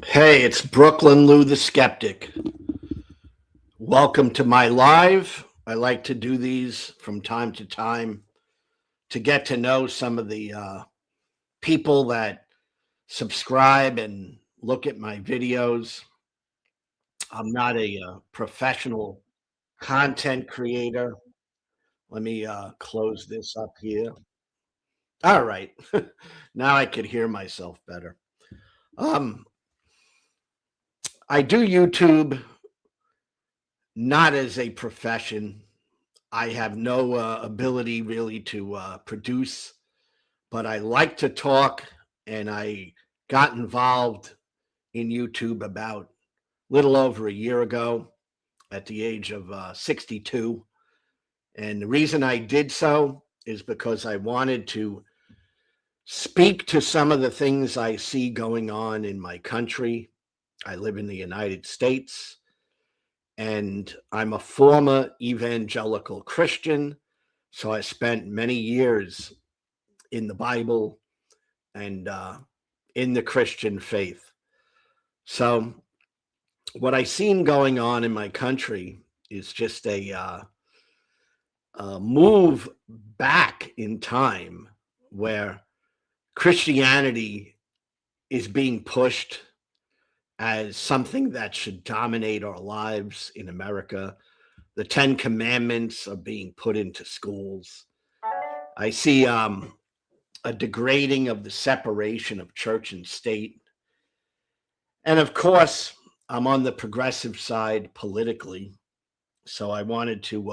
Hey, it's Brooklyn Lou the Skeptic. Welcome to my live. I like to do these from time to time to get to know some of the people that subscribe and look at my videos. I'm not a professional content creator. Let me close this up here. All right. Now I could hear myself better. Um, I do YouTube not as a profession. I have no ability really to produce, but I like to talk, and I got involved in YouTube about a little over a year ago at the age of 62. And the reason I did so is because I wanted to speak to some of the things I see going on in my country. I live in the United States, and I'm a former evangelical Christian. So I spent many years in the Bible and in the Christian faith. So what I seen going on in my country is just a move back in time where Christianity is being pushed as something that should dominate our lives in America. The Ten Commandments are being put into schools. I see a degrading of the separation of church and state. And of course, I'm on the progressive side politically. So I wanted to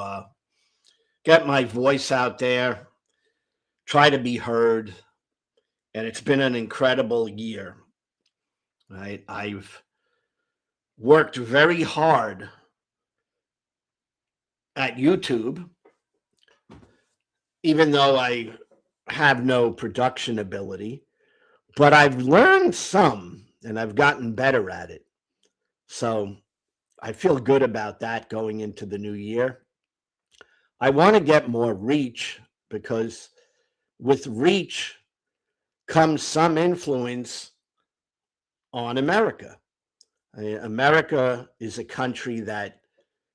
get my voice out there, try to be heard. And it's been an incredible year. Right? I've worked very hard at YouTube, even though I have no production ability, but I've learned some and I've gotten better at it. So I feel good about that going into the new year. I want to get more reach because with reach comes some influence on America. America is a country that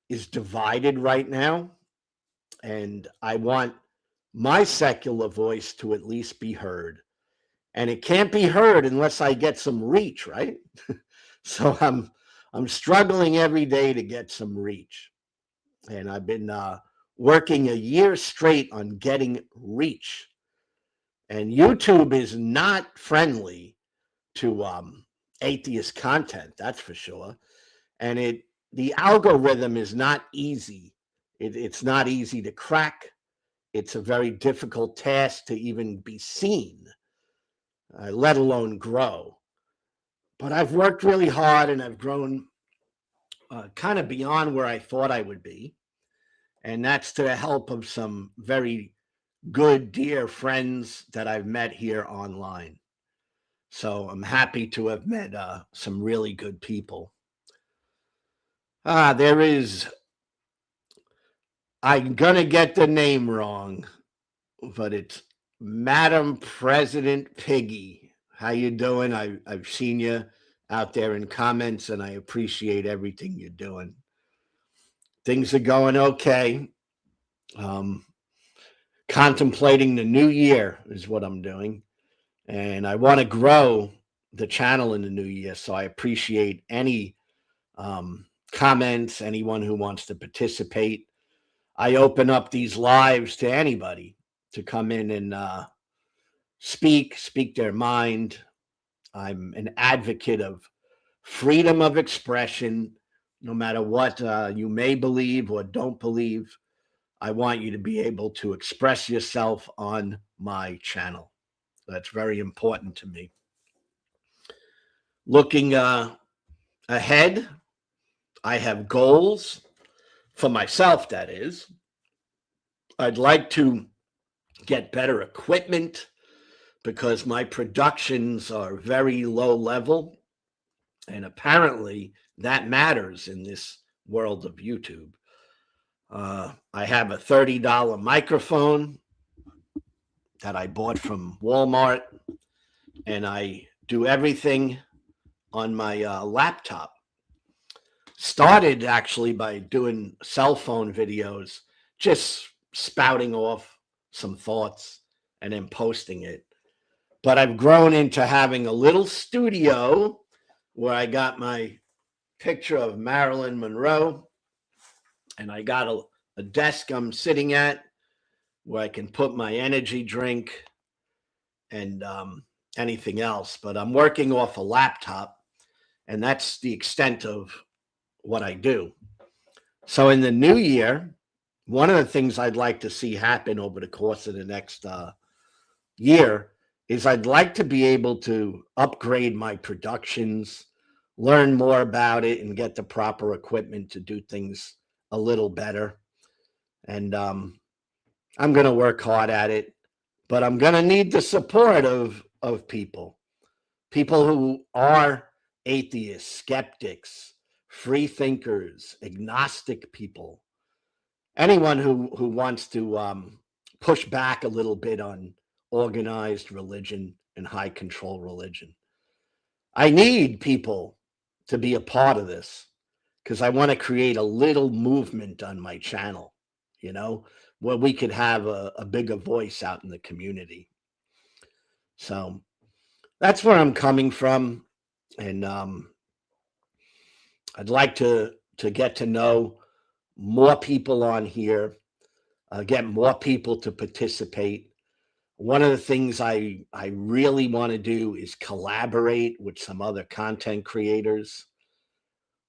is divided right now, and I want my secular voice to at least be heard. And it can't be heard unless I get some reach, right? So I'm struggling every day to get some reach, and I've been working a year straight on getting reach. And YouTube is not friendly to atheist content, that's for sure. And the algorithm is not easy. It's not easy to crack. It's a very difficult task to even be seen, let alone grow. But I've worked really hard and I've grown kind of beyond where I thought I would be. And that's to the help of some very good, dear friends that I've met here online. So I'm happy to have met some really good people. There is, I'm going to get the name wrong, but it's Madam President Piggy. How you doing? I've seen you out there in comments, and I appreciate everything you're doing. Things are going okay. Um, Contemplating the new year is what I'm doing, and I want to grow the channel in the new year. So I appreciate any comments, anyone who wants to participate. I open up these lives to anybody to come in and speak their mind. I'm an advocate of freedom of expression, no matter what you may believe or don't believe. I want you to be able to express yourself on my channel. That's very important to me. Looking ahead, I have goals for myself, that is. I'd like to get better equipment because my productions are very low level. And apparently that matters in this world of YouTube. I have a $30 microphone that I bought from Walmart, and I do everything on my laptop. Started actually by doing cell phone videos, just spouting off some thoughts and then posting it. But I've grown into having a little studio where I got my picture of Marilyn Monroe, and I got a desk I'm sitting at where I can put my energy drink and anything else. But I'm working off a laptop, and that's the extent of what I do. So in the new year, one of the things I'd like to see happen over the course of the next year is I'd like to be able to upgrade my productions, learn more about it, and get the proper equipment to do things a little better. And I'm going to work hard at it, but I'm going to need the support of people who are atheists, skeptics, free thinkers, agnostic people, anyone who wants to push back a little bit on organized religion and high control religion. I need people to be a part of this because I want to create a little movement on my channel, where we could have a bigger voice out in the community. So that's where I'm coming from. And I'd like to get to know more people on here, get more people to participate. One of the things I really want to do is collaborate with some other content creators.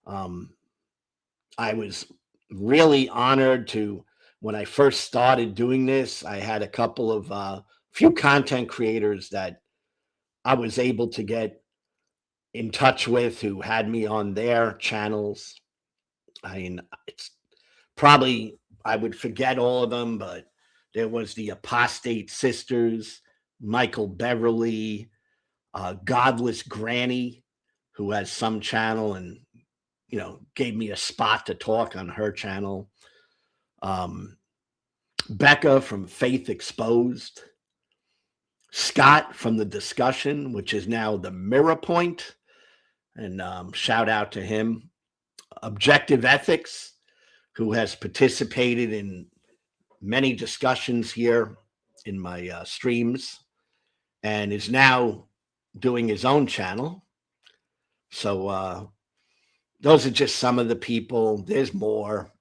I was really honored when I first started doing this, I had a couple of few content creators that I was able to get in touch with who had me on their channels. I mean, it's probably, I would forget all of them, but there was the Apostate Sisters, Michael Beverly, Godless Granny, who has some channel and, gave me a spot to talk on her channel. Becca from Faith Exposed, Scott from The Discussion, which is now The Mirror Point, and shout out to him. Objective Ethics, who has participated in many discussions here in my streams and is now doing his own channel. So those are just some of the people. There's more.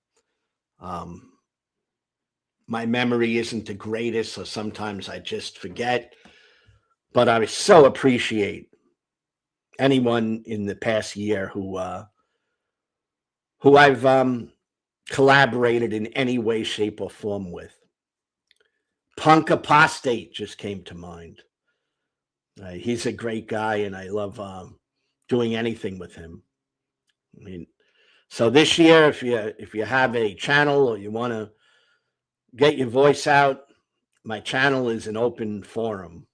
My memory isn't the greatest, so sometimes I just forget. But I so appreciate anyone in the past year who I've collaborated in any way, shape, or form with. Punk Apostate just came to mind. He's a great guy, and I love doing anything with him. I mean, so this year, if you have a channel or you want to get your voice out, my channel is an open forum,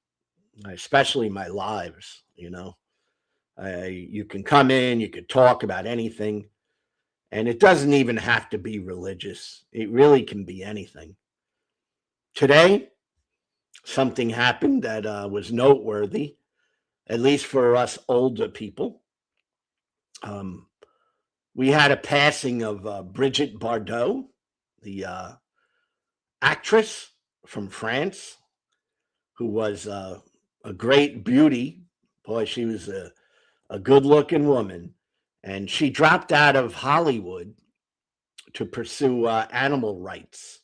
especially my lives. You can come in, you could talk about anything. And it doesn't even have to be religious. It really can be anything. Today, something happened that was noteworthy, at least for us older people. We had a passing of Brigitte Bardot, the actress from France, who was a great beauty. Boy, she was a good-looking woman. And she dropped out of Hollywood to pursue animal rights.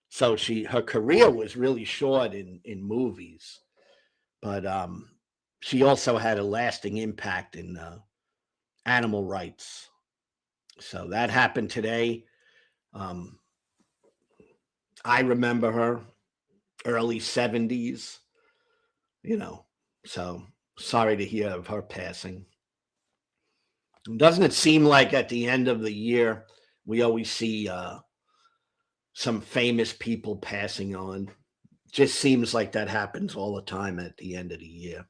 So her career was really short in movies, but she also had a lasting impact in animal rights. So that happened today. I remember her, early 70s, so sorry to hear of her passing. Doesn't it seem like at the end of the year, we always see some famous people passing on? Just seems like that happens all the time at the end of the year.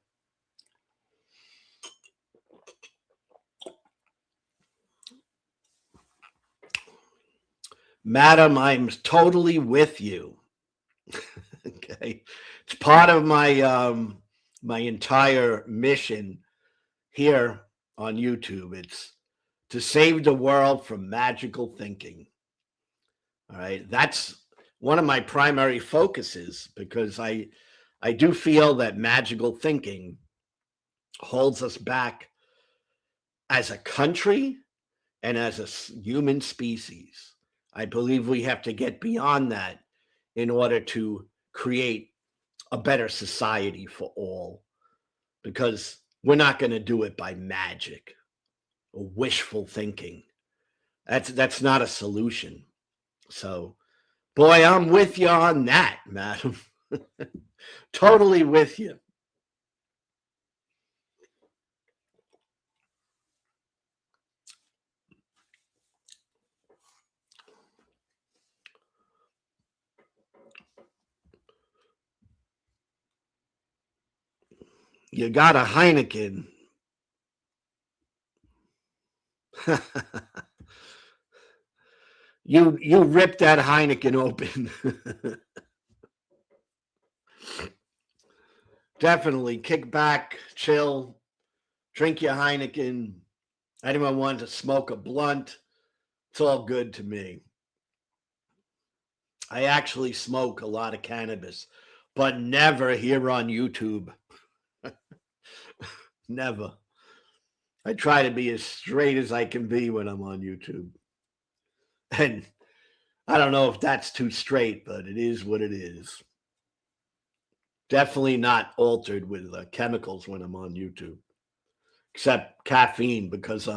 Madam, I'm totally with you. Okay. It's part of my my entire mission here on YouTube. It's to save the world from magical thinking. All right. That's one of my primary focuses because I do feel that magical thinking holds us back as a country and as a human species. I believe we have to get beyond that in order to create a better society for all, because we're not going to do it by magic or wishful thinking. That's not a solution. So, boy, I'm with you on that, madam. Totally with you. You got a Heineken. You ripped that Heineken open. Definitely kick back, chill, drink your Heineken. Anyone want to smoke a blunt? It's all good to me. I actually smoke a lot of cannabis, but never here on YouTube. Never. I try to be as straight as I can be when I'm on YouTube. And I don't know if that's too straight, but it is what it is. Definitely not altered with chemicals when I'm on YouTube, except caffeine because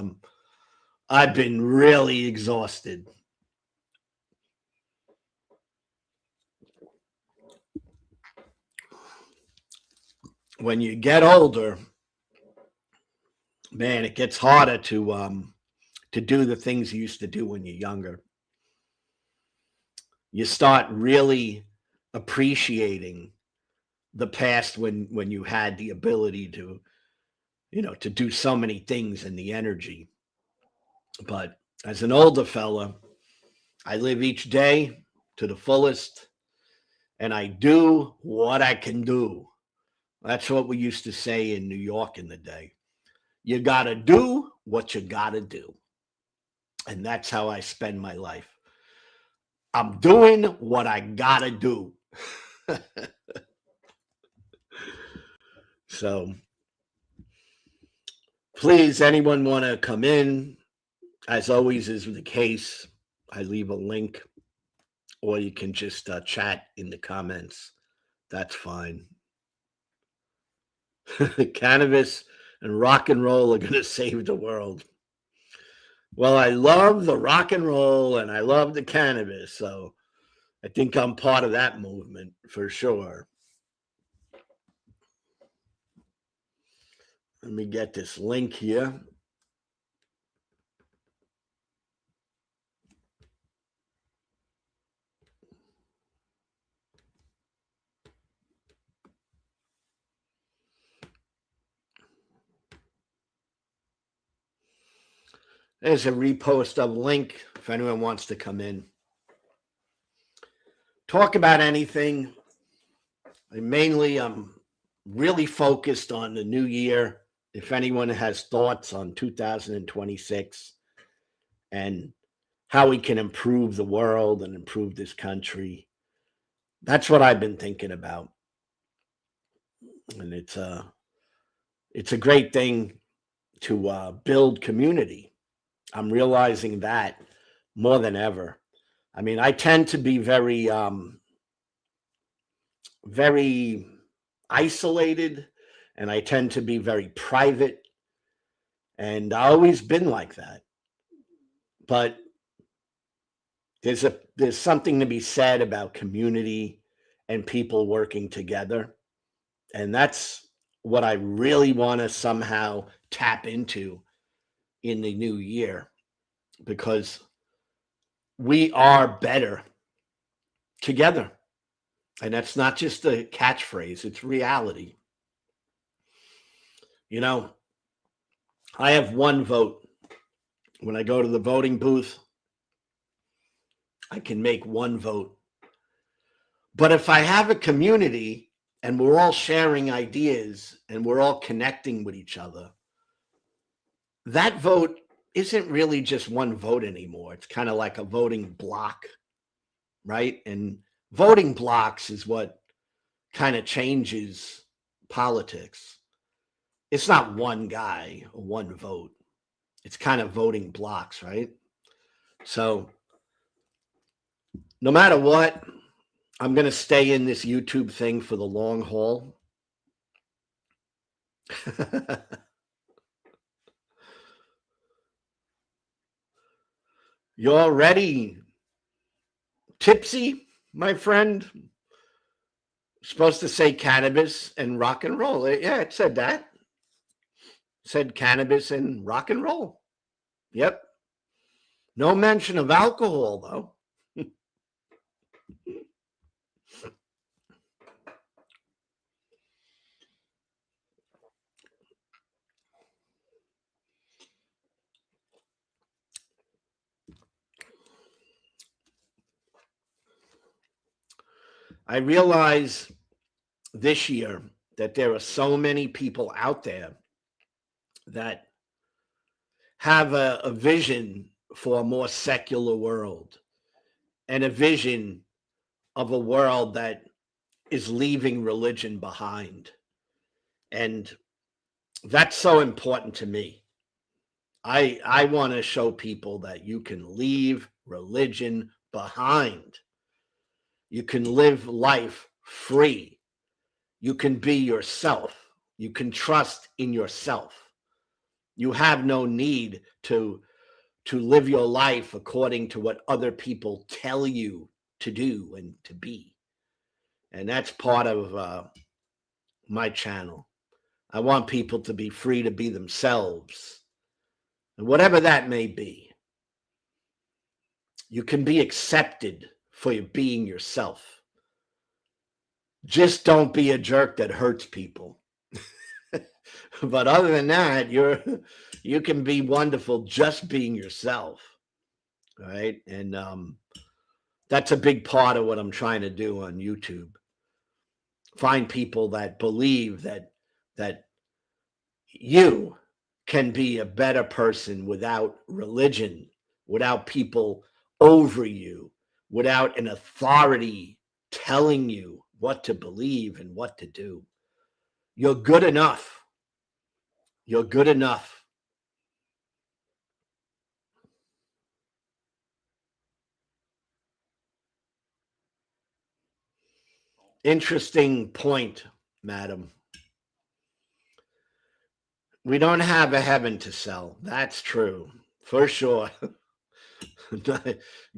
I've been really exhausted. When you get older, man, it gets harder to do the things you used to do when you're younger. You start really appreciating the past when you had the ability to, to do so many things and the energy. But as an older fella, I live each day to the fullest and I do what I can do. That's what we used to say in New York in the day. You got to do what you got to do. And that's how I spend my life. I'm doing what I got to do. So please, anyone want to come in? As always is the case, I leave a link or you can just chat in the comments. That's fine. Cannabis and rock and roll are going to save the world. Well, I love the rock and roll and I love the cannabis, so I think I'm part of that movement for sure. Let me get this link here. There's a repost of a link if anyone wants to come in. Talk about anything. I'm really focused on the new year. If anyone has thoughts on 2026 and how we can improve the world and improve this country, that's what I've been thinking about. And it's a great thing to build community. I'm realizing that more than ever. I mean, I tend to be very isolated, and I tend to be very private, and I've always been like that. But there's something to be said about community and people working together, and that's what I really want to somehow tap into in the new year, because we are better together. And that's not just a catchphrase, it's reality. I have one vote. When I go to the voting booth, I can make one vote. But if I have a community and we're all sharing ideas and we're all connecting with each other, that vote isn't really just one vote anymore. It's kind of like a voting block, right? And voting blocks is what kind of changes politics. It's not one guy or one vote. It's kind of voting blocks, right? So no matter what, I'm going to stay in this YouTube thing for the long haul. You already tipsy, my friend? Supposed to say cannabis and rock and roll. Yeah, it said that. It said cannabis and rock and roll. Yep. No mention of alcohol, though. I realize this year that there are so many people out there that have a vision for a more secular world and a vision of a world that is leaving religion behind. And that's so important to me. I want to show people that you can leave religion behind. You can live life free. You can be yourself. You can trust in yourself. You have no need to live your life according to what other people tell you to do and to be. And that's part of my channel. I want people to be free to be themselves, and whatever that may be. You can be accepted for being yourself. Just don't be a jerk that hurts people. But other than that, you can be wonderful just being yourself, right? And that's a big part of what I'm trying to do on YouTube. Find people that believe that you can be a better person without religion, without people over you, without an authority telling you what to believe and what to do. You're good enough. You're good enough. Interesting point, madam. We don't have a heaven to sell. That's true, for sure.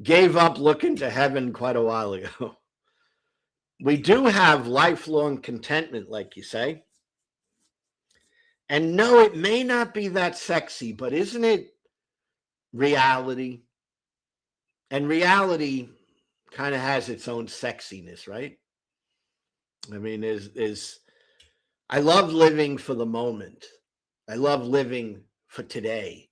Gave up looking to heaven quite a while ago. We do have lifelong contentment, like you say. And no, it may not be that sexy, but isn't it reality? And reality kind of has its own sexiness, right? I mean, I love living for the moment. I love living for today.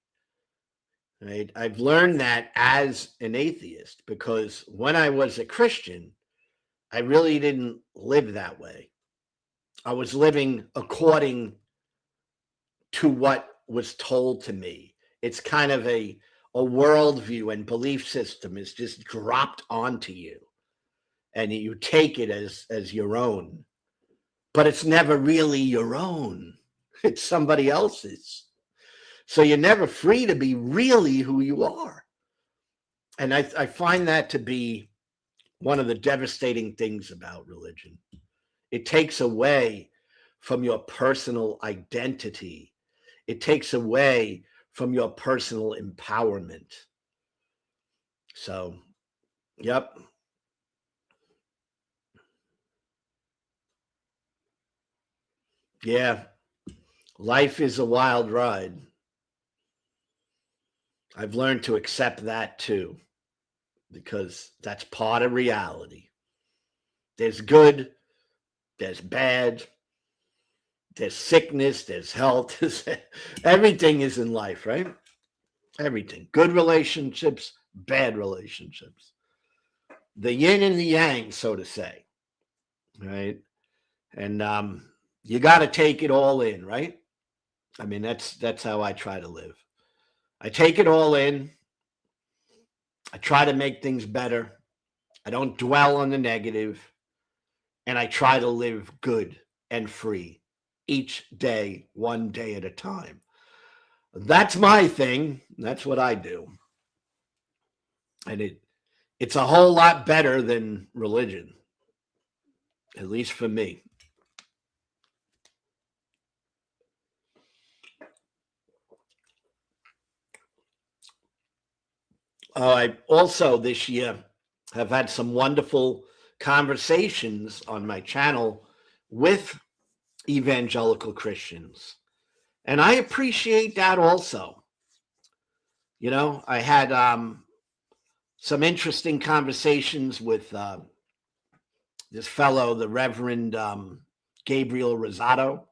Right? I've learned that as an atheist, because when I was a Christian, I really didn't live that way. I was living according to what was told to me. It's kind of a worldview and belief system is just dropped onto you, and you take it as your own. But it's never really your own. It's somebody else's. So you're never free to be really who you are. And I find that to be one of the devastating things about religion. It takes away from your personal identity. It takes away from your personal empowerment. So, yep. Yeah. Life is a wild ride. I've learned to accept that too, because that's part of reality. There's good, there's bad, there's sickness, there's health. Everything is in life, right? Everything. Good relationships, bad relationships. The yin and the yang, so to say, right? And you got to take it all in, right? I mean, that's how I try to live. I take it all in. I try to make things better. I don't dwell on the negative, and I try to live good and free each day, one day at a time. That's my thing. That's what I do. And it's a whole lot better than religion, at least for me. I also this year have had some wonderful conversations on my channel with evangelical Christians. And I appreciate that also. You know, I had some interesting conversations with this fellow, the Reverend Gabriel Rosado.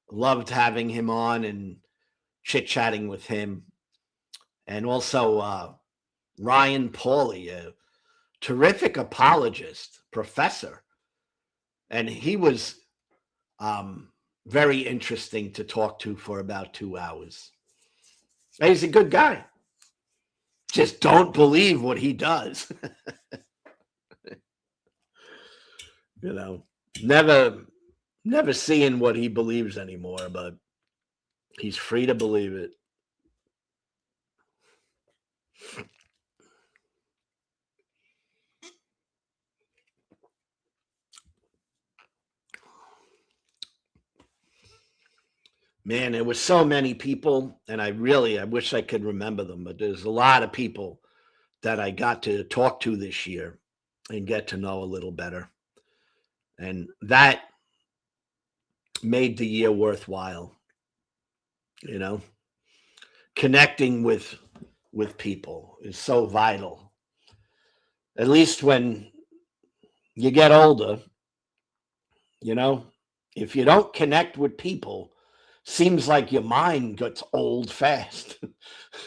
Loved having him on and chit-chatting with him. And also Ryan Pauly, a terrific apologist, professor. And he was very interesting to talk to for about 2 hours. He's a good guy. Just don't believe what he does. You know, never seeing what he believes anymore, but he's free to believe it. Man, there were so many people, and I wish I could remember them, but there's a lot of people that I got to talk to this year and get to know a little better. And that made the year worthwhile, you know. Connecting with people is so vital. At least when you get older, you know, if you don't connect with people, seems like your mind gets old fast.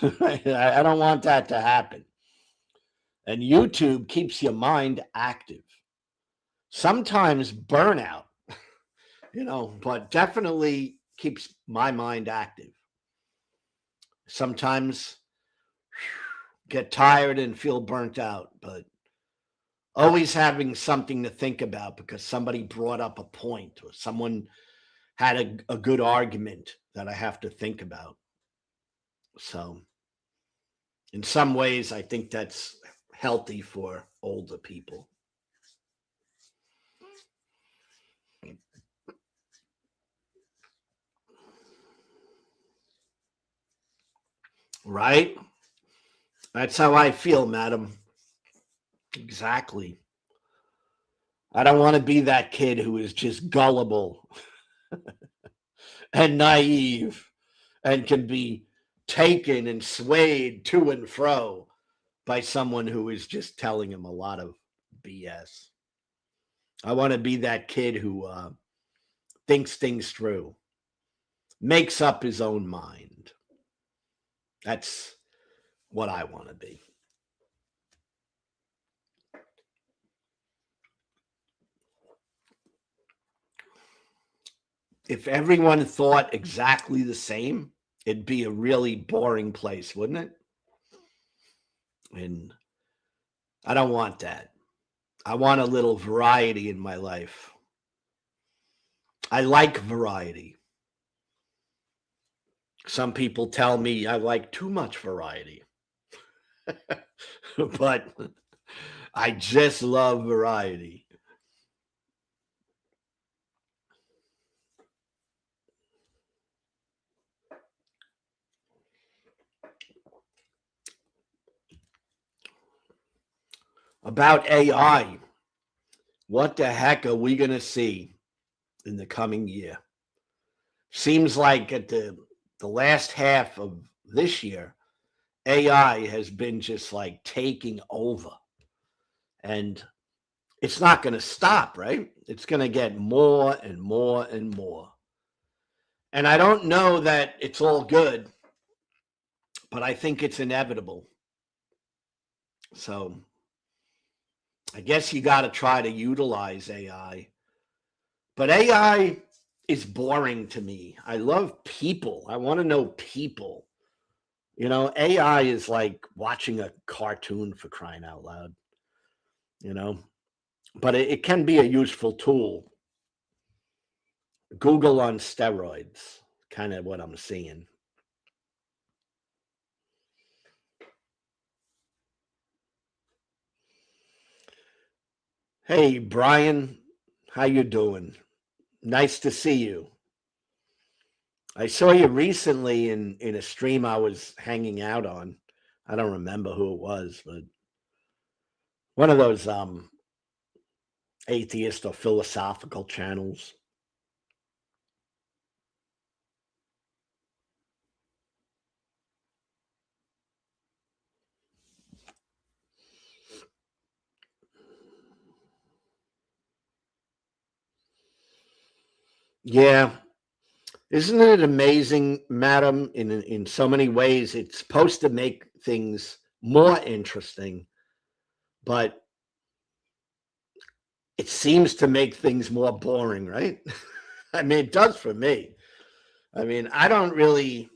I don't want that to happen. And YouTube keeps your mind active. Sometimes burnout, you know, but definitely keeps my mind active. Sometimes get tired and feel burnt out, but always having something to think about because somebody brought up a point or someone had a good argument that I have to think about. So in some ways, I think that's healthy for older people. Right? That's how I feel, madam. Exactly. I don't want to be that kid who is just gullible and naive and can be taken and swayed to and fro by someone who is just telling him a lot of BS. I want to be that kid who thinks things through, makes up his own mind. That's what I want to be. If everyone thought exactly the same, it'd be a really boring place, wouldn't it? And I don't want that. I want a little variety in my life. I like variety. Some people tell me I like too much variety. But I just love variety. About AI, what the heck are we going to see in the coming year? Seems like at the last half of this year, AI has been just like taking over. And it's not going to stop, right? It's going to get more and more and more. And I don't know that it's all good, but I think it's inevitable. So I guess you got to try to utilize AI. But AI is boring to me. I love people. I want to know people. AI is like watching a cartoon, for crying out loud, you know, but it can be a useful tool. Google on steroids, kind of what I'm seeing. Hey, Brian, how you doing? Nice to see you. I saw you recently in a stream I was hanging out on. I don't remember who it was, but one of those atheist or philosophical channels. Yeah. Isn't it amazing, madam? In so many ways, it's supposed to make things more interesting, but it seems to make things more boring, right? I mean, it does for me. I mean, I don't really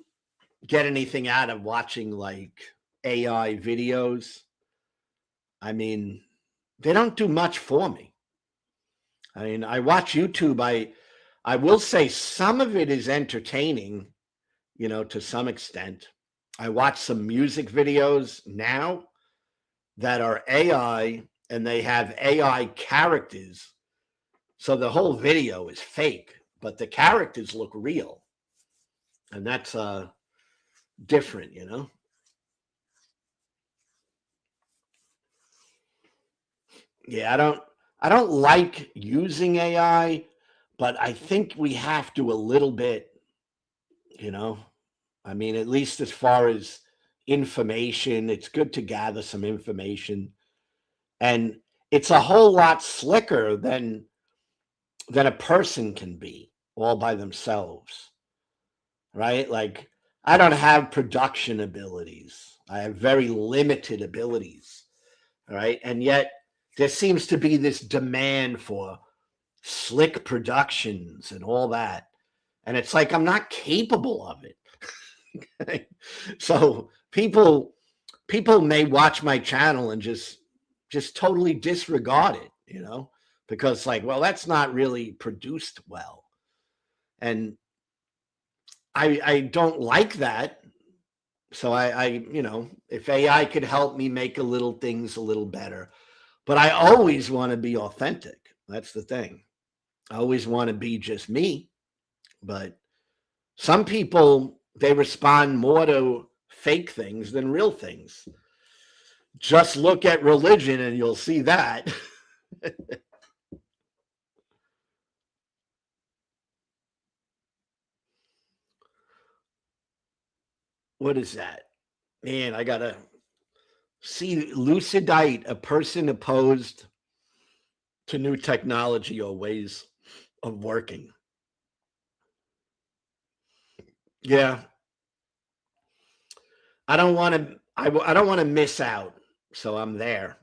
get anything out of watching like AI videos. I mean, they don't do much for me. I mean, I watch YouTube. I will say some of it is entertaining, to some extent. I watch some music videos now that are AI and they have AI characters. So the whole video is fake, but the characters look real. And that's different. Yeah, I don't like using AI, but I think we have to a little bit, you know. I mean, at least as far as information, it's good to gather some information. And it's a whole lot slicker than a person can be all by themselves, right? Like I don't have production abilities. I have very limited abilities, right? And yet there seems to be this demand for slick productions and all that. And it's like I'm not capable of it. So people may watch my channel and just totally disregard it, because like, well, that's not really produced well. And I don't like that. So if AI could help me make a little things a little better, but I always want to be authentic. That's the thing. I always want to be just me. But some people, they respond more to fake things than real things. Just look at religion and you'll see that. What is that? Man, I gotta see lucidite, a person opposed to new technology or ways of working. Yeah, I don't want to. I don't want to miss out, so I'm there.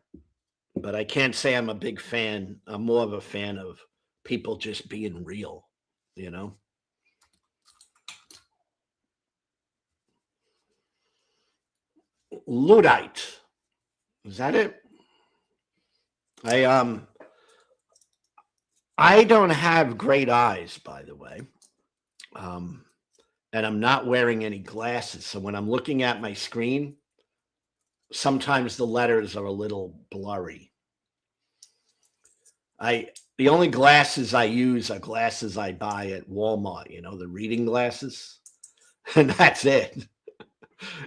But I can't say I'm a big fan. I'm more of a fan of people just being real. You know, Luddite. Is that it? I I don't have great eyes, by the way. Um, and I'm not wearing any glasses. So when I'm looking at my screen, sometimes the letters are a little blurry. The only glasses I use are glasses I buy at Walmart, the reading glasses. And that's it.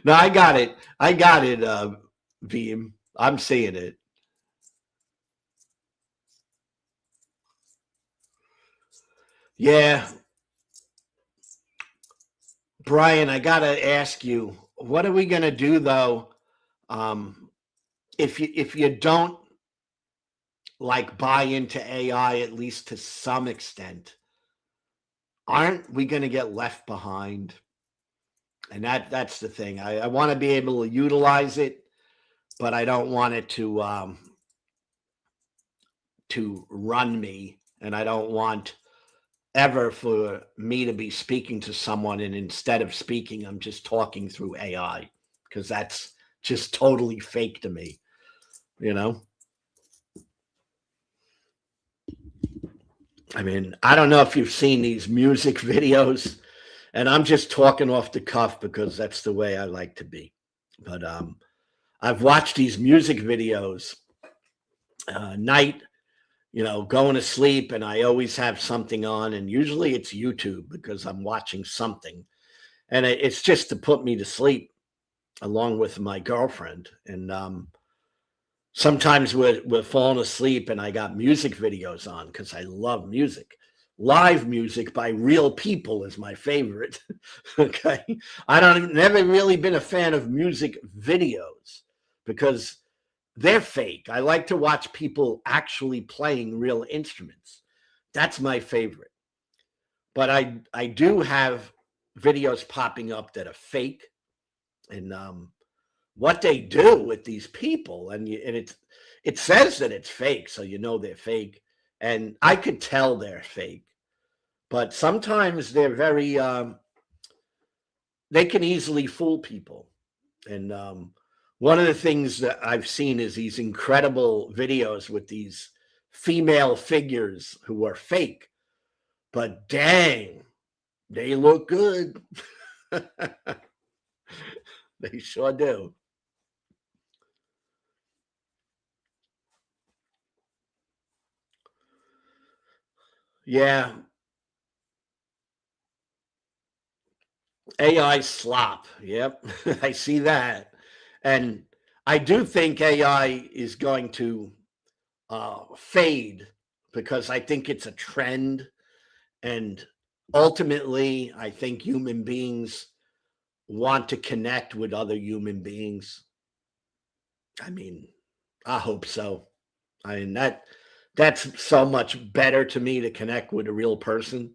No, I got it. I got it, Beam. I'm seeing it. Yeah. Brian, I gotta ask you, what are we gonna do though? If you don't like buy into AI, at least to some extent, aren't we going to get left behind? And that's the thing. I want to be able to utilize it, but I don't want it to run me, and I don't want ever for me to be speaking to someone, and instead of speaking, I'm just talking through AI, because that's just totally fake to me, you know? I mean, I don't know if you've seen these music videos, and I'm just talking off the cuff because that's the way I like to be. But I've watched these music videos night, going to sleep, and I always have something on, and usually it's YouTube because I'm watching something, and it's just to put me to sleep along with my girlfriend. And sometimes we're falling asleep, and I got music videos on because I love music. Live music by real people is my favorite. Okay, never really been a fan of music videos because they're fake. I like to watch people actually playing real instruments. That's my favorite. But I do have videos popping up that are fake, and what they do with these people, and it says that it's fake, so they're fake, and I could tell they're fake. But sometimes they're very they can easily fool people. And one of the things that I've seen is these incredible videos with these female figures who are fake, but dang, they look good. They sure do. Yeah, AI slop. Yep, I see that. And I do think AI is going to fade because I think it's a trend. And ultimately, I think human beings want to connect with other human beings. I mean, I hope so. I mean, that's so much better to me to connect with a real person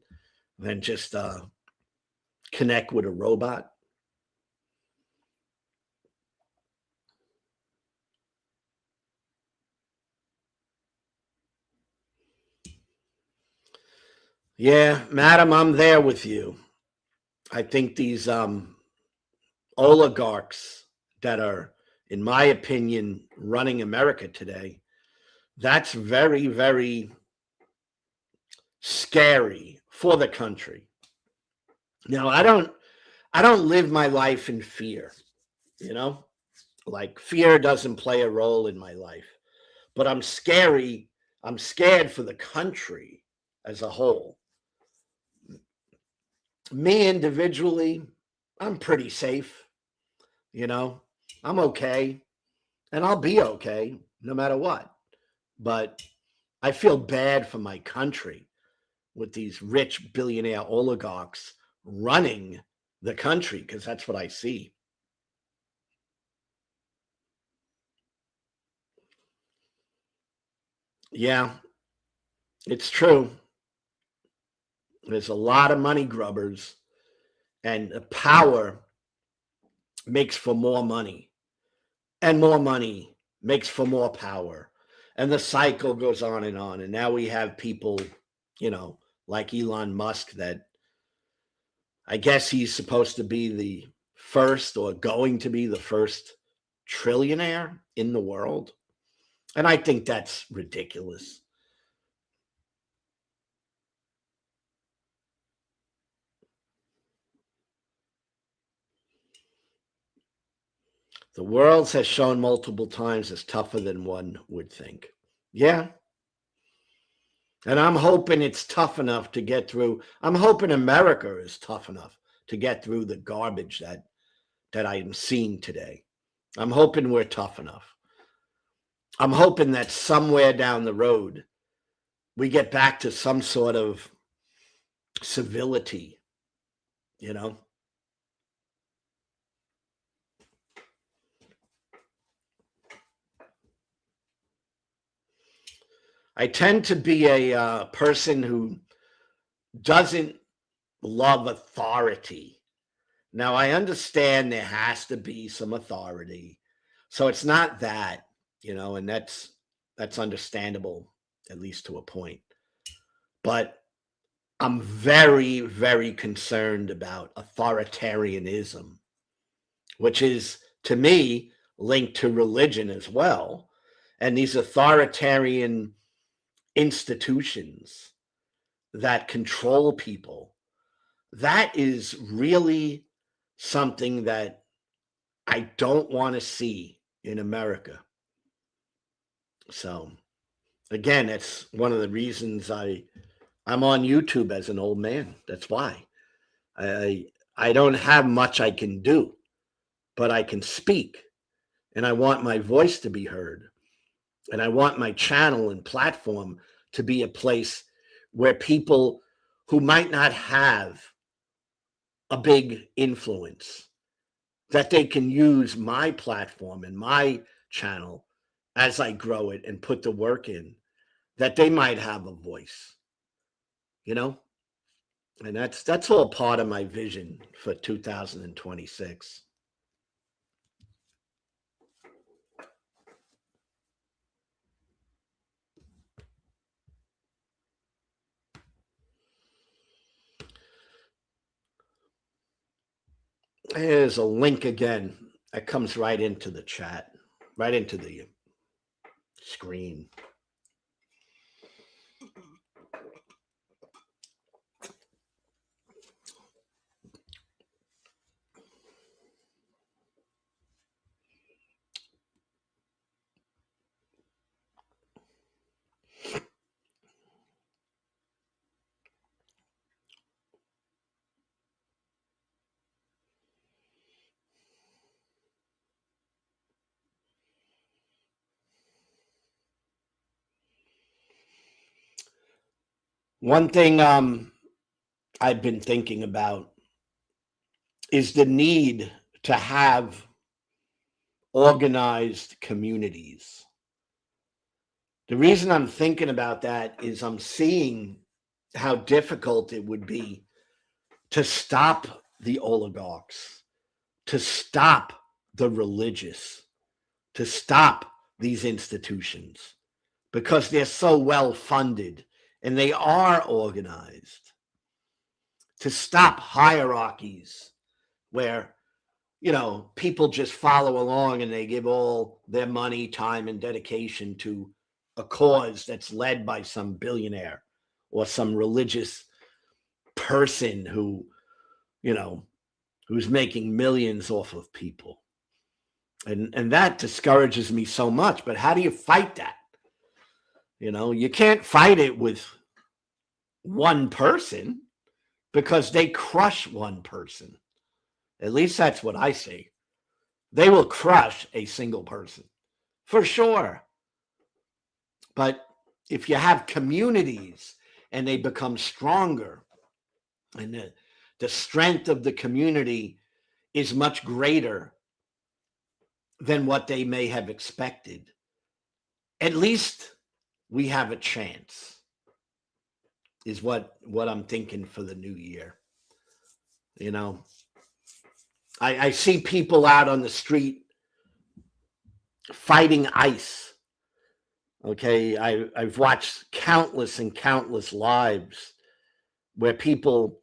than just connect with a robot. Yeah, madam, I'm there with you. I think these oligarchs that are, in my opinion, running America today, that's very, very scary for the country. Now, I don't live my life in fear, you know? Like fear doesn't play a role in my life. But I'm scared for the country as a whole. Me individually, I'm pretty safe, you know? I'm okay, and I'll be okay no matter what. But I feel bad for my country with these rich billionaire oligarchs running the country, because that's what I see. Yeah, it's true. There's a lot of money grubbers, and the power makes for more money, and more money makes for more power. And the cycle goes on and on. And now we have people, you know, like Elon Musk, that I guess he's supposed to be the first, or going to be the first trillionaire in the world. And I think that's ridiculous. The world has shown multiple times is tougher than one would think. Yeah. And I'm hoping it's tough enough to get through. I'm hoping America is tough enough to get through the garbage that I am seeing today. I'm hoping we're tough enough. I'm hoping that somewhere down the road we get back to some sort of civility, you know. I tend to be a person who doesn't love authority. Now, I understand there has to be some authority. So it's not that, and that's understandable, at least to a point. But I'm very, very concerned about authoritarianism, which is, to me, linked to religion as well. And these authoritarian institutions that control people, that is really something that I don't want to see in America. So again, that's one of the reasons I'm on YouTube as an old man. That's why. I don't have much I can do, but I can speak, and I want my voice to be heard, and I want my channel and platform to be a place where people who might not have a big influence, that they can use my platform and my channel as I grow it and put the work in, that they might have a voice, you know? And that's all part of my vision for 2026. Here's a link again that comes right into the chat, right into the screen. One thing I've been thinking about is the need to have organized communities. The reason I'm thinking about that is I'm seeing how difficult it would be to stop the oligarchs, to stop the religious, to stop these institutions, because they're so well funded and they are organized, to stop hierarchies where, you know, people just follow along and they give all their money, time, and dedication to a cause that's led by some billionaire or some religious person who, you know, who's making millions off of people. And that discourages me so much. But how do you fight that? You know, you can't fight it with one person because they crush one person. At least that's what I see. They will crush a single person for sure. But if you have communities and they become stronger, and the strength of the community is much greater than what they may have expected, at least we have a chance, is what I'm thinking for the new year. You know, I see people out on the street fighting ICE. Okay, I've watched countless and countless lives where people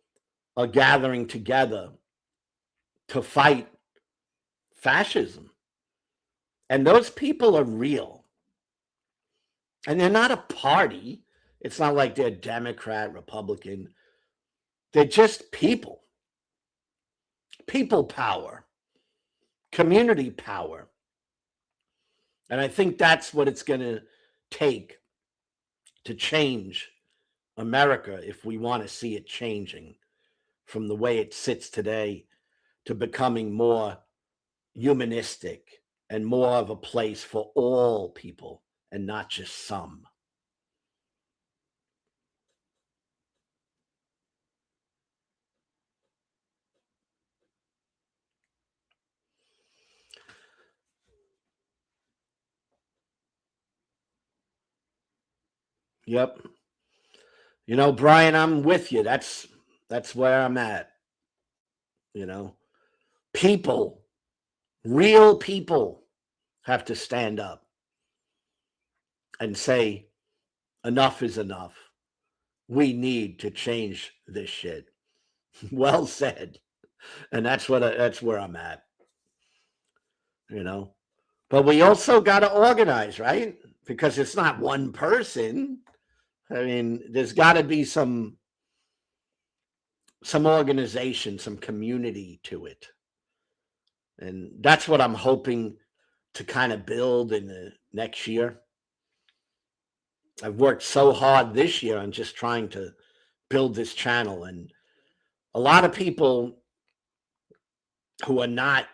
are gathering together to fight fascism. And those people are real. And they're not a party. It's not like they're Democrat, Republican. They're just people. People power, community power. And I think that's what it's going to take to change America if we want to see it changing from the way it sits today to becoming more humanistic and more of a place for all people and not just some. Yep. You know, Brian, I'm with you. That's where I'm at. You know, people, real people have to stand up and say enough is enough. we need to change this shit. Well said. And that's where I'm at, you know. But we also got to organize, right? Because it's not one person. I mean, there's got to be some organization, some community to it. And that's what I'm hoping to kind of build in the next year. I've worked so hard this year on just trying to build this channel. And a lot of people who are not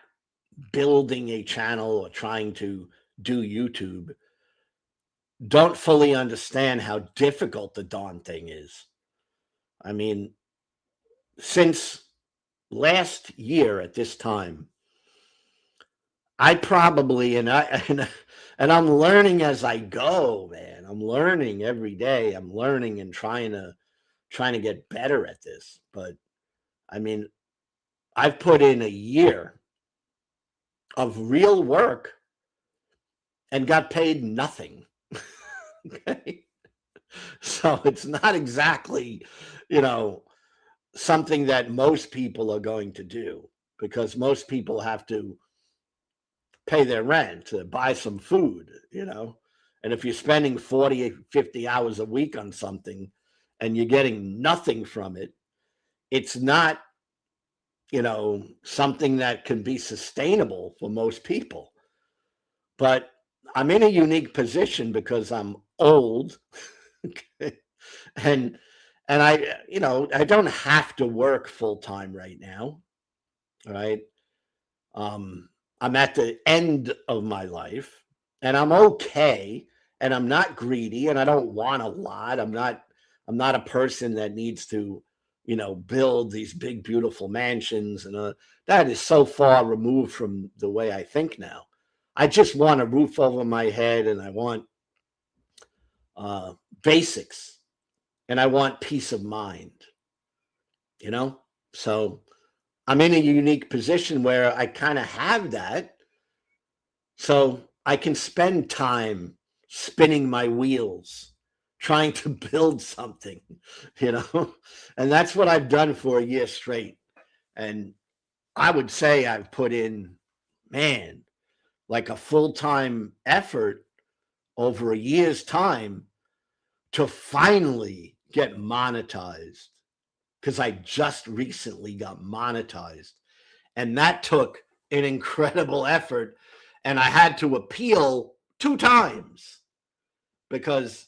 building a channel or trying to do YouTube don't fully understand how difficult the darn thing is. I mean, since last year at this time, I probably and I'm learning as I go, man. I'm learning every day. I'm learning and trying to get better at this. But I mean, I've put in a year of real work and got paid nothing. Okay. So it's not exactly, something that most people are going to do, because most people have to pay their rent, to buy some food, and if you're spending 40, 50 hours a week on something and you're getting nothing from it, it's not, something that can be sustainable for most people. But I'm in a unique position because I'm old. and I don't have to work full time right now. Right. I'm at the end of my life and I'm okay, and I'm not greedy, and I don't want a lot. I'm not a person that needs to, build these big, beautiful mansions. And that is so far removed from the way I think now. I just want a roof over my head, and I want basics, and I want peace of mind, So I'm in a unique position where I kind of have that. So I can spend time spinning my wheels, trying to build something, and that's what I've done for a year straight. And I would say I've put in, man, like a full-time effort over a year's time to finally get monetized, because I just recently got monetized. And that took an incredible effort. And I had to appeal 2 times because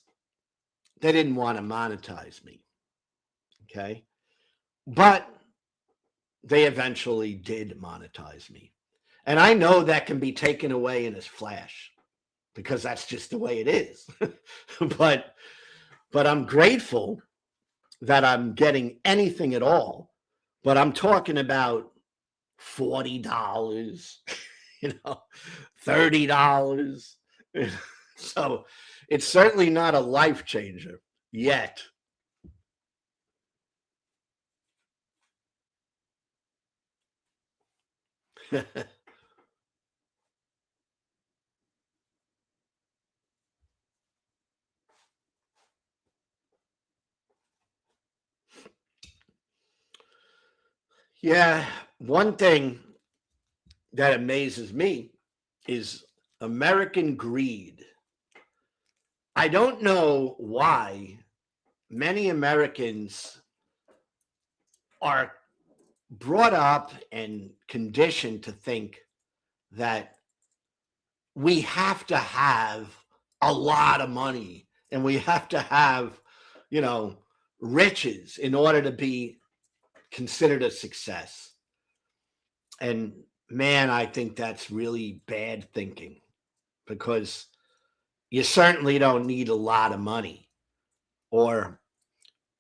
they didn't want to monetize me. Okay. But they eventually did monetize me. And I know that can be taken away in a flash, because that's just the way it is. But I'm grateful that I'm getting anything at all. But I'm talking about $40, $30. So it's certainly not a life changer yet. Yeah, one thing that amazes me is American greed. I don't know why many Americans are brought up and conditioned to think that we have to have a lot of money and we have to have, riches in order to be considered a success. And man, I think that's really bad thinking, because you certainly don't need a lot of money or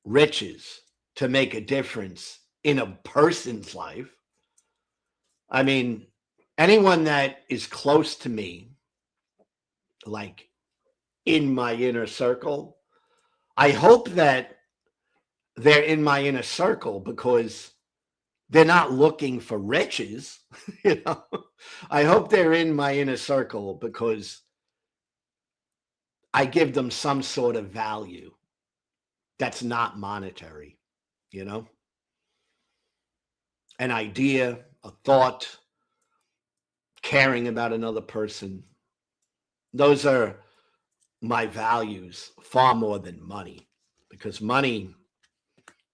riches to make a difference in a person's life. I mean, anyone that is close to me, like in my inner circle, I hope that they're in my inner circle because they're not looking for riches. I hope they're in my inner circle because I give them some sort of value. that's not monetary, you know? An idea, a thought, caring about another person. Those are my values far more than money, because money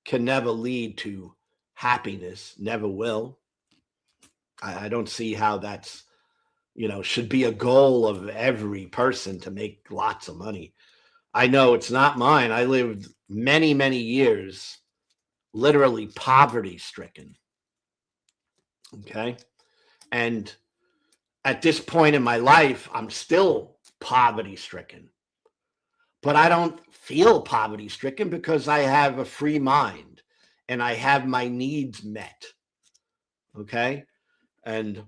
can never lead to happiness, never will. I don't see how that's, should be a goal of every person to make lots of money. I know it's not mine. I lived many, many years literally poverty stricken. Okay. And at this point in my life, I'm still poverty stricken, but I don't feel poverty stricken because I have a free mind and I have my needs met. Okay. And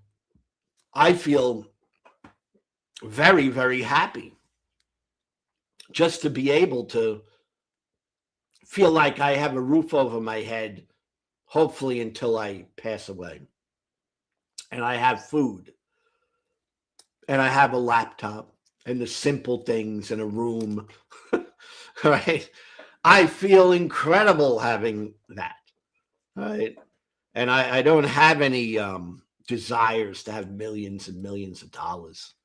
I feel very, very happy just to be able to feel like I have a roof over my head, hopefully until I pass away. And I have food and I have a laptop and the simple things in a room, right? I feel incredible having that, right? And I don't have any desires to have millions and millions of dollars.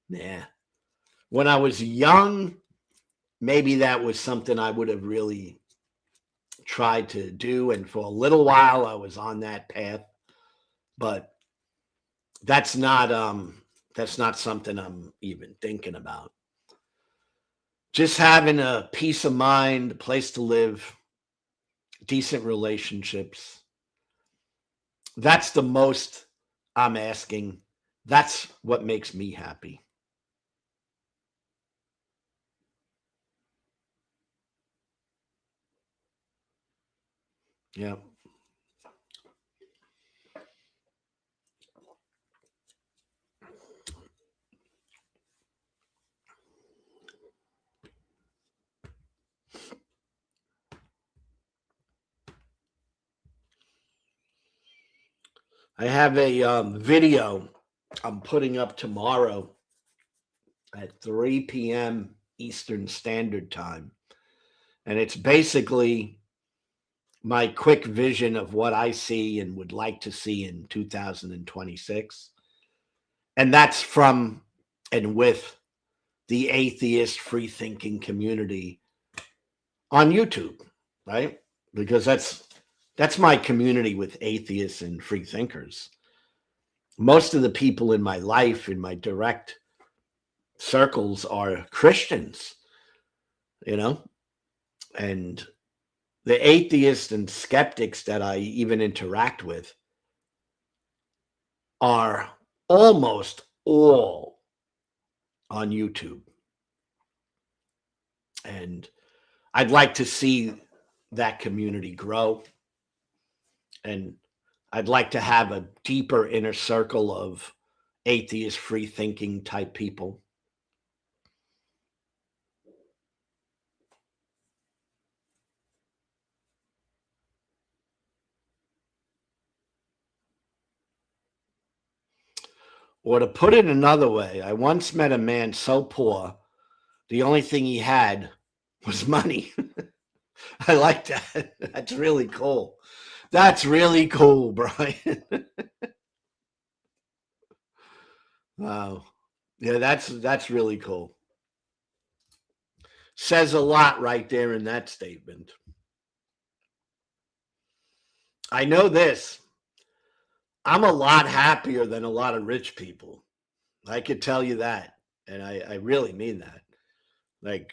Nah. When I was young, maybe that was something I would have really tried to do. And for a little while, I was on that path. But that's not something I'm even thinking about. Just having a peace of mind, a place to live, decent relationships. That's the most I'm asking. That's what makes me happy. Yeah. I have a video I'm putting up tomorrow at 3 p.m. Eastern Standard Time. And it's basically my quick vision of what I see and would like to see in 2026. And that's from and with the atheist free thinking community on YouTube, right? Because that's my community with atheists and free thinkers. Most of the people in my life, in my direct circles, are Christians, and the atheists and skeptics that I even interact with are almost all on YouTube. And I'd like to see that community grow. And I'd like to have a deeper inner circle of atheist, free thinking type people. Or to put it another way, I once met a man so poor, the only thing he had was money. I like that. That's really cool. That's really cool, Brian. Wow. Yeah, that's really cool. Says a lot right there in that statement. I know this. I'm a lot happier than a lot of rich people. I could tell you that. And I really mean that. Like,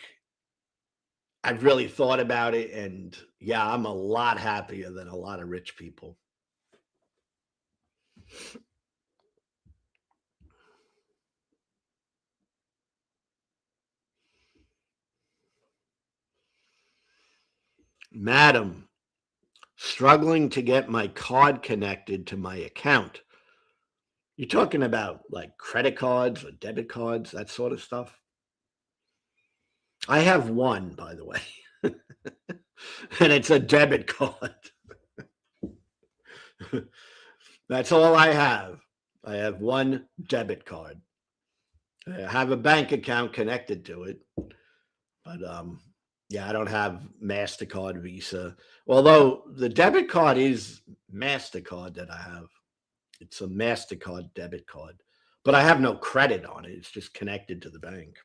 I've really thought about it. And yeah, I'm a lot happier than a lot of rich people. Madam, struggling to get my card connected to my account. You're talking about like credit cards or debit cards, that sort of stuff? I have one, by the way, and it's a debit card. That's all I have. I have one debit card. I have a bank account connected to it, but Yeah, I don't have MasterCard, Visa. Although the debit card is MasterCard that I have. It's a MasterCard debit card. But I have no credit on it. It's just connected to the bank.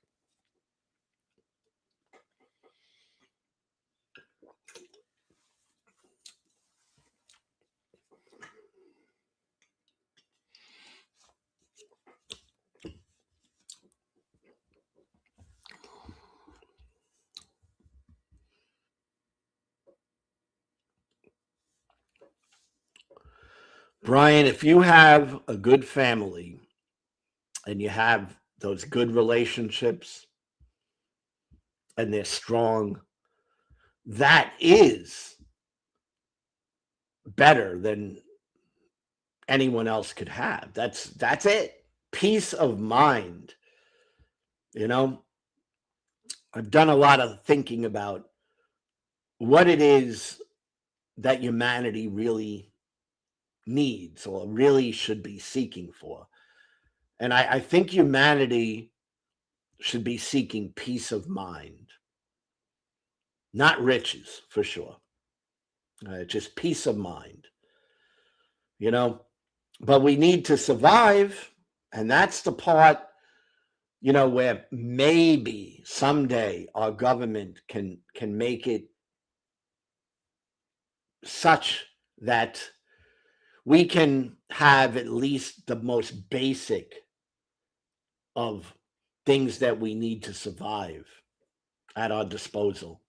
Brian, if you have a good family and you have those good relationships and they're strong, that is better than anyone else could have. That's it. Peace of mind. You know, I've done a lot of thinking about what it is that humanity really needs or really should be seeking for. And I think humanity should be seeking peace of mind, not riches for sure. Just peace of mind, you know. But we need to survive, and that's the part, you know, where maybe someday our government can make it such that we can have at least the most basic of things that we need to survive at our disposal.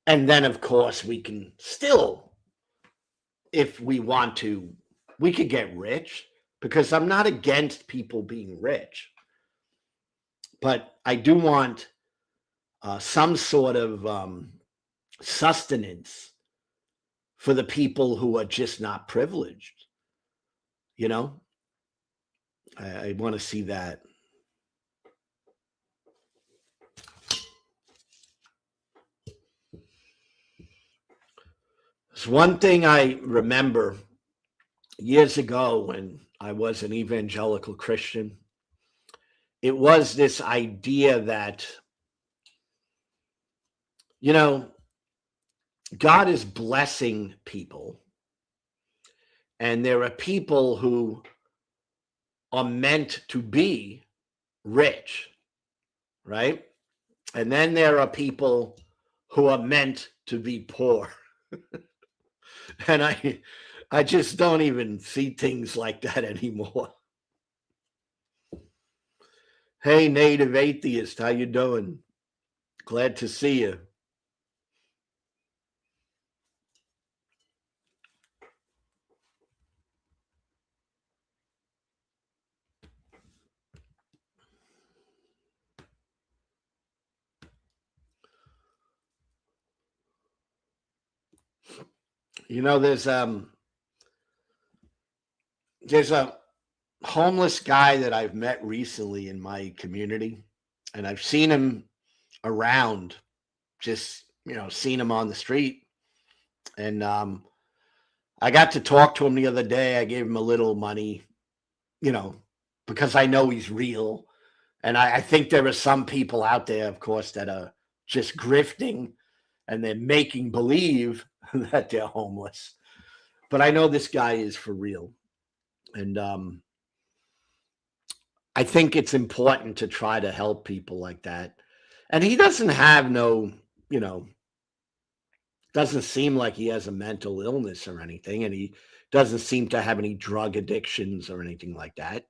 And then, of course, we can still, if we want to, we could get rich, because I'm not against people being rich. But I do want some sort of sustenance for the people who are just not privileged. You know, I want to see that. It's one thing I remember years ago when I was an evangelical Christian. It was this idea that, you know, God is blessing people, and there are people who are meant to be rich, right? And then there are people who are meant to be poor. And I just don't even see things like that anymore. Hey, native atheist, how you doing? Glad to see you. You know, there's a homeless guy that I've met recently in my community, and I've seen him around, just, you know, seen him on the street. And I got to talk to him the other day. I gave him a little money, you know, because I know he's real. And I think there are some people out there, of course, that are just grifting and they're making believe that they're homeless. But I know this guy is for real. And I think it's important to try to help people like that. And he doesn't have no, you know, doesn't seem like he has a mental illness or anything. And he doesn't seem to have any drug addictions or anything like that.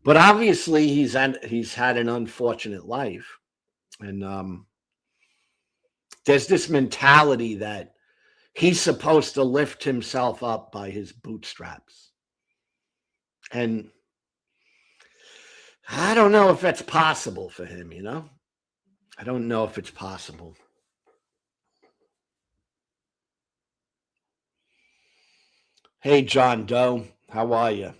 But obviously he's had an unfortunate life. And there's this mentality that he's supposed to lift himself up by his bootstraps. And I don't know if that's possible for him, you know? I don't know if it's possible. Hey, John Doe, how are you?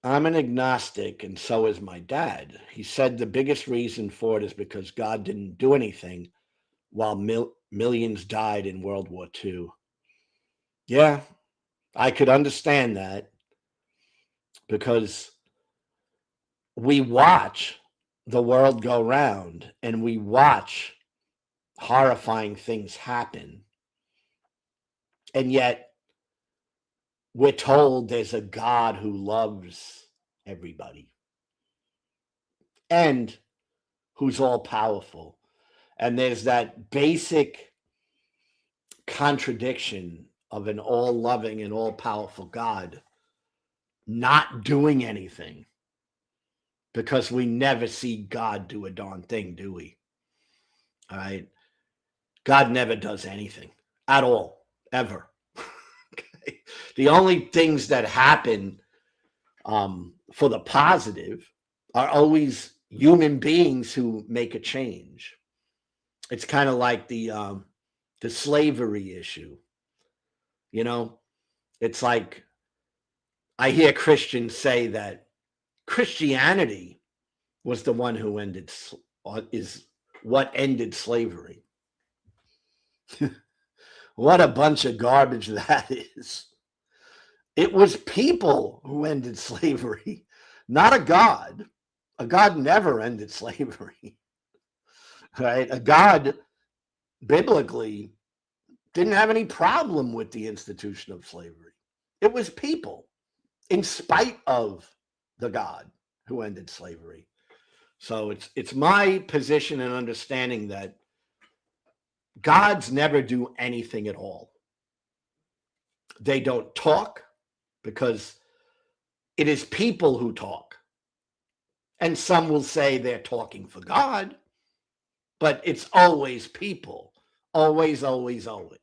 I'm an agnostic, and so is my dad. He said the biggest reason for it is because God didn't do anything while millions died in World War II. Yeah, I could understand that because we watch the world go round and we watch horrifying things happen. And yet we're told there's a God who loves everybody and who's all powerful. And there's that basic contradiction of an all loving and all powerful God not doing anything, because we never see God do a darn thing, do we? All right. God never does anything at all, ever. Okay. The only things that happen for the positive are always human beings who make a change. It's kind of like the slavery issue. You know, it's like I hear Christians say that Christianity was the one who is what ended slavery. What a bunch of garbage that is. It was people who ended slavery, not a God. A God never ended slavery, right? A God, biblically, didn't have any problem with the institution of slavery. It was people, in spite of the God who ended slavery. So it's my position and understanding that gods never do anything at all. They don't talk because it is people who talk. And some will say they're talking for God, but it's always people. Always, always, always.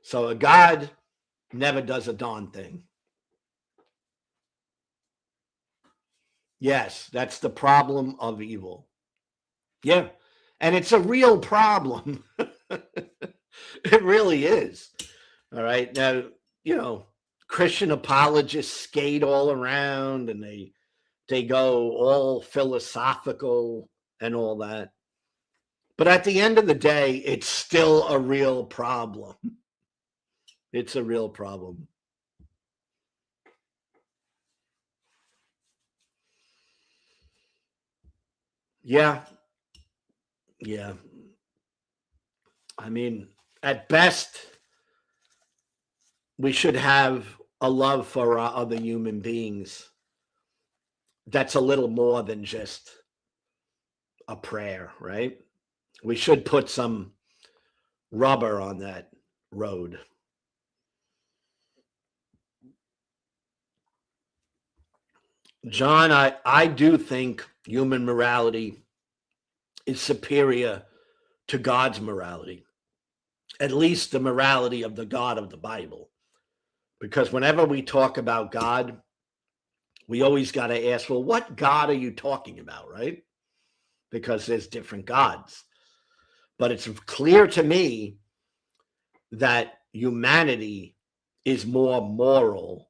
So a God never does a darn thing. Yes, that's the problem of evil. Yeah. And it's a real problem. It really is. All right. Now, Christian apologists skate all around and they go all philosophical and all that. But at the end of the day, it's still a real problem. It's a real problem. Yeah. Yeah. I mean, at best, we should have a love for our other human beings that's a little more than just a prayer, right? We should put some rubber on that road. John, I do think human morality is superior to God's morality, at least the morality of the God of the Bible. Because whenever we talk about God, we always got to ask, well, what God are you talking about, right? Because there's different gods. But it's clear to me that humanity is more moral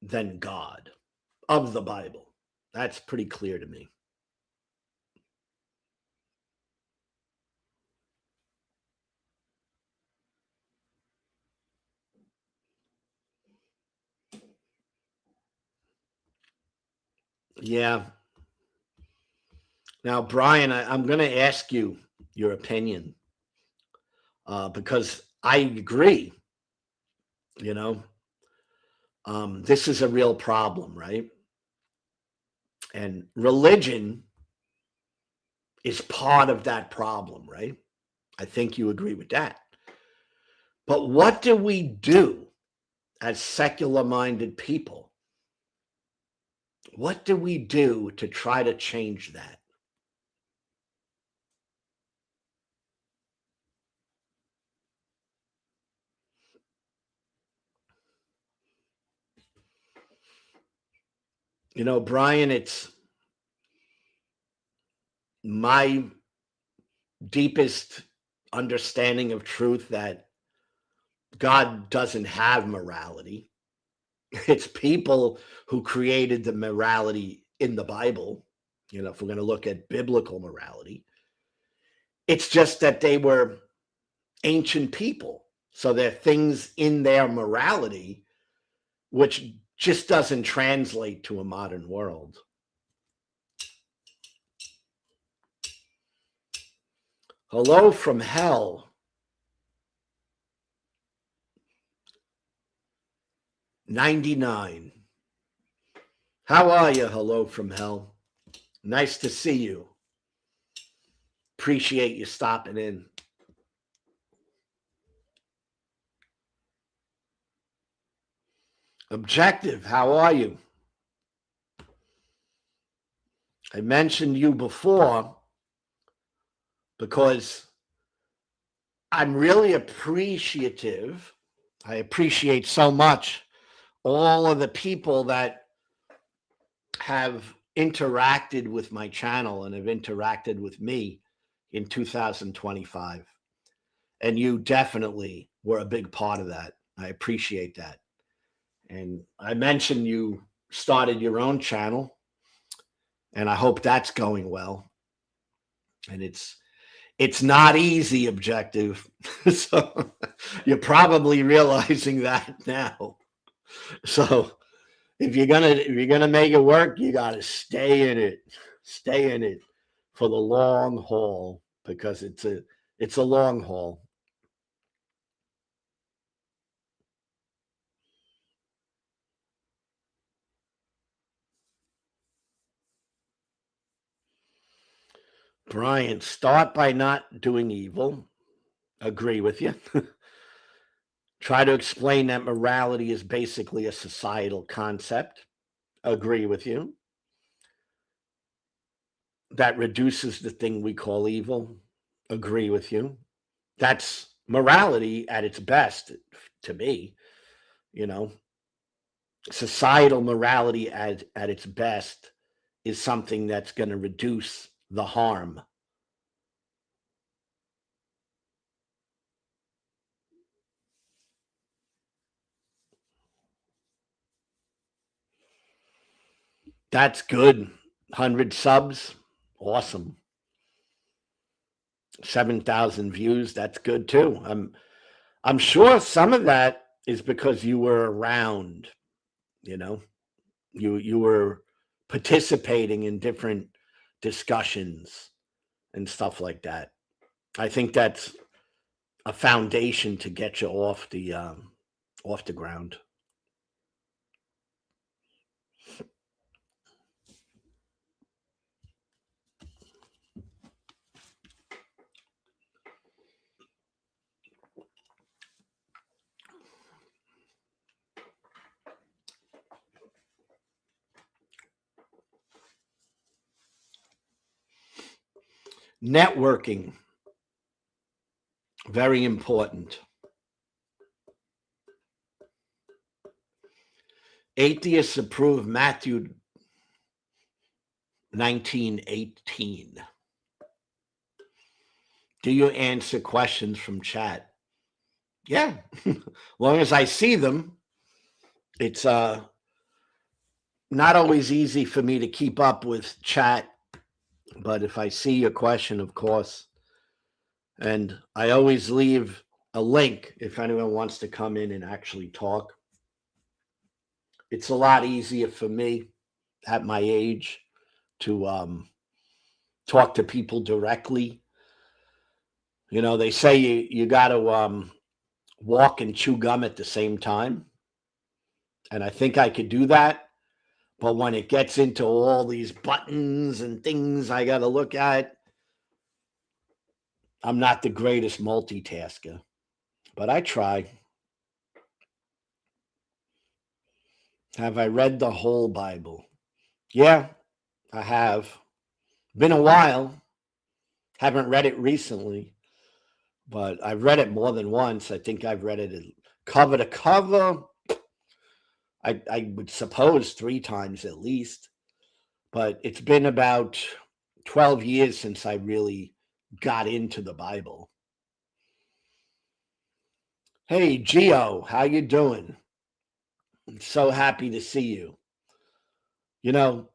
than God of the Bible. That's pretty clear to me. Yeah. Now, Brian, I'm going to ask you your opinion because I agree. This is a real problem, right? And religion is part of that problem, right? I think you agree with that. But what do we do as secular-minded people? What do we do to try to change that? Brian, it's my deepest understanding of truth that God doesn't have morality. It's people who created the morality in the Bible, if we're going to look at biblical morality. It's just that they were ancient people. So there are things in their morality which just doesn't translate to a modern world. Hello from hell. 99. How are you? Hello from hell. Nice to see you. Appreciate you stopping in. Objective, how are you? I mentioned you before because I'm really appreciative. I appreciate so much all of the people that have interacted with my channel and have interacted with me in 2025. And you definitely were a big part of that. I appreciate that. And I mentioned you started your own channel, and I hope that's going well. And it's not easy, Objective. So you're probably realizing that now. So if you're gonna make it work, you gotta stay in it for the long haul, because it's a long haul. Brian, start by not doing evil. Agree with you. Try to explain that morality is basically a societal concept. Agree with you. That reduces the thing we call evil. Agree with you. That's morality at its best to me. You know, societal morality at its best is something that's going to reduce the harm. That's good. 100 subs. Awesome. 7,000 views. That's good too. I'm sure some of that is because you were around, you know. You were participating in different discussions and stuff like that. I think that's a foundation to get you off the ground. Networking, very important. Atheists approve Matthew 19:18. Do you answer questions from chat? Yeah, as long as I see them. It's not always easy for me to keep up with chat, but if I see a question, of course. And I always leave a link if anyone wants to come in and actually talk. It's a lot easier for me at my age to talk to people directly. You know, they say you got to walk and chew gum at the same time. And I think I could do that. But when it gets into all these buttons and things I got to look at, I'm not the greatest multitasker, but I try. Have I read the whole Bible? Yeah, I have. Been a while. Haven't read it recently, but I've read it more than once. I think I've read it cover to cover. I would suppose 3 times at least, but it's been about 12 years since I really got into the Bible. Hey, Gio, how you doing? I'm so happy to see you. You know,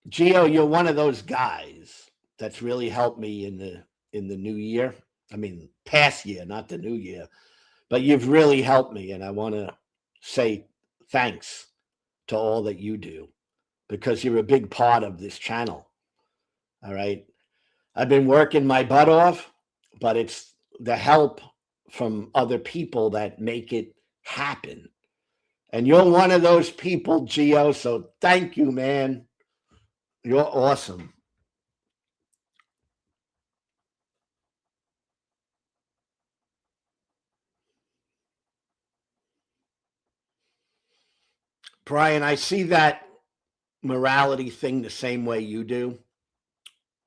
Gio, you're one of those guys that's really helped me in the new year. I mean, past year, not the new year, but you've really helped me, and I want to say thanks to all that you do, because you're a big part of this channel. All right. I've been working my butt off, but it's the help from other people that make it happen. And you're one of those people, Gio. So thank you, man. You're awesome. Brian, I see that morality thing the same way you do.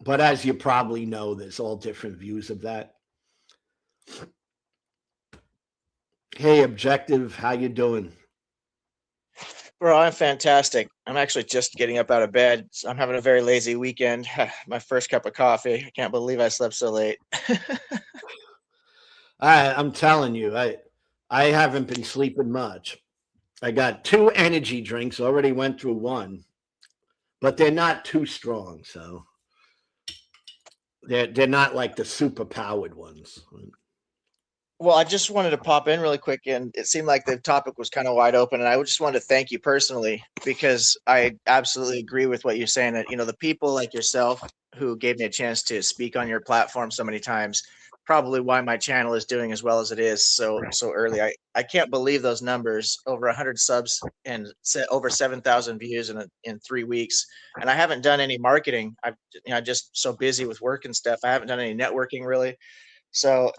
But as you probably know, there's all different views of that. Hey, Objective, how you doing? Bro, I'm fantastic. I'm actually just getting up out of bed. I'm having a very lazy weekend. My first cup of coffee. I can't believe I slept so late. I'm telling you, I haven't been sleeping much. I got 2 energy drinks, already went through one, but they're not too strong, so they're not like the super powered ones. Well, I just wanted to pop in really quick, and it seemed like the topic was kind of wide open, and I just wanted to thank you personally because I absolutely agree with what you're saying. That the people like yourself who gave me a chance to speak on your platform so many times, probably why my channel is doing as well as it is so early. I can't believe those numbers, over 100 subs and over 7,000 views in 3 weeks, and I haven't done any marketing. I'm just so busy with work and stuff. I haven't done any networking really. So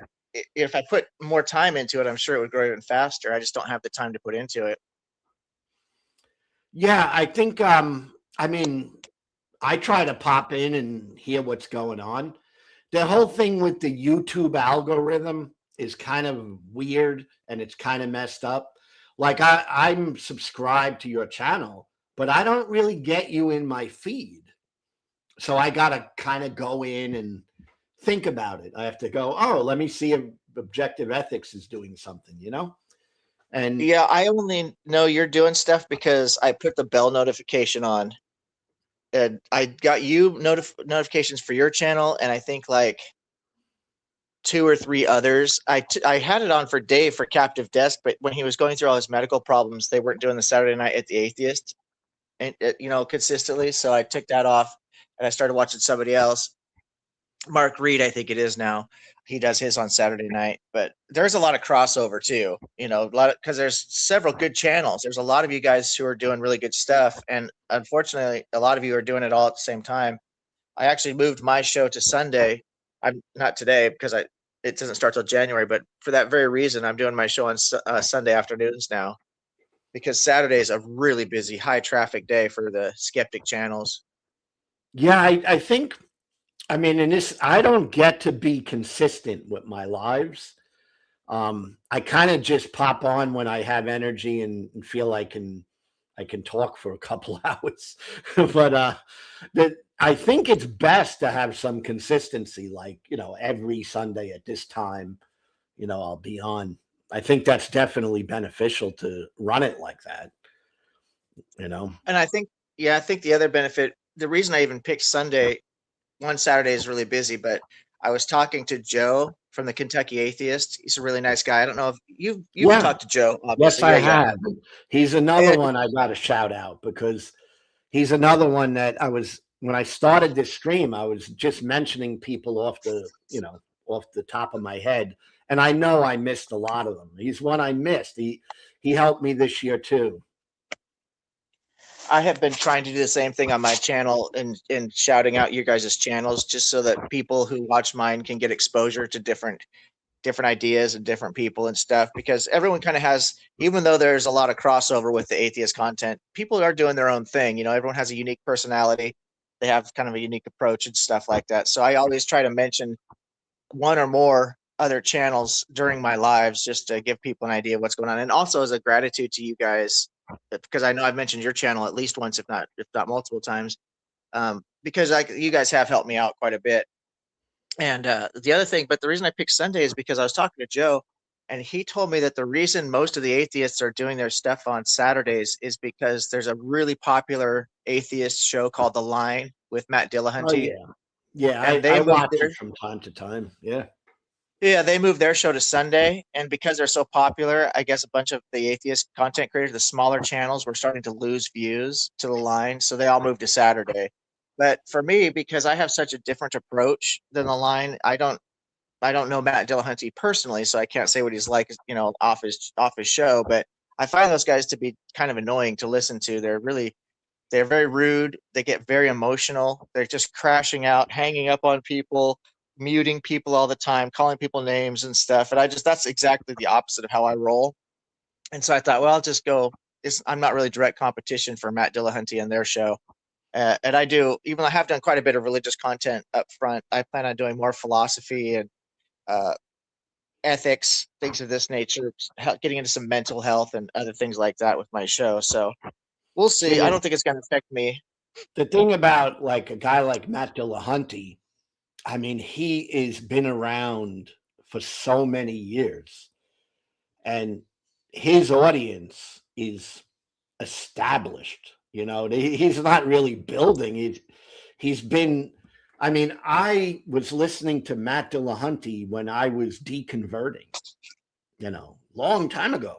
if I put more time into it, I'm sure it would grow even faster. I just don't have the time to put into it. Yeah, I think I mean, I try to pop in and hear what's going on. The whole thing with the YouTube algorithm is kind of weird and it's kind of messed up. Like I'm subscribed to your channel, but I don't really get you in my feed. So I gotta kind of go in and think about it. I have to go, oh, let me see if Objective Ethics is doing something, And Yeah, I only know you're doing stuff because I put the bell notification on, and I got you notifications for your channel, and I think like 2 or 3 others. I had it on for Dave for Captive Desk, but when he was going through all his medical problems, they weren't doing the Saturday night at the Atheist, and consistently. So I took that off, and I started watching somebody else. Mark Reed, I think it is now. He does his on Saturday night, but there's a lot of crossover too. A lot of, because there's several good channels. There's a lot of you guys who are doing really good stuff, and unfortunately, a lot of you are doing it all at the same time. I actually moved my show to Sunday. I'm not today because it doesn't start till January, but for that very reason, I'm doing my show on Sunday afternoons now because Saturday is a really busy, high traffic day for the skeptic channels. yeah, I think, I mean, in this, I don't get to be consistent with my lives. I kind of just pop on when I have energy and feel I can talk for a couple hours. But I think it's best to have some consistency, like, every Sunday at this time, I'll be on. I think that's definitely beneficial to run it like that. And I think, yeah, I think the other benefit, the reason I even picked Sunday, one Saturday is really busy, but I was talking to Joe from the Kentucky Atheist. He's a really nice guy. I don't know if you've Yeah. talked to Joe, Yes, obviously. I Yeah, yeah. have. He's another And one I got to shout out because he's another one that when I started this stream, I was just mentioning people off the top of my head. And I know I missed a lot of them. He's one I missed. He helped me this year too. I have been trying to do the same thing on my channel and shouting out your guys' channels just so that people who watch mine can get exposure to different ideas and different people and stuff, because everyone kind of has, even though there's a lot of crossover with the atheist content, people are doing their own thing. Everyone has a unique personality. They have kind of a unique approach and stuff like that. So I always try to mention one or more other channels during my lives just to give people an idea of what's going on. And also as a gratitude to you guys, because I know I've mentioned your channel at least once, if not multiple times, because you guys have helped me out quite a bit. And the other thing, but the reason I picked Sunday is because I was talking to Joe, and he told me that the reason most of the atheists are doing their stuff on Saturdays is because there's a really popular atheist show called The Line with Matt Oh Dillahunty, yeah. Yeah, and they I moved watch there. it from time to time. Yeah. Yeah, they moved their show to Sunday, and because they're so popular, I guess a bunch of the atheist content creators, the smaller channels, were starting to lose views to the line, so they all moved to Saturday. But for me, because I have such a different approach than the line, I don't know Matt Dillahunty personally, so I can't say what he's like, off his show. But I find those guys to be kind of annoying to listen to. They're very rude. They get very emotional. They're just crashing out, hanging up on people, muting people all the time, calling people names and stuff. And that's exactly the opposite of how I roll. And so I thought, well, I'll just go. I'm not really direct competition for Matt Dillahunty and their show. And I do, even though I have done quite a bit of religious content up front, I plan on doing more philosophy and uh, ethics, things of this nature, getting into some mental health and other things like that with my show. So we'll see. I See, don't think it's going to affect me. the thing about like a guy like Matt Dillahunty, I mean, he is been around for so many years, and his audience is established. You know, he's not really building. He's been. I mean, I was listening to Matt Dillahunty when I was deconverting. You know, long time ago.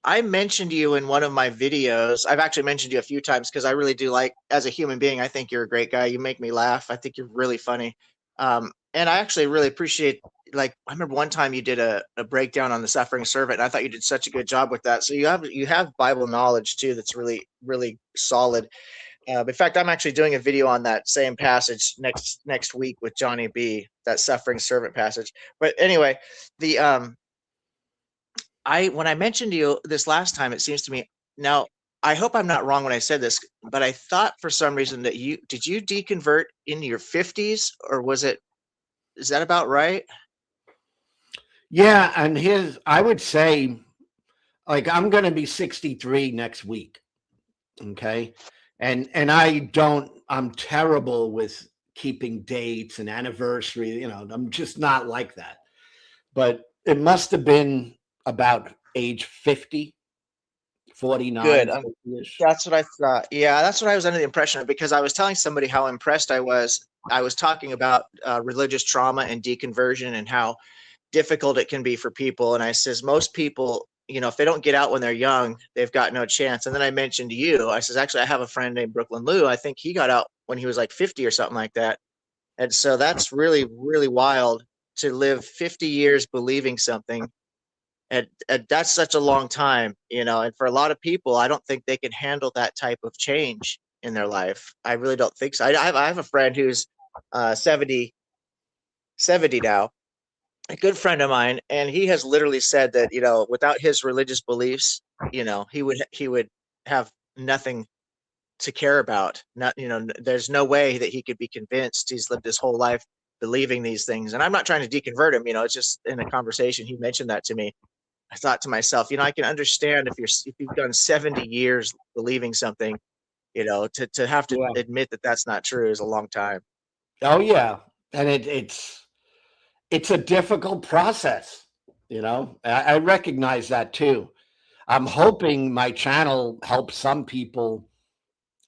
I mentioned you in one of my videos. I've actually mentioned you a few times because I really do like, as a human being, I think you're a great guy. You make me laugh. I think you're really funny. And I actually really appreciate, like, I remember one time you did a breakdown on the suffering servant, and I thought you did such a good job with that. So you have Bible knowledge too that's really, really solid. In fact, I'm actually doing a video on that same passage next week with Johnny B, that suffering servant passage. But anyway, the when I mentioned to you this last time, it seems to me now. I hope I'm not wrong when I said this, but I thought for some reason that you deconvert in your 50s, or is that about right? Yeah, and I would say, like, I'm going to be 63 next week. Okay, and I'm terrible with keeping dates and anniversary. You know, I'm just not like that. But it must have been about age 50, Good. 49, 50-ish. That's what I thought. Yeah, that's what I was under the impression of, because I was telling somebody how impressed I was. I was talking about religious trauma and deconversion and how difficult it can be for people. And I says, most people, if they don't get out when they're young, they've got no chance. And then I mentioned you. I says, actually, I have a friend named Brooklyn Lou. I think he got out when he was like 50 or something like that. And so that's really, really wild to live 50 years believing something. And that's such a long time, and for a lot of people, I don't think they can handle that type of change in their life. I really don't think so. I have a friend who's 70 now, a good friend of mine, and he has literally said that, without his religious beliefs, he would have nothing to care about. Not, there's no way that he could be convinced. He's lived his whole life believing these things. And I'm not trying to deconvert him, it's just in a conversation he mentioned that to me. I thought to myself, I can understand if you've done 70 years believing something, to have to Yeah. admit that that's not true is a long time. Oh yeah, and it's a difficult process. You know, I recognize that too. I'm hoping my channel helps some people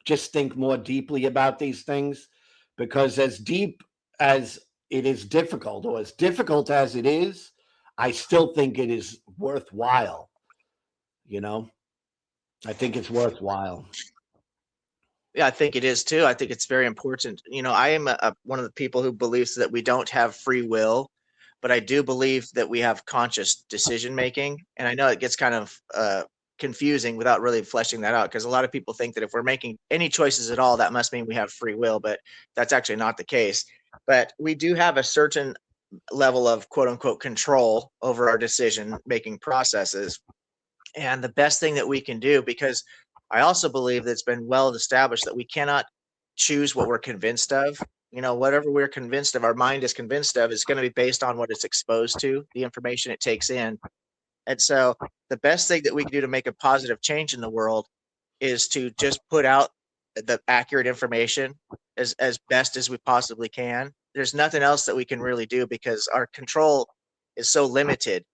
just think more deeply about these things, because as deep as it is difficult, or as difficult as it is, I still think it is worthwhile. You know, I think it's worthwhile. Yeah, I think it is too. I think it's very important. I am one of the people who believes that we don't have free will, but I do believe that we have conscious decision making. And I know it gets kind of confusing without really fleshing that out, because a lot of people think that if we're making any choices at all, that must mean we have free will, but that's actually not the case. But we do have a certain level of quote unquote control over our decision making processes. And the best thing that we can do, because I also believe that it's been well established that we cannot choose what we're convinced of. Whatever we're convinced of, our mind is convinced of, is going to be based on what it's exposed to, the information it takes in. And so the best thing that we can do to make a positive change in the world is to just put out the accurate information as best as we possibly can. There's nothing else that we can really do, because our control is so limited,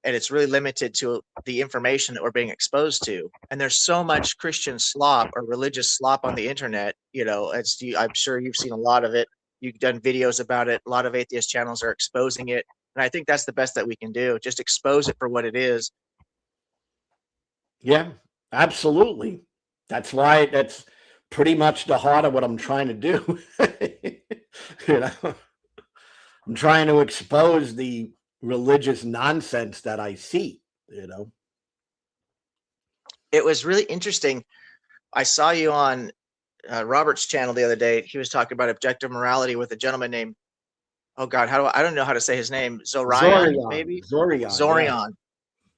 and it's really limited to the information that we're being exposed to. And there's so much Christian slop or religious slop on the internet. I'm sure you've seen a lot of it. You've done videos about it. A lot of atheist channels are exposing it. And I think that's the best that we can do. Just expose it for what it is. Yeah, absolutely. That's pretty much the heart of what I'm trying to do. You know, I'm trying to expose the religious nonsense that I see, you know. It was really interesting. I saw you on Robert's channel the other day. He was talking about objective morality with a gentleman named, oh God, I don't know how to say his name. Zorion, maybe? Zorion, yeah. Zorion.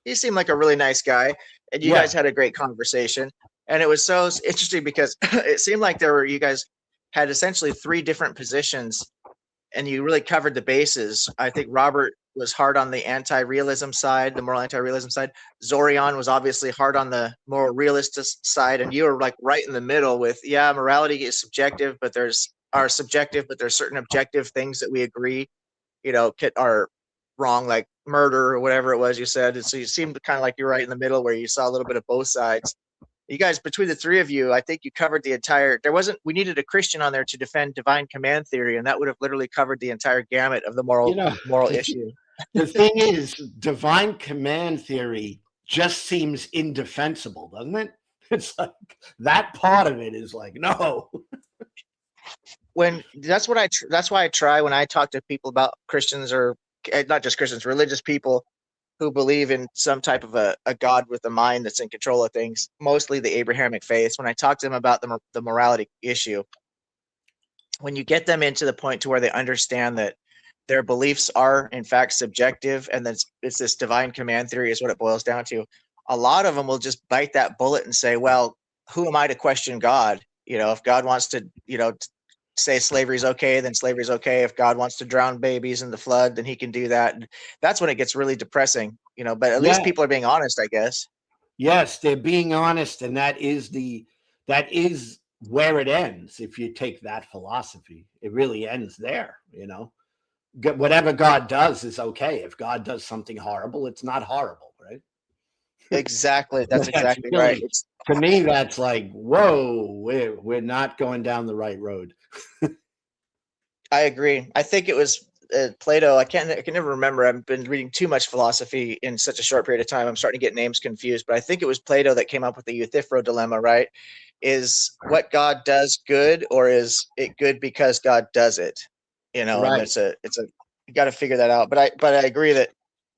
He seemed like a really nice guy, and you guys Yeah. had a great conversation. And it was so interesting because it seemed like you guys had essentially three different positions, and you really covered the bases. I think Robert was hard on the anti-realism side, the moral anti-realism side. Zorion was obviously hard on the moral realist side, and you were like right in the middle with, yeah, morality is subjective, but there's certain objective things that we agree, are wrong, like murder or whatever it was you said. And so you seemed kind of like you're right in the middle where you saw a little bit of both sides. You guys, between the three of you, I think you covered the entire, we needed a Christian on there to defend divine command theory, and that would have literally covered the entire gamut of the moral issue. The thing is, divine command theory just seems indefensible, doesn't it? It's like that part of it is like, no. That's why I try when I talk to people about Christians, or not just Christians, religious people who believe in some type of a God with a mind that's in control of things, mostly the Abrahamic faiths. When I talk to them about the morality issue, when you get them into the point to where they understand that their beliefs are in fact subjective, and then it's this divine command theory is what it boils down to, a lot of them will just bite that bullet and say, well, who am I to question God? If God wants to, say slavery is okay, then slavery is okay. If God wants to drown babies in the flood, then he can do that. And that's when it gets really depressing, but at least people are being honest, I guess. Yes, they're being honest, and that is where it ends. If you take that philosophy, it really ends there. Whatever God does is okay. If God does something horrible, it's not horrible, right? Exactly. That's exactly really, right. To me, that's like, whoa, we're not going down the right road. I agree. I think it was Plato. I can never remember. I've been reading too much philosophy in such a short period of time. I'm starting to get names confused, but I think it was Plato that came up with the Euthyphro dilemma, right? Is what God does good, or is it good because God does it? Right. And it's a you got to figure that out. But I agree that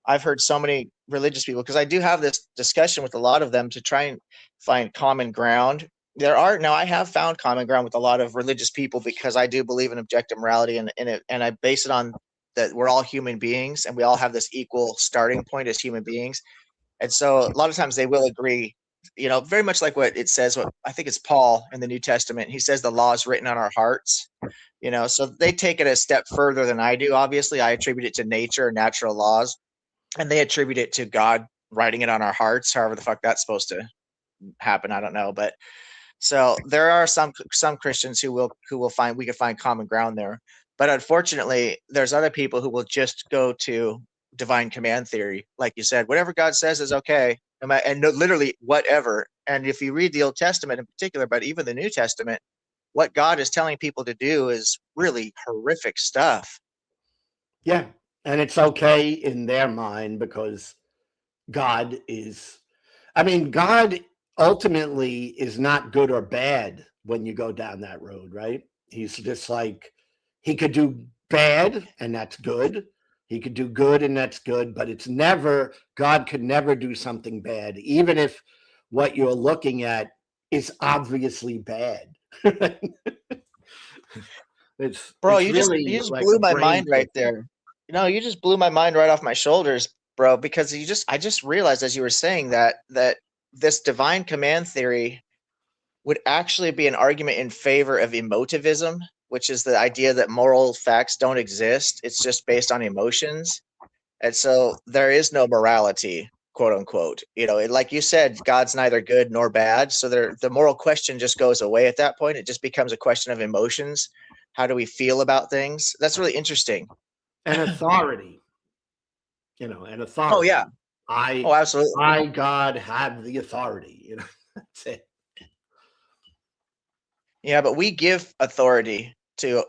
I've heard so many religious people, because I do have this discussion with a lot of them to try and find common ground. I have found common ground with a lot of religious people, because I do believe in objective morality, and I base it on that we're all human beings and we all have this equal starting point as human beings. And so a lot of times they will agree, very much like what it says, what I think it's Paul in the New Testament. He says the law is written on our hearts, so they take it a step further than I do. Obviously, I attribute it to nature, natural laws, and they attribute it to God writing it on our hearts. However the fuck that's supposed to happen, I don't know. But so there are some Christians who will find we can find common ground there. But unfortunately, there's other people who will just go to divine command theory. Like you said, whatever God says is okay. And literally whatever. And if you read the Old Testament in particular, but even the New Testament, what God is telling people to do is really horrific stuff. Yeah. And it's okay in their mind, because God ultimately is not good or bad when you go down that road, right? He's just like, he could do bad and that's good. He could do good and that's good, but God could never do something bad, even if what you're looking at is obviously bad. Bro, you just blew my mind right there. You just blew my mind right off my shoulders, bro, because I just realized as you were saying that this divine command theory would actually be an argument in favor of emotivism, which is the idea that moral facts don't exist. It's just based on emotions. And so there is no morality, quote unquote. Like you said, God's neither good nor bad. So the moral question just goes away at that point. It just becomes a question of emotions. How do we feel about things? That's really interesting. And authority. And authority. Oh, yeah. Absolutely. I, God, have the authority. That's it. Yeah, but we give authority to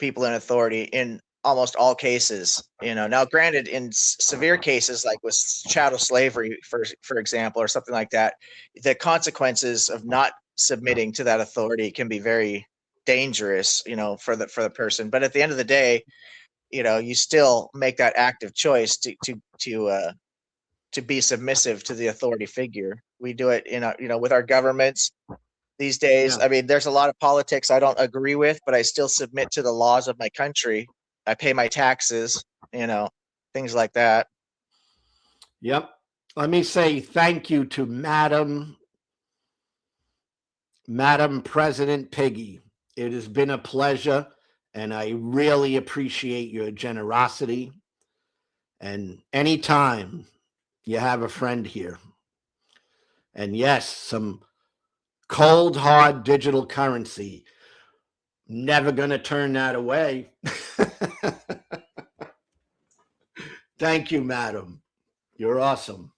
people in authority in almost all cases. Now granted, in severe cases like with chattel slavery, for example, or something like that, the consequences of not submitting to that authority can be very dangerous, for the person. But at the end of the day, you still make that active choice to be submissive to the authority figure. We do it with our governments these days. Yeah. I mean, there's a lot of politics I don't agree with, but I still submit to the laws of my country. I pay my taxes, things like that. Yep. Let me say thank you to Madam President Piggy. It has been a pleasure, and I really appreciate your generosity. And anytime you have a friend here, and yes, some cold, hard digital currency, never going to turn that away. Thank you, madam. You're awesome.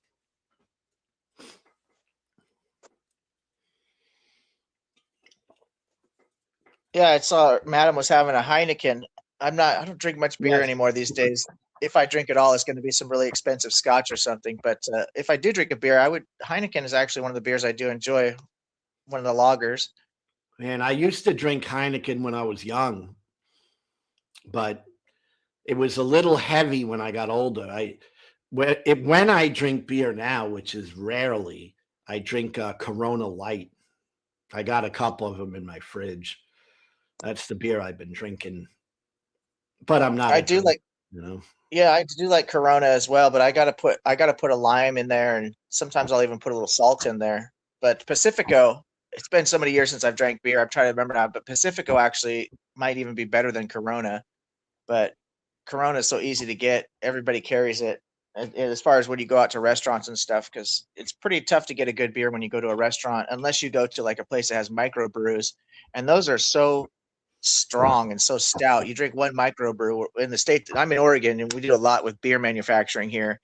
Yeah, I saw Madam was having a Heineken. I don't drink much beer Yes. anymore these days. If I drink at all, it's going to be some really expensive scotch or something. But if I do drink a beer, Heineken is actually one of the beers I do enjoy, one of the lagers. Man, I used to drink Heineken when I was young, but it was a little heavy when I got older. When I drink beer now, which is rarely, I drink Corona Light. I got a couple of them in my fridge. That's the beer I've been drinking, but I'm not. I do like, yeah, I do like Corona as well, but I gotta put a lime in there, and sometimes I'll even put a little salt in there. But Pacifico, it's been so many years since I've drank beer. I'm trying to remember now, but Pacifico actually might even be better than Corona. But Corona is so easy to get; everybody carries it. And as far as when you go out to restaurants and stuff, because it's pretty tough to get a good beer when you go to a restaurant, unless you go to like a place that has microbrews, and those are so strong and so stout. You drink one microbrew in the state. I'm in Oregon, and we do a lot with beer manufacturing here.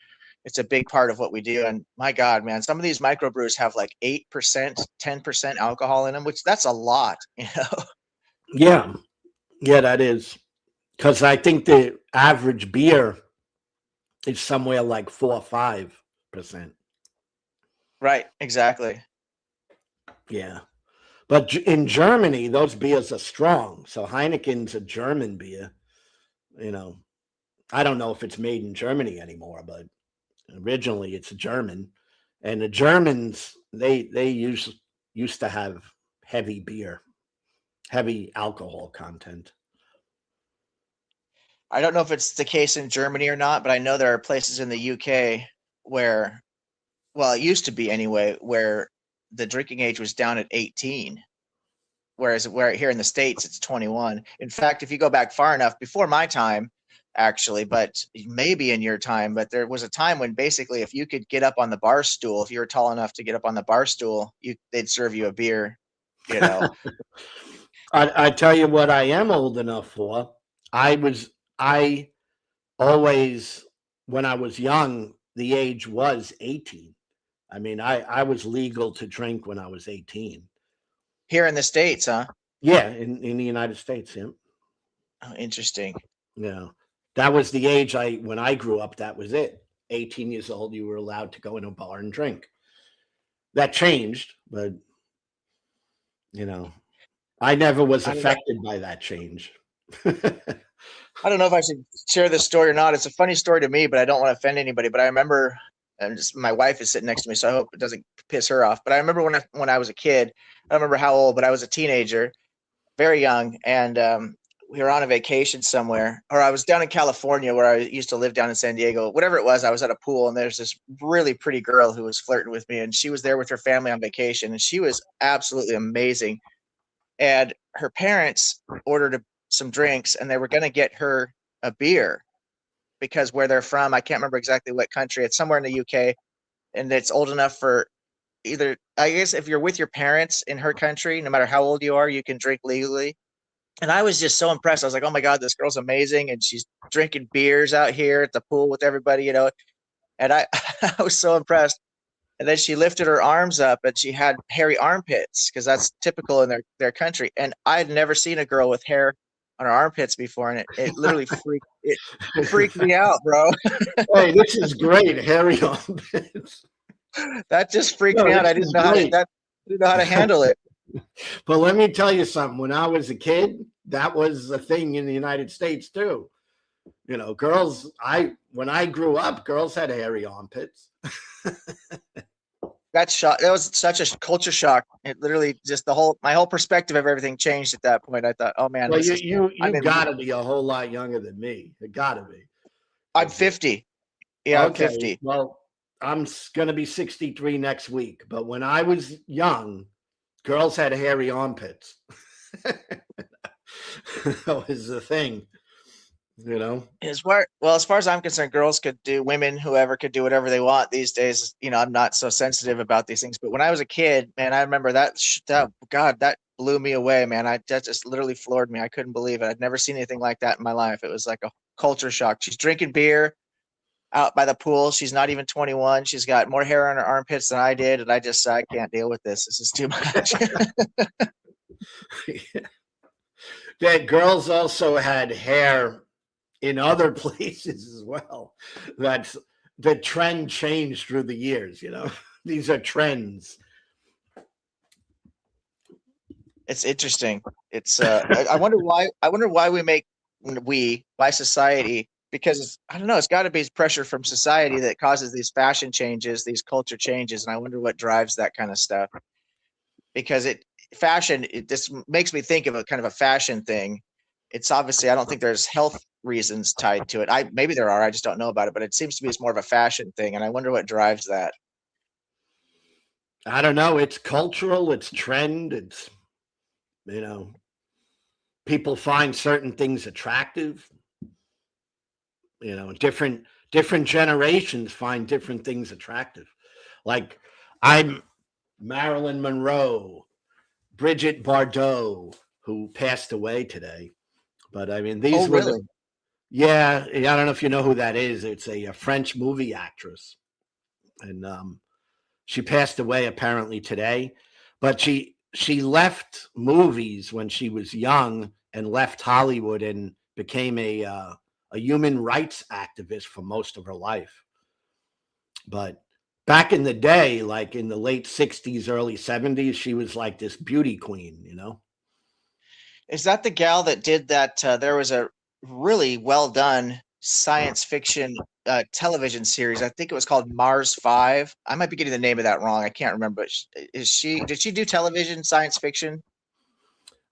It's a big part of what we do. And my God, man, some of these microbrews have like 8%, 10% alcohol in them, which that's a lot, Yeah, that is, because I think the average beer is somewhere like 4 or 5%. Right, exactly. Yeah. But in Germany, those beers are strong. So Heineken's a German beer. I don't know if it's made in Germany anymore, but originally it's German. And the Germans, they used to have heavy beer, heavy alcohol content. I don't know if it's the case in Germany or not, but I know there are places in the UK where, well, it used to be anyway, where the drinking age was down at 18. Whereas here in the States, it's 21. In fact, if you go back far enough, before my time, actually, but maybe in your time, but there was a time when basically if you could get up on the bar stool, if you were tall enough to get up on the bar stool, they'd serve you a beer, I tell you what I am old enough for. I always, when I was young, the age was 18. I mean, I was legal to drink when I was 18. Here in the States, huh? Yeah, in the United States, yeah. Oh, interesting. Yeah. That was the age when I grew up, that was it. 18 years old, you were allowed to go in a bar and drink. That changed, but I never was affected by that change. I don't know if I should share this story or not. It's a funny story to me, but I don't want to offend anybody. But I remember, and my wife is sitting next to me, so I hope it doesn't piss her off. But I remember when I was a kid, I don't remember how old, but I was a teenager, very young, and we were on a vacation somewhere, or I was down in California where I used to live down in San Diego, whatever it was. I was at a pool, and there's this really pretty girl who was flirting with me, and she was there with her family on vacation, and she was absolutely amazing. And her parents ordered some drinks, and they were going to get her a beer because where they're from, I can't remember exactly what country. It's somewhere in the UK, and it's old enough for either, I guess, if you're with your parents in her country, no matter how old you are, you can drink legally. And I was just so impressed. I was like, oh my God, this girl's amazing. And she's drinking beers out here at the pool with everybody, And I, I was so impressed. And then she lifted her arms up and she had hairy armpits because that's typical in their country. And I had never seen a girl with hair on her armpits before, and it literally freaked me out, bro. Hey, this is great, hairy armpits. That just freaked No, me out. this I is didn't know how to great. didn't know how to handle it. But let me tell you something. When I was a kid, that was a thing in the United States too. You know, girls. When I grew up, girls had hairy armpits. That was such a culture shock. It literally just my whole perspective of everything changed at that point. I thought, oh man, Well, this is. you got to be a whole lot younger than me. It got to be. I'm 50. Yeah, I'm Okay. 50. Well, I'm going to be 63 next week. But when I was young, girls had hairy armpits. That was the thing, you know. As far as I'm concerned, women, whoever could do whatever they want these days. You know, I'm not so sensitive about these things. But when I was a kid, man, I remember that blew me away, man. That just literally floored me. I couldn't believe it. I'd never seen anything like that in my life. It was like a culture shock. She's drinking beer out by the pool. She's not even 21. She's got more hair on her armpits than I did, and I can't deal with this. This is too much. That girls also had hair in other places as well. That's the trend changed through the years, you know. These are trends. It's interesting. It's I wonder why why society, because I don't know, it's got to be pressure from society that causes these fashion changes, these culture changes, and I wonder what drives that kind of stuff. Because it just makes me think of a kind of a fashion thing. It's obviously, I don't think there's health reasons tied to it. Maybe there are, I just don't know about it, but it seems to be it's more of a fashion thing, and I wonder what drives that. I don't know. It's cultural. It's trend. It's, you know, people find certain things attractive. You know, different generations find different things attractive. Like I'm Marilyn Monroe, Bridget Bardot, who passed away today. But I mean, these were really? Yeah, I don't know if you know who that is. It's a French movie actress, and she passed away apparently today. But she left movies when she was young and left Hollywood and became a human rights activist for most of her life. But back in the day, like in the late 60s, early 70s, she was like this beauty queen, you know? Is that the gal that did that? There was a really well done science fiction television series. I think it was called Mars 5. I might be getting the name of that wrong. I can't remember. Did she do television science fiction?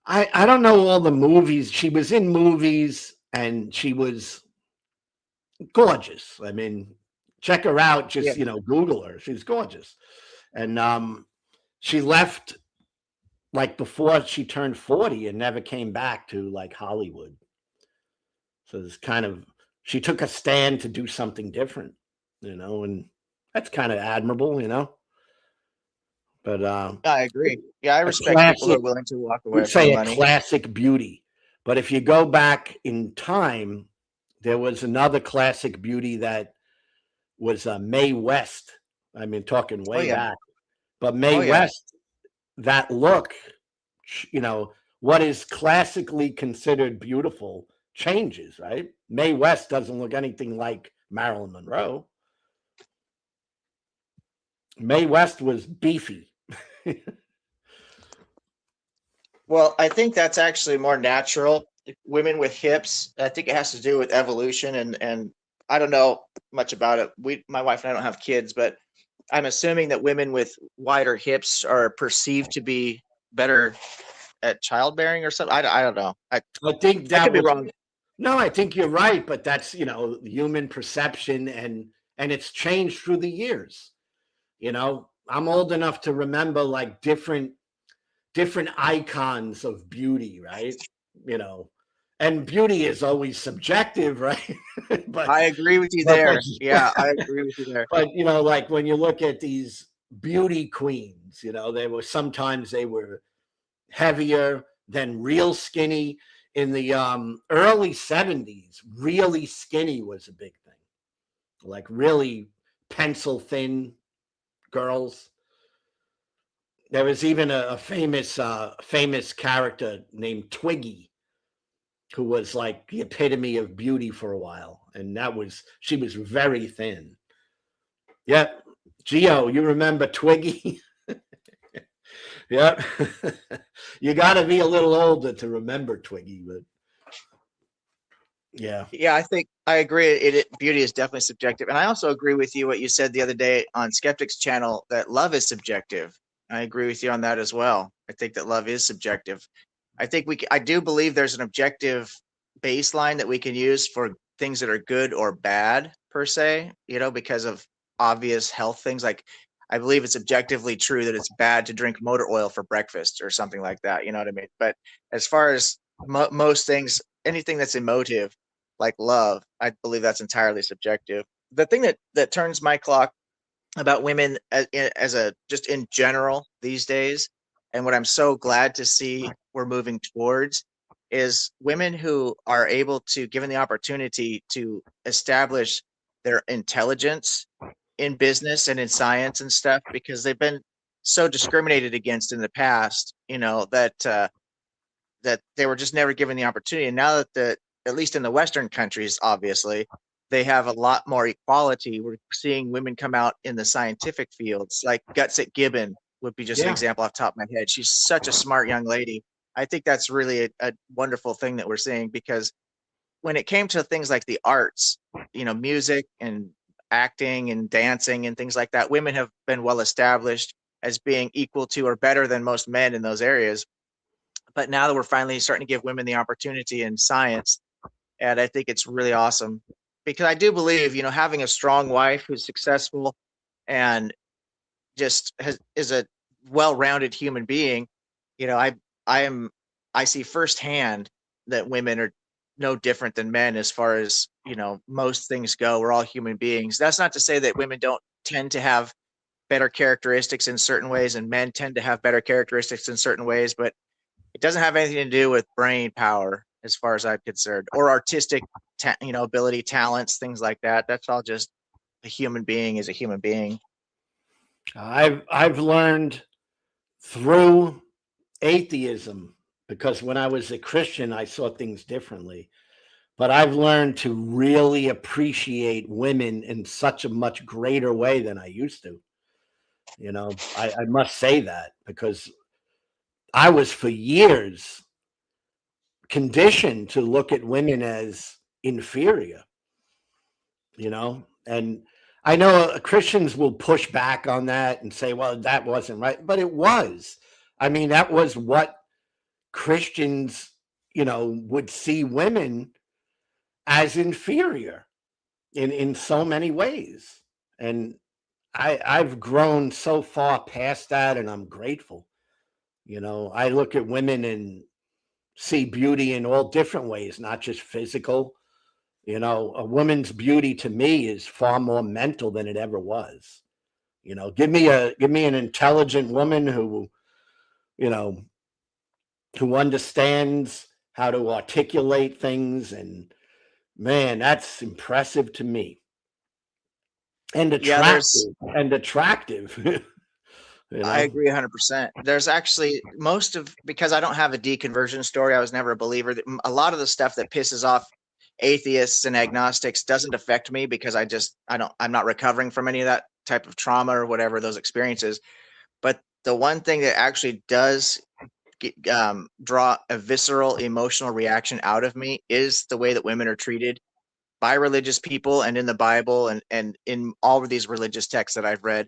I don't know all the movies. She was in movies and she was gorgeous. I mean, check her out. Yeah. Just, you know, Google her. She's gorgeous. And she left like before she turned 40 and never came back to like Hollywood. So it's kind of, she took a stand to do something different, you know, and that's kind of admirable, you know. But I agree. Yeah, I respect people who are willing to walk away would from the say a money. classic beauty. But if you go back in time, there was another classic beauty that was Mae West. I mean, talking way back. But Mae West, that look, you know, what is classically considered beautiful changes, right? Mae West doesn't look anything like Marilyn Monroe. Mae West was beefy. Well, I think that's actually more natural. Women with hips, I think it has to do with evolution, and I don't know much about it. My wife and I don't have kids, but I'm assuming that women with wider hips are perceived to be better at childbearing or something. I don't know. I think that could be wrong. No, I think you're right, but that's, you know, human perception and it's changed through the years. You know, I'm old enough to remember like different icons of beauty, right? You know, and beauty is always subjective, right? But I agree with you there. Yeah, I agree with you there. But you know, like when you look at these beauty queens, you know, sometimes they were heavier than real skinny. In the early 70s, really skinny was a big thing. Like really pencil thin girls. There was even a famous character named Twiggy, who was like the epitome of beauty for a while, and she was very thin. Yep, Geo, you remember Twiggy? Yep. You got to be a little older to remember Twiggy, but yeah. Yeah, I think I agree. Beauty is definitely subjective, and I also agree with you what you said the other day on Skeptic's channel that love is subjective. I agree with you on that as well. I think that love is subjective. I do believe there's an objective baseline that we can use for things that are good or bad per se. Because of obvious health things. Like I believe it's objectively true that it's bad to drink motor oil for breakfast or something like that. You know what I mean? But as far as most things, anything that's emotive like love, I believe that's entirely subjective. The thing that turns my clock about women as a just in general these days, and what I'm so glad to see we're moving towards, is women who are able to, given the opportunity to establish their intelligence in business and in science and stuff, because they've been so discriminated against in the past, that they were just never given the opportunity. And now that at least in the Western countries, obviously, they have a lot more equality. We're seeing women come out in the scientific fields, like Gutsit Gibbon would be just an Yeah. example off the top of my head. She's such a smart young lady. I think that's really a wonderful thing that we're seeing, because when it came to things like the arts, music and acting and dancing and things like that, women have been well established as being equal to or better than most men in those areas. But now that we're finally starting to give women the opportunity in science, and I think it's really awesome, because I do believe, having a strong wife who's successful and just is a well-rounded human being, I I am I see firsthand that women are no different than men as far as, most things go. We're all human beings. That's not to say that women don't tend to have better characteristics in certain ways and men tend to have better characteristics in certain ways, but it doesn't have anything to do with brain power as far as I'm concerned, or artistic ability, talents, things like that. That's all just a human being is a human being. I've learned through atheism, because when I was a Christian, I saw things differently. But I've learned to really appreciate women in such a much greater way than I used to. I must say that, because I was for years conditioned to look at women as inferior, and I know Christians will push back on that and say, well, that wasn't right, but it was. I mean, that was what Christians, would see women as inferior in so many ways. And I've grown so far past that, and I'm grateful. I look at women and see beauty in all different ways, not just physical. A woman's beauty to me is far more mental than it ever was. Give me an intelligent woman you know, who understands how to articulate things, and man, that's impressive to me. And Yeah, attractive. I agree 100%. There's actually because I don't have a deconversion story, I was never a believer. A lot of the stuff that pisses off atheists and agnostics doesn't affect me, because I'm not recovering from any of that type of trauma or whatever those experiences. But the one thing that actually does draw a visceral emotional reaction out of me is the way that women are treated by religious people, and in the Bible, and in all of these religious texts that I've read.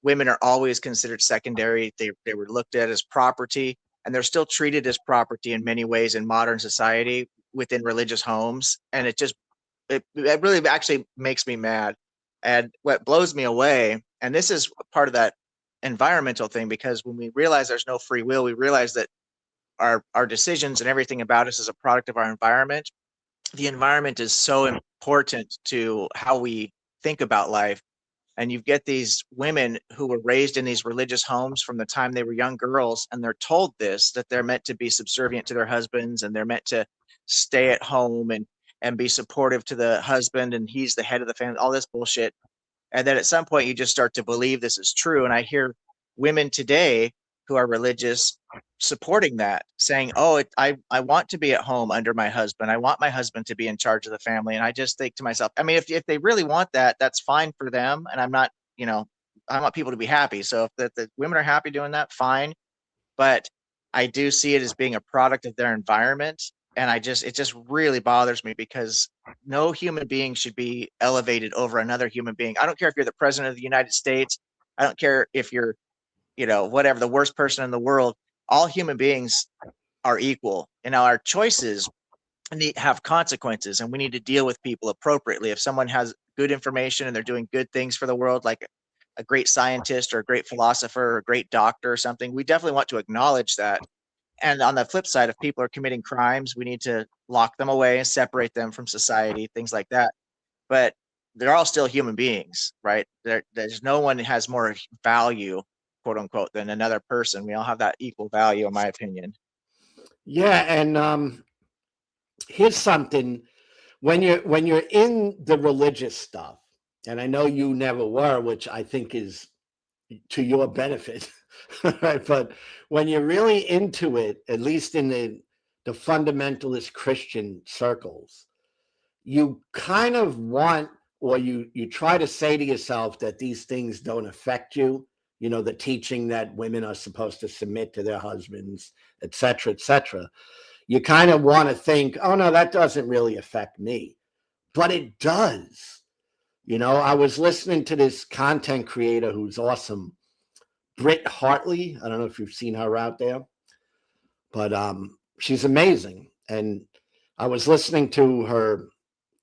Women are always considered secondary. They were looked at as property, and they're still treated as property in many ways in modern society within religious homes. And it really actually makes me mad. And what blows me away, and this is part of that environmental thing, because when we realize there's no free will, we realize that our decisions and everything about us is a product of our environment. The environment is so important to how we think about life. And you get these women who were raised in these religious homes from the time they were young girls, and they're told that they're meant to be subservient to their husbands, and they're meant to stay at home and be supportive to the husband, and he's the head of the family, all this bullshit. And then at some point you just start to believe this is true. And I hear women today who are religious supporting that, saying, oh, I want to be at home under my husband. I want my husband to be in charge of the family. And I just think to myself, I mean, if they really want that, that's fine for them. And I'm not, I want people to be happy. So if the women are happy doing that, fine. But I do see it as being a product of their environment. And it just really bothers me, because no human being should be elevated over another human being. I don't care if you're the president of the United States. I don't care if you're, whatever, the worst person in the world. All human beings are equal. And our choices have consequences, and we need to deal with people appropriately. If someone has good information and they're doing good things for the world, like a great scientist or a great philosopher or a great doctor or something, we definitely want to acknowledge that. And on the flip side, if people are committing crimes, we need to lock them away and separate them from society, things like that. But they're all still human beings, right? There's no one has more value, quote unquote, than another person. We all have that equal value, in my opinion. Yeah, and here's something: when you're in the religious stuff, and I know you never were, which I think is to your benefit, right? But when you're really into it, at least in the fundamentalist Christian circles, you kind of want, or you try to say to yourself that these things don't affect you. The teaching that women are supposed to submit to their husbands, et cetera, et cetera. You kind of want to think, oh no, that doesn't really affect me, but it does. I was listening to this content creator who's awesome, Britt Hartley. I don't know if you've seen her out there, but she's amazing. And I was listening to her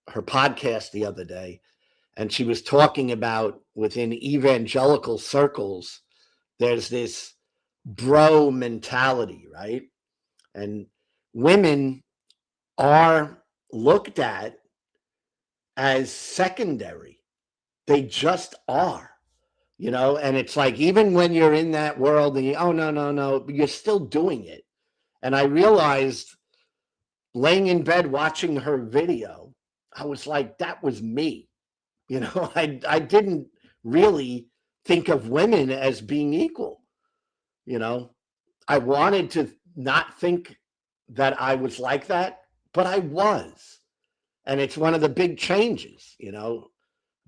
podcast the other day, and she was talking about, within evangelical circles, there's this bro mentality, right? And women are looked at as secondary. They just are. And it's like, even when you're in that world and oh, no, you're still doing it. And I realized, laying in bed watching her video, I was like, that was me. I didn't really think of women as being equal. I wanted to not think that I was like that, but I was. And it's one of the big changes,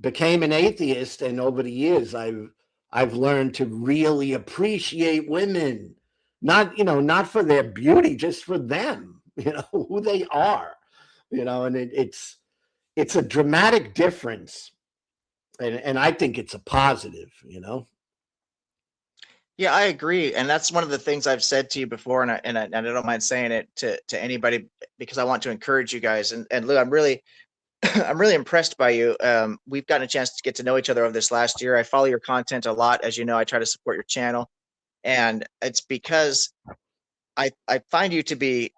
became an atheist, and over the years I've learned to really appreciate women, not for their beauty, just for them, who they are, and it's a dramatic difference, and I think it's a positive. Yeah, I agree, and that's one of the things I've said to you before, and I don't mind saying it to anybody, because I want to encourage you guys. And Lou, I'm really I'm really impressed by you. We've gotten a chance to get to know each other over this last year. I follow your content a lot. As you know, I try to support your channel. And it's because I find you to be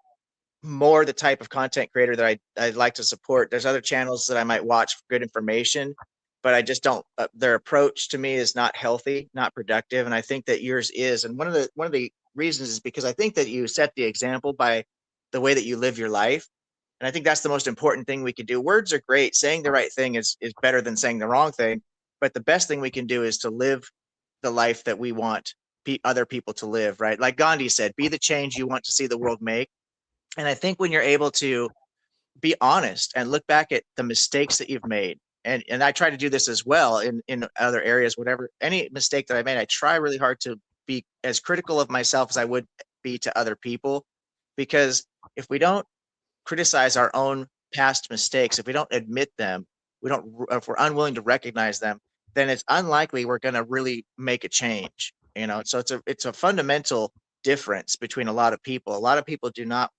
more the type of content creator that I like to support. There's other channels that I might watch for good information, but I just don't, their approach to me is not healthy, not productive. And I think that yours is. And one of the reasons is because I think that you set the example by the way that you live your life. And I think that's the most important thing we can do. Words are great. Saying the right thing is better than saying the wrong thing. But the best thing we can do is to live the life that we want other people to live, right? Like Gandhi said, be the change you want to see the world make. And I think when you're able to be honest and look back at the mistakes that you've made, and I try to do this as well in other areas, whatever, any mistake that I made, I try really hard to be as critical of myself as I would be to other people. Because if we don't criticize our own past mistakes, if we don't admit them, if we're unwilling to recognize them, then it's unlikely we're going to really make a change. So it's a fundamental difference between a lot of people. A lot of people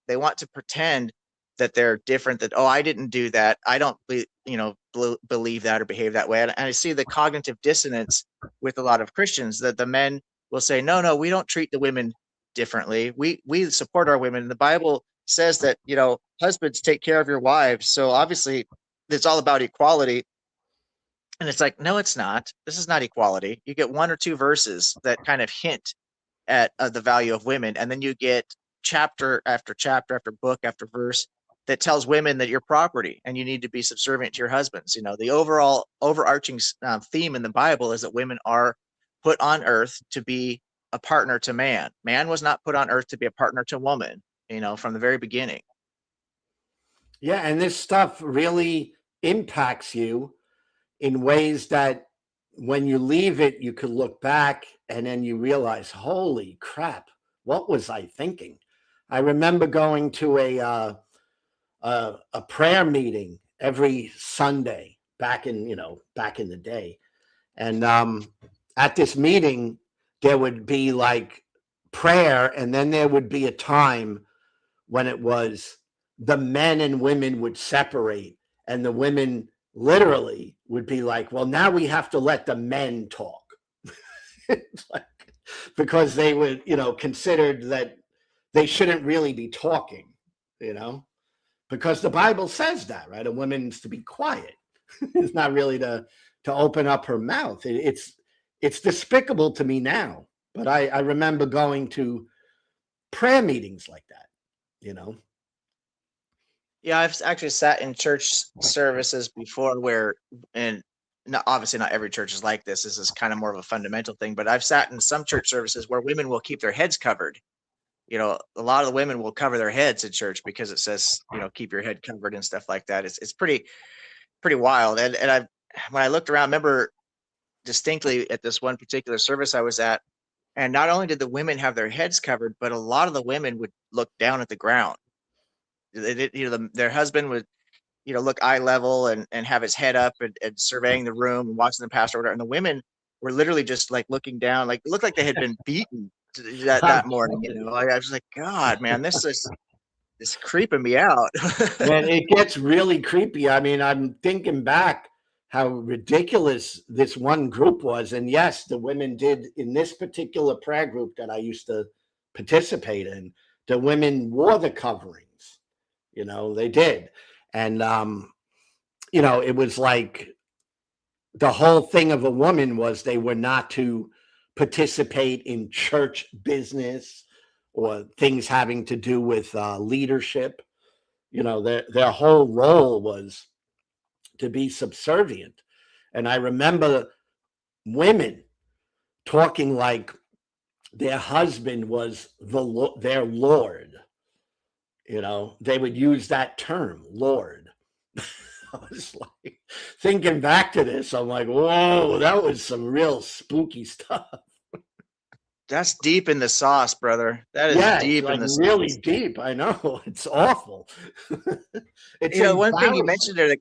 they want to pretend that they're different, that, oh, I didn't do that, I don't believe that or behave that way. And I see the cognitive dissonance with a lot of Christians, that the men will say, no, we don't treat the women differently, we support our women. The Bible says that husbands, take care of your wives, so obviously it's all about equality. And it's like, no, it's not. This is not equality. You get one or two verses that kind of hint at the value of women, and then you get chapter after chapter after book after verse that tells women that you're property and you need to be subservient to your husbands. The overall overarching theme in the Bible is that women are put on earth to be a partner to man. Man was not put on earth to be a partner to woman, from the very beginning. Yeah, and this stuff really impacts you in ways that when you leave it, you could look back and then you realize, holy crap, what was I thinking? I remember going to a prayer meeting every Sunday back in the day, and at this meeting there would be like prayer, and then there would be a time when it was the men and women would separate, and the women literally would be like, well, now we have to let the men talk. It's like, because they were, considered that they shouldn't really be talking, because the Bible says that, right? A woman's to be quiet. It's not really to open up her mouth. It's despicable to me now, but I remember going to prayer meetings like that, Yeah, I've actually sat in church services before where, and obviously not every church is like this. This is kind of more of a fundamental thing, but I've sat in some church services where women will keep their heads covered. A lot of the women will cover their heads at church because it says, keep your head covered and stuff like that. It's pretty wild. And when I looked around, I remember distinctly at this one particular service I was at, and not only did the women have their heads covered, but a lot of the women would look down at the ground. Their husband would, look eye level and have his head up and surveying the room and watching the pastor order. And the women were literally just like looking down, like it looked like they had been beaten that morning. I was like, God, man, this is creeping me out. And it gets really creepy. I mean, I'm thinking back how ridiculous this one group was. And yes, the women did, in this particular prayer group that I used to participate in, the women wore the coverings, they did. And, it was like the whole thing of a woman was they were not to participate in church business or things having to do with leadership. Their whole role was to be subservient. And I remember women talking like their husband was their Lord. They would use that term, Lord. I was like, thinking back to this, I'm like, whoa, that was some real spooky stuff. That's deep in the sauce, brother. That is deep in the sauce. Really deep. I know. It's awful. It's one thing you mentioned there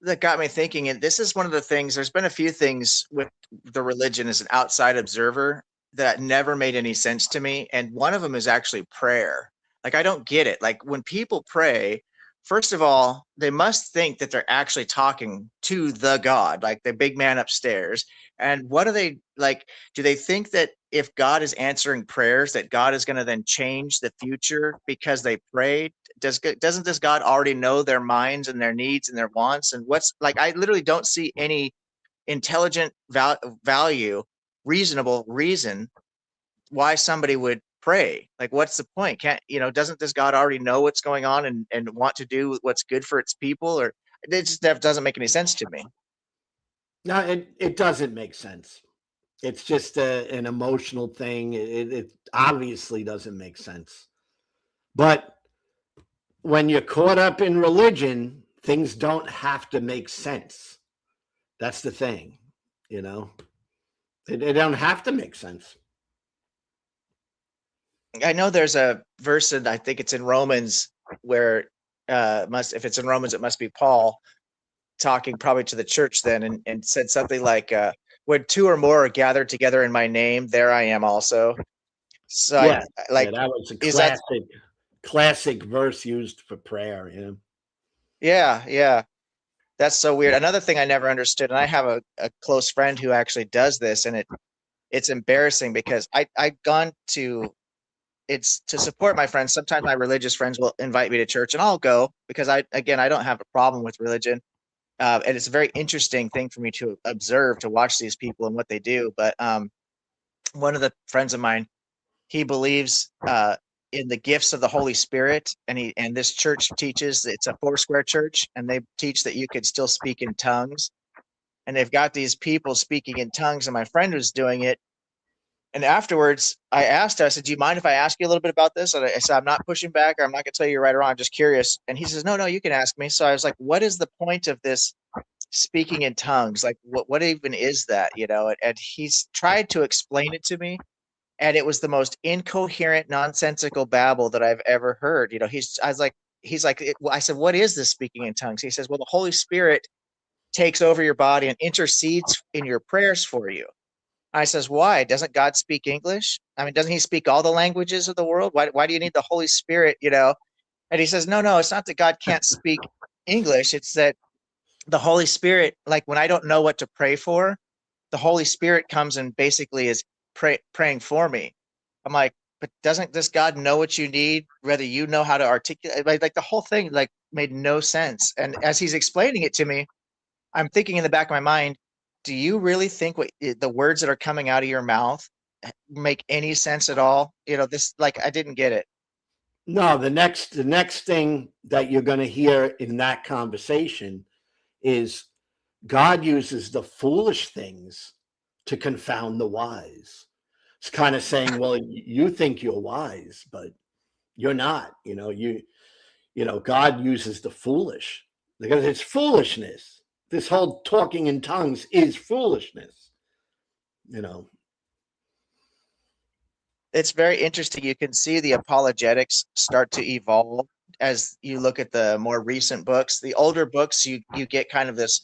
that got me thinking, and this is one of the things, there's been a few things with the religion as an outside observer that never made any sense to me. And one of them is actually prayer. Like, I don't get it. Like, when people pray, first of all, they must think that they're actually talking to the God, like the big man upstairs. And what are they like? Do they think that if God is answering prayers, that God is going to then change the future because they prayed? Doesn't this God already know their minds and their needs and their wants? And I literally don't see any intelligent value, reasonable reason why somebody would pray. Like, what's the point? Doesn't this God already know what's going on and want to do what's good for its people? Or that doesn't make any sense to me. No, it doesn't make sense. It's just an emotional thing. It obviously doesn't make sense. But when you're caught up in religion, things don't have to make sense. That's the thing, They don't have to make sense. I know there's a verse, and I think it's in Romans, where if it's in Romans, it must be Paul talking probably to the church then, and said something like, when two or more are gathered together in my name, there I am also. So that was a classic verse used for prayer. Yeah. That's so weird. Another thing I never understood, and I have a close friend who actually does this, and it's embarrassing because I've gone to support my friends. Sometimes my religious friends will invite me to church, and I'll go because I don't have a problem with religion. And it's a very interesting thing for me to observe, to watch these people and what they do. But one of the friends of mine, he believes in the gifts of the Holy Spirit, and this church teaches, it's a Foursquare church, and they teach that you could still speak in tongues. And they've got these people speaking in tongues, and my friend was doing it, And afterwards, I asked her, I said, do you mind if I ask you a little bit about this? And I said, I'm not pushing back, or I'm not going to tell you you're right or wrong. I'm just curious. And he says, no, you can ask me. So I was like, what is the point of this speaking in tongues? Like, what even is that? And he's tried to explain it to me. And it was the most incoherent, nonsensical babble that I've ever heard. I said, what is this speaking in tongues? He says, well, the Holy Spirit takes over your body and intercedes in your prayers for you. I says, why? Doesn't God speak English? I mean, doesn't he speak all the languages of the world? Why do you need the Holy Spirit, And he says, no, it's not that God can't speak English. It's that the Holy Spirit, like when I don't know what to pray for, the Holy Spirit comes and basically is praying for me. I'm like, but doesn't this God know what you need, whether you know how to articulate? Like the whole thing like made no sense. And as he's explaining it to me, I'm thinking in the back of my mind, do you really think the words that are coming out of your mouth make any sense at all? This, like, I didn't get it. No, the next thing that you're going to hear in that conversation is God uses the foolish things to confound the wise. It's kind of saying, well, you think you're wise, but you're not. God uses the foolish because it's foolishness. This whole talking in tongues is foolishness. It's very interesting. You can see the apologetics start to evolve as you look at the more recent books. The older books, you get kind of this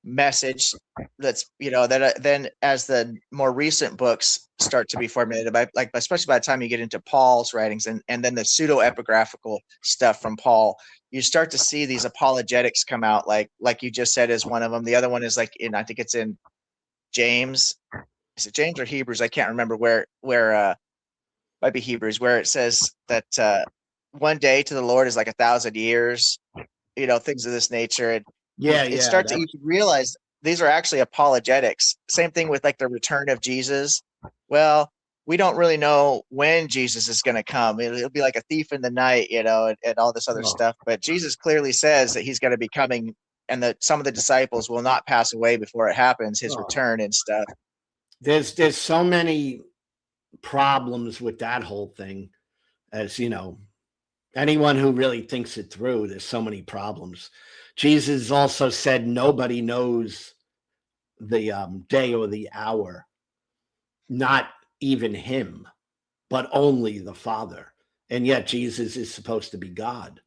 message that's then as the more recent books start to be formulated by, like, especially by the time you get into Paul's writings and then the pseudo epigraphical stuff from Paul, you start to see these apologetics come out, like you just said is one of them. The other one is like I think it's in James. Is it James or Hebrews? I can't remember where might be Hebrews, where it says that one day to the Lord is like 1,000 years, things of this nature. And it starts to, you realize these are actually apologetics. Same thing with like the return of Jesus. Well, we don't really know when Jesus is going to come. It'll be like a thief in the night, and all this other stuff. But Jesus clearly says that he's going to be coming, and that some of the disciples will not pass away before it happens, his return and stuff. There's so many problems with that whole thing, as anyone who really thinks it through. There's so many problems. Jesus also said nobody knows the day or the hour, not even him, but only the Father. And yet Jesus is supposed to be God,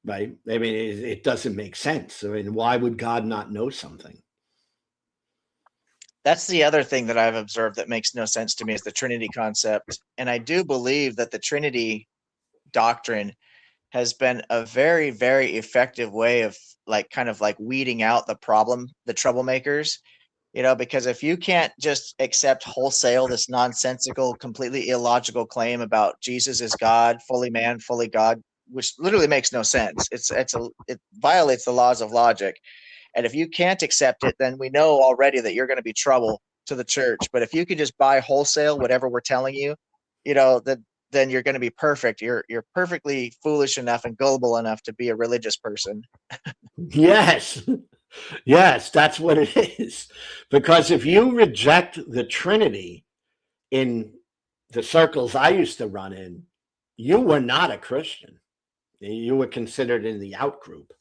right? I mean, it doesn't make sense. I mean, why would God not know something? That's the other thing that I've observed that makes no sense to me, is the Trinity concept. And I do believe that the Trinity doctrine has been a very, very effective way of kind of weeding out the troublemakers, because if you can't just accept wholesale this nonsensical, completely illogical claim about Jesus is God, fully man, fully God, which literally makes no sense. It violates the laws of logic. And if you can't accept it, then we know already that you're going to be trouble to the church. But if you can just buy wholesale whatever we're telling you, then you're going to be perfect. You're perfectly foolish enough and gullible enough to be a religious person. Yes. Yes, that's what it is. Because if you reject the Trinity in the circles I used to run in, you were not a Christian. You were considered in the out group.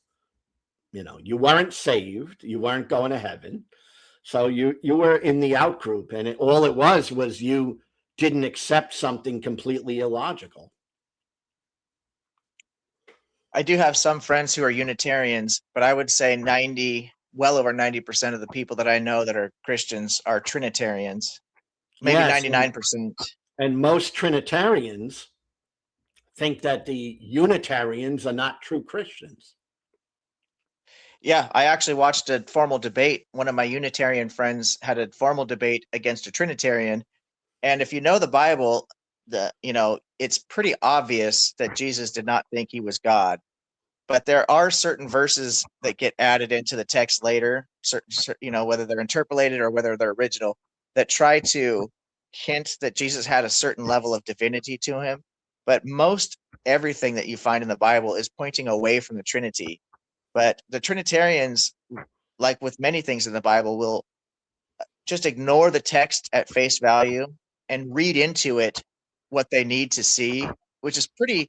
You weren't saved. You weren't going to heaven. So you were in the out group. And all it was you didn't accept something completely illogical. I do have some friends who are Unitarians, but I would say well over 90% of the people that I know that are Christians are Trinitarians. Maybe yes, 99%. And most Trinitarians think that the Unitarians are not true Christians. Yeah, I actually watched a formal debate. One of my Unitarian friends had a formal debate against a Trinitarian. And if you know the Bible, it's pretty obvious that Jesus did not think he was God. But there are certain verses that get added into the text later, whether they're interpolated or whether they're original, that try to hint that Jesus had a certain level of divinity to him. But most everything that you find in the Bible is pointing away from the Trinity. But the Trinitarians, like with many things in the Bible, will just ignore the text at face value and read into it what they need to see, which is pretty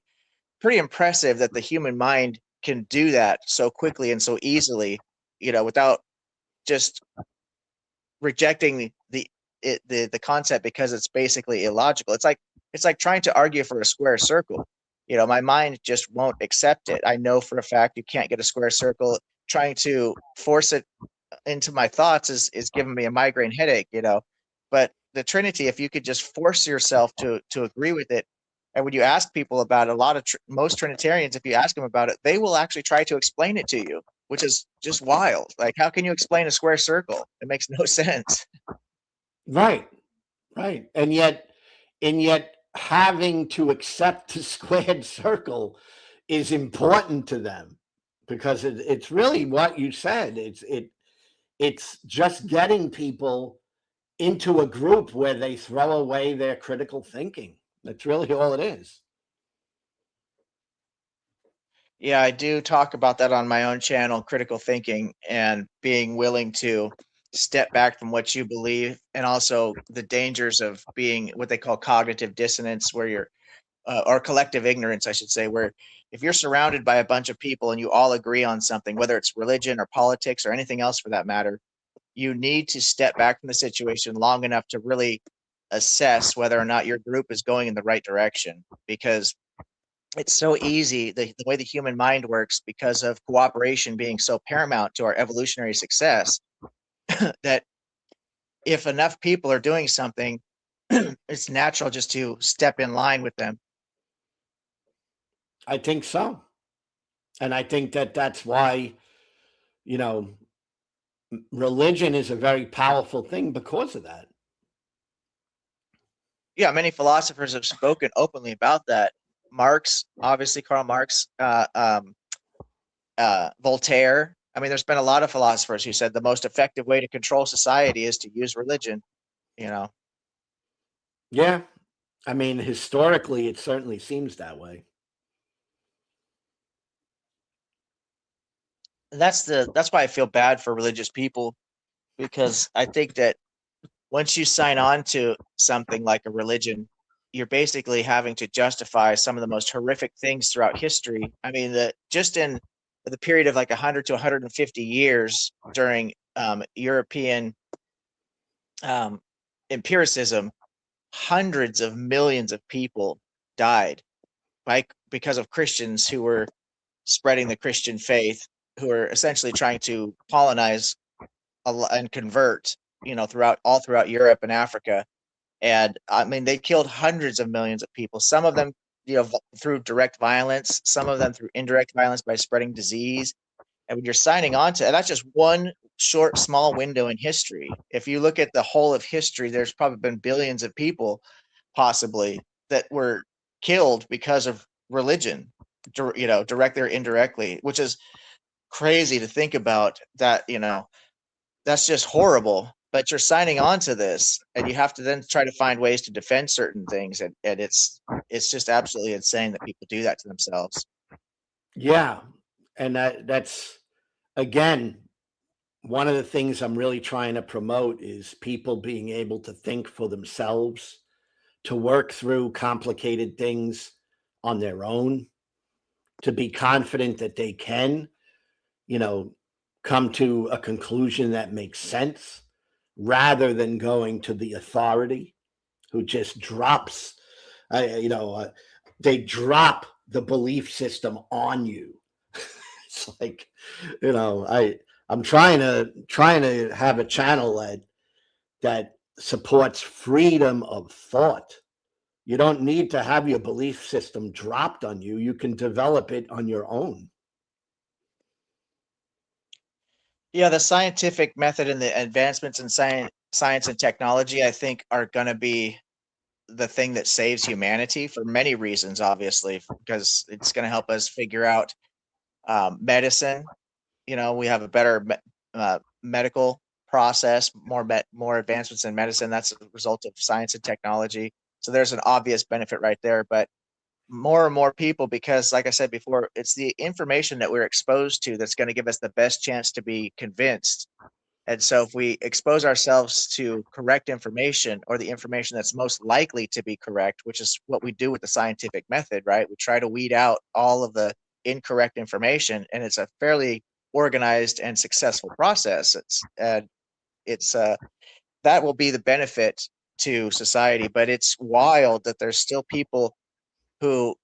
impressive that the human mind can do that so quickly and so easily, without just rejecting the concept because it's basically illogical. It's like trying to argue for a square circle. My mind just won't accept it. I know for a fact you can't get a square circle. Trying to force it into my thoughts is giving me a migraine headache. But the Trinity, if you could just force yourself to agree with it, and when you ask people about it, most Trinitarians, if you ask them about it, they will actually try to explain it to you, which is just wild. Like, how can you explain a square circle? It makes no sense. Right, right. And yet having to accept the squared circle is important to them, because it's really what you said. It's just getting people into a group where they throw away their critical thinking. That's really all it is. Yeah, I do talk about that on my own channel, critical thinking, and being willing to step back from what you believe, and also the dangers of being what they call cognitive dissonance, where you're or collective ignorance, I should say, where if you're surrounded by a bunch of people and you all agree on something, whether it's religion or politics or anything else for that matter, you need to step back from the situation long enough to really assess whether or not your group is going in the right direction. Because it's so easy, the way the human mind works, because of cooperation being so paramount to our evolutionary success, that if enough people are doing something, it's natural just to step in line with them. I think so. And I think that that's why, you know, religion is a very powerful thing because of that. Yeah, many philosophers have spoken openly about that. Marx, obviously, Karl Marx, Voltaire. I mean, there's been a lot of philosophers who said the most effective way to control society is to use religion. You know, Yeah. I mean, historically, it certainly seems that way. and that's why I feel bad for religious people, because I think that once you sign on to something like a religion, you're basically having to justify some of the most horrific things throughout history. I mean, just in the period of like 100 to 150 years during European um, empiricism, hundreds of millions of people died because of Christians who were spreading the Christian faith, who were essentially trying to colonize and convert, throughout Europe and Africa. And I mean, they killed hundreds of millions of people. Some of them, through direct violence. Some of them through indirect violence by spreading disease. And when you're signing on to, and that's just one short, small window in history. If you look at the whole of history, there's probably been billions of people, possibly, that were killed because of religion, directly or indirectly, which is crazy to think about. That's just horrible. But you're signing on to this, and you have to then try to find ways to defend certain things, and it's just absolutely insane that people do that to themselves. Yeah. And that's, again, one of the things I'm really trying to promote is people being able to think for themselves, to work through complicated things on their own, to be confident that they can, you know, come to a conclusion that makes sense, rather than going to the authority who just drops, they drop the belief system on you. It's like, I'm trying to have a channel that supports freedom of thought. You don't need to have your belief system dropped on you. You can develop it on your own. Yeah, the scientific method and the advancements in science and technology, I think, are going to be the thing that saves humanity for many reasons, obviously, because it's going to help us figure out medicine. We have a better medical process, more advancements in medicine. That's a result of science and technology. So there's an obvious benefit right there. But more and more people, because like I said before, it's the information that we're exposed to that's going to give us the best chance to be convinced. And so if we expose ourselves to correct information, or the information that's most likely to be correct, which is what we do with the scientific method, right? We try to weed out all of the incorrect information, and it's a fairly organized and successful process. It's that will be the benefit to society. But it's wild that there's still people who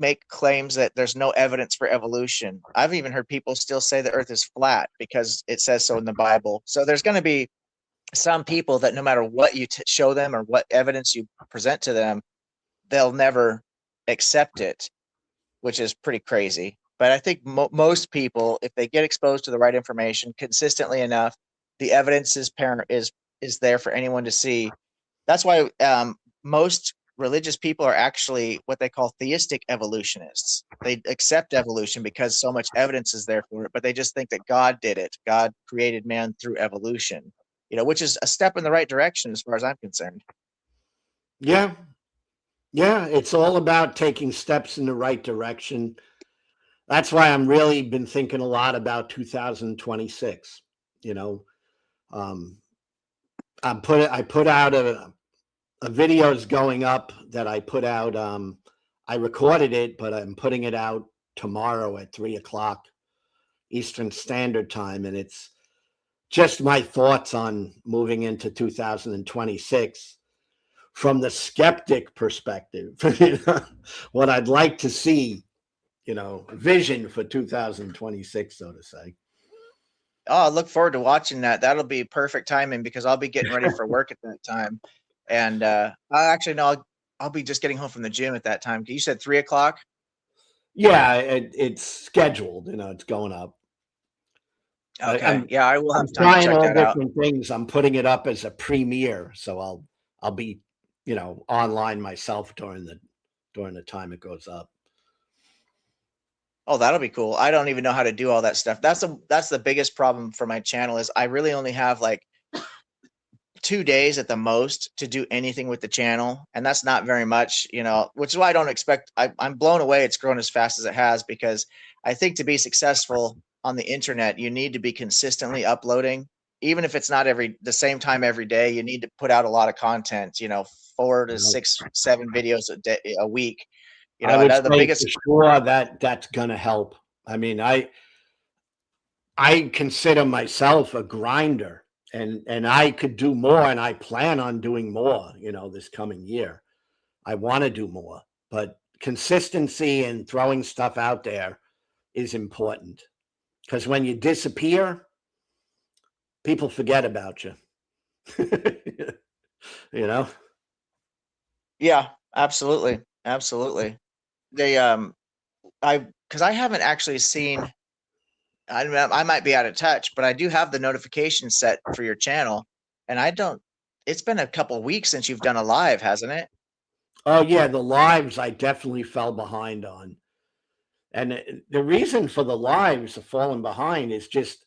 make claims that there's no evidence for evolution. I've even heard people still say the earth is flat because it says so in the Bible. So there's going to be some people that no matter what you show them or what evidence you present to them, they'll never accept it, which is pretty crazy. But I think most people, if they get exposed to the right information consistently enough, the evidence is there for anyone to see. That's why most religious people are actually what they call theistic evolutionists. They accept evolution because so much evidence is there for it, but they just think that God did it. God created man through evolution, which is a step in the right direction as far as I'm concerned. Yeah. Yeah. It's all about taking steps in the right direction. That's why I'm really been thinking a lot about 2026. I put out a video is going up that I put out. I recorded it, but I'm putting it out tomorrow at 3:00 Eastern Standard Time. And it's just my thoughts on moving into 2026 from the skeptic perspective. What I'd like to see, vision for 2026, so to say. Oh, I look forward to watching that. That'll be perfect timing because I'll be getting ready for work at that time. And I'll be just getting home from the gym at that time. You said 3:00? Yeah, it's scheduled. It's going up. Okay. Yeah, I will have I'm time to trying check all that out. different things. I'm putting it up as a premiere, so I'll be, online myself during the time it goes up. Oh, that'll be cool. I don't even know how to do all that stuff. That's the biggest problem for my channel is I really only have like 2 days at the most to do anything with the channel, and that's not very much, which is why I don't expect. I'm blown away it's grown as fast as it has, because I think to be successful on the internet, you need to be consistently uploading, even if it's not the same time every day. You need to put out a lot of content, 4 to 6, 7 videos a week. I would the say biggest. for sure that's going to help. I mean, I consider myself a grinder, and I could do more, and I plan on doing more, this coming year. I want to do more, but consistency and throwing stuff out there is important, because when you disappear, people forget about you. Yeah, absolutely. Absolutely. They because I haven't actually seen. I might be out of touch, but I do have the notification set for your channel, and I don't. It's been a couple weeks since you've done a live, hasn't it? Oh yeah, the lives I definitely fell behind on. And the reason for the lives of falling behind is just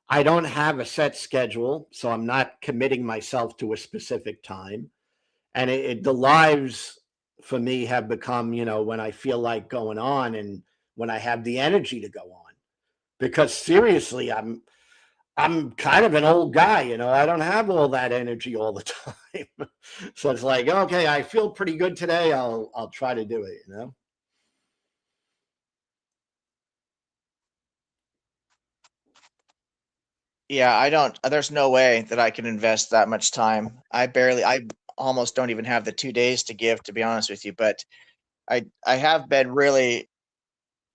I don't have a set schedule, so I'm not committing myself to a specific time. And the lives for me have become, when I feel like going on and when I have the energy to go on. Because seriously, I'm kind of an old guy, I don't have all that energy all the time. So it's like, okay, I feel pretty good today. I'll try to do it. Yeah, I don't. There's no way that I can invest that much time. I almost don't even have the 2 days to give, to be honest with you. But I have been really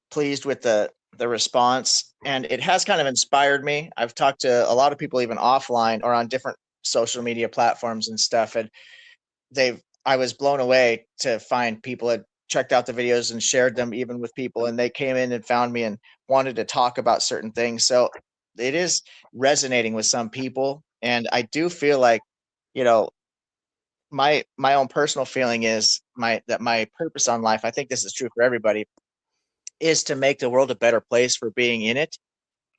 pleased with the response, and it has kind of inspired me. I've talked to a lot of people even offline or on different social media platforms and stuff, and I was blown away to find people had checked out the videos and shared them even with people, and they came in and found me and wanted to talk about certain things. So it is resonating with some people, and I do feel like, you know, my own personal feeling is my purpose on life, I think this is true for everybody, is to make the world a better place for being in it.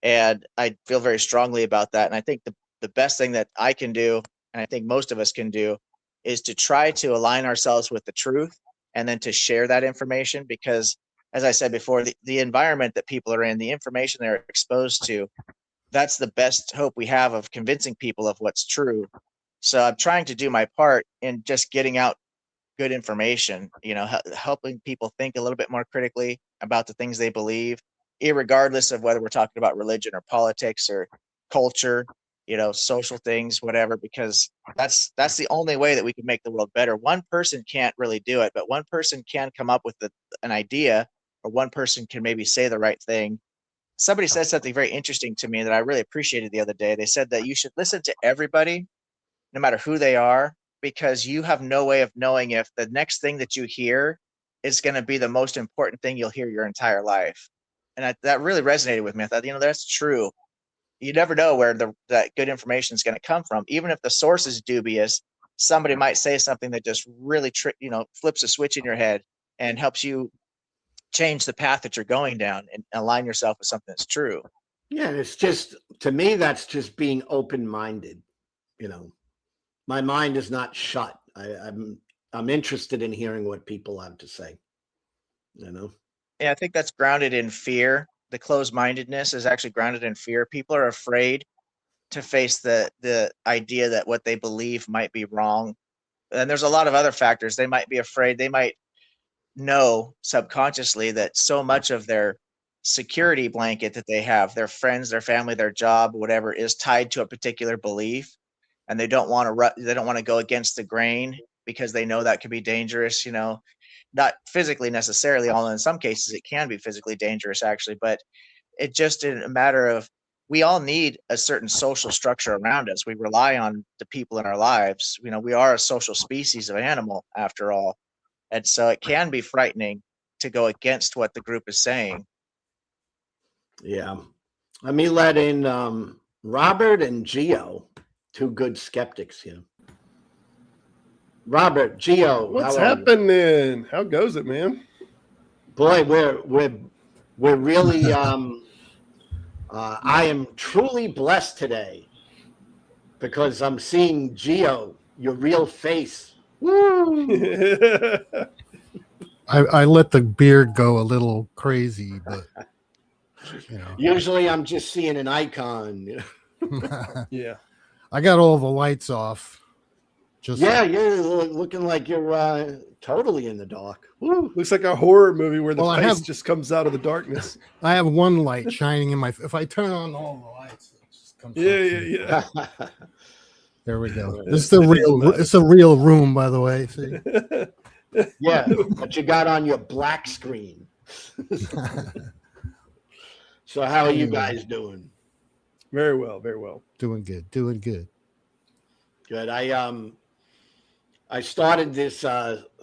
And I feel very strongly about that. And I think the best thing that I can do, and I think most of us can do, is to try to align ourselves with the truth and then to share that information. Because as I said before, the environment that people are in, the information they're exposed to, that's the best hope we have of convincing people of what's true. So I'm trying to do my part in just getting out good information, helping people think a little bit more critically about the things they believe, irregardless of whether we're talking about religion or politics or culture, social things, whatever, because that's the only way that we can make the world better. One person can't really do it, but one person can come up with an idea, or one person can maybe say the right thing. Somebody said something very interesting to me that I really appreciated the other day. They said that you should listen to everybody, no matter who they are, because you have no way of knowing if the next thing that you hear is going to be the most important thing you'll hear your entire life. And that really resonated with me. I thought, that's true. You never know where that good information is going to come from. Even if the source is dubious, somebody might say something that just really flips a switch in your head and helps you change the path that you're going down and align yourself with something that's true. Yeah, and it's just, to me, that's just being open-minded. My mind is not shut. I'm interested in hearing what people have to say. Yeah, I think that's grounded in fear. The closed-mindedness is actually grounded in fear. People are afraid to face the idea that what they believe might be wrong. And there's a lot of other factors. They might be afraid. They might know subconsciously that so much of their security blanket that they have, their friends, their family, their job, whatever, is tied to a particular belief, and they don't want to go against the grain because they know that could be dangerous. Not physically necessarily, although in some cases it can be physically dangerous actually, but it just in a matter of, we all need a certain social structure around us. We rely on the people in our lives. We are a social species of animal after all. And so it can be frightening to go against what the group is saying. Yeah. Let me let in Robert and Geo, two good skeptics here. Robert, Geo, what's happening? How goes it, man? Boy, we're really I am truly blessed today because I'm seeing Geo, your real face. Woo! I let the beard go a little crazy, but usually I'm just seeing an icon. Yeah, I got all the lights off. You're looking like you're totally in the dark. Woo. Looks like a horror movie where the face just comes out of the darkness. I have one light shining in my. If I turn on all the lights, it just comes. Yeah. There we go. This is the real. It's a real room, by the way. See? Yeah, but you got on your black screen. So how are you guys doing? Very well, very well. Doing good. Good. I started this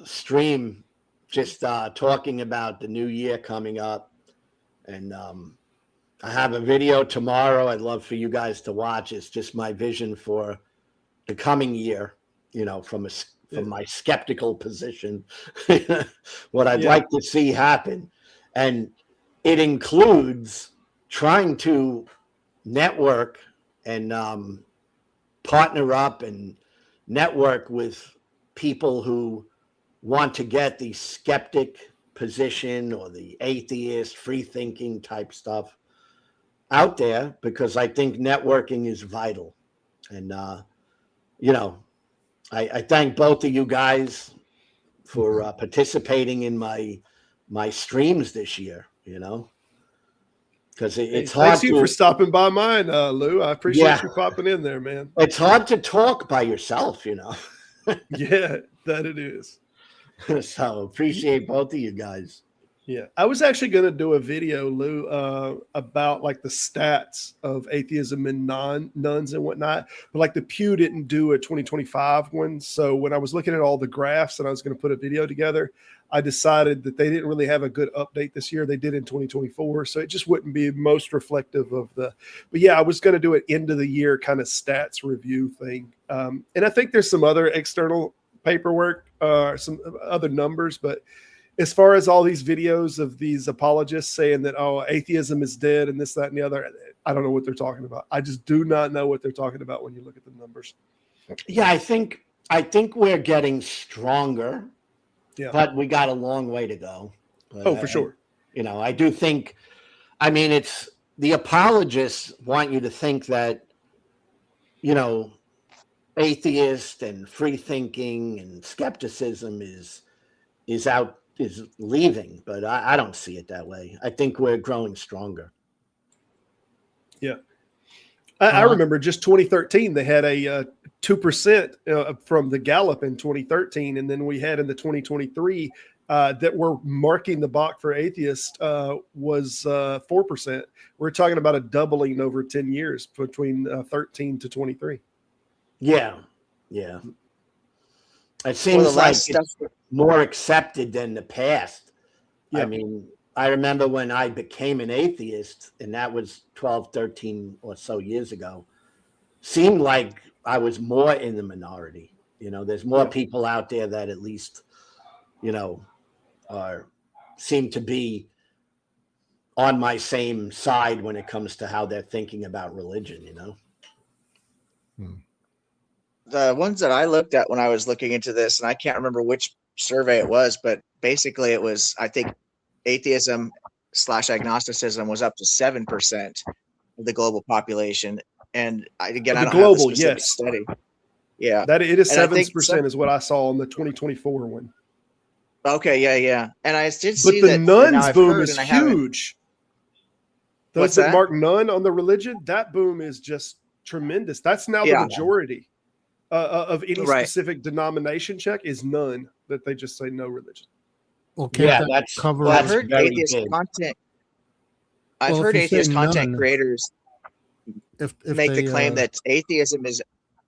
stream just talking about the new year coming up, and I have a video tomorrow I'd love for you guys to watch. It's just my vision for the coming year, from my skeptical position, what I'd like to see happen. And it includes trying to network and partner up and network with people who want to get the skeptic position or the atheist, free thinking type stuff out there, because I think networking is vital. And, I thank both of you guys for participating in my streams this year, because it's hard. Thanks you for stopping by mine, Lou. I appreciate you popping in there, man. It's hard to talk by yourself, Yeah, that it is. So appreciate both of you guys. Yeah, I was actually going to do a video, Lou, about like the stats of atheism and nuns and whatnot. But like the Pew didn't do a 2025 one. So when I was looking at all the graphs and I was going to put a video together, I decided that they didn't really have a good update this year. They did in 2024. So it just wouldn't be most reflective of but yeah, I was going to do an end of the year kind of stats review thing. And I think there's some other external paperwork, some other numbers, but as far as all these videos of these apologists saying that, atheism is dead and this, that, and the other, I don't know what they're talking about. I just do not know what they're talking about when you look at the numbers. Yeah, I think we're getting stronger, but we got a long way to go. But for sure. I do think, it's the apologists want you to think that, you know, atheist and free thinking and skepticism is leaving, but I don't see it that way. I think we're growing stronger. Yeah. I remember just 2013, they had a 2% from the Gallup in 2013. And then we had in the 2023 that were marking the box for atheists was 4%. We're talking about a doubling over 10 years between 13 to 23. Yeah. Yeah. It seems like it's more accepted than the past. Yeah. I mean, I remember when I became an atheist, and that was 12, 13 or so years ago, seemed like I was more in the minority. You know, there's more people out there that at least, you know, seem to be on my same side when it comes to how they're thinking about religion, you know? The ones that I looked at when I was looking into this, and I can't remember which survey it was, but basically it was, I think, atheism/agnosticism was up to 7% of the global population. And I don't have the specific study. Yeah, that it is 7% is what I saw in the 2024 one. Okay, yeah, and I did but see the that. nuns boom is huge. Those that mark none on the religion, that boom is just tremendous. That's now the majority of any specific denomination check is none, that they just say no religion. Well, that's covered. Well, I've heard atheist content. I've heard atheist content creators make the claim that atheism is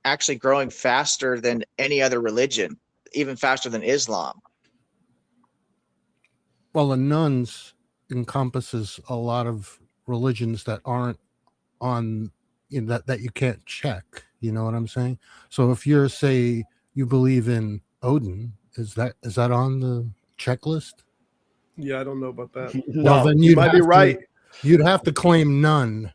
actually growing faster than any other religion, even faster than Islam. Well, the nuns encompasses a lot of religions that aren't on that you can't check. You know what I'm saying? So if you're, say, you believe in Odin, is that on the checklist? Yeah, I don't know about that. No, well, then you might be right. You'd have to claim none.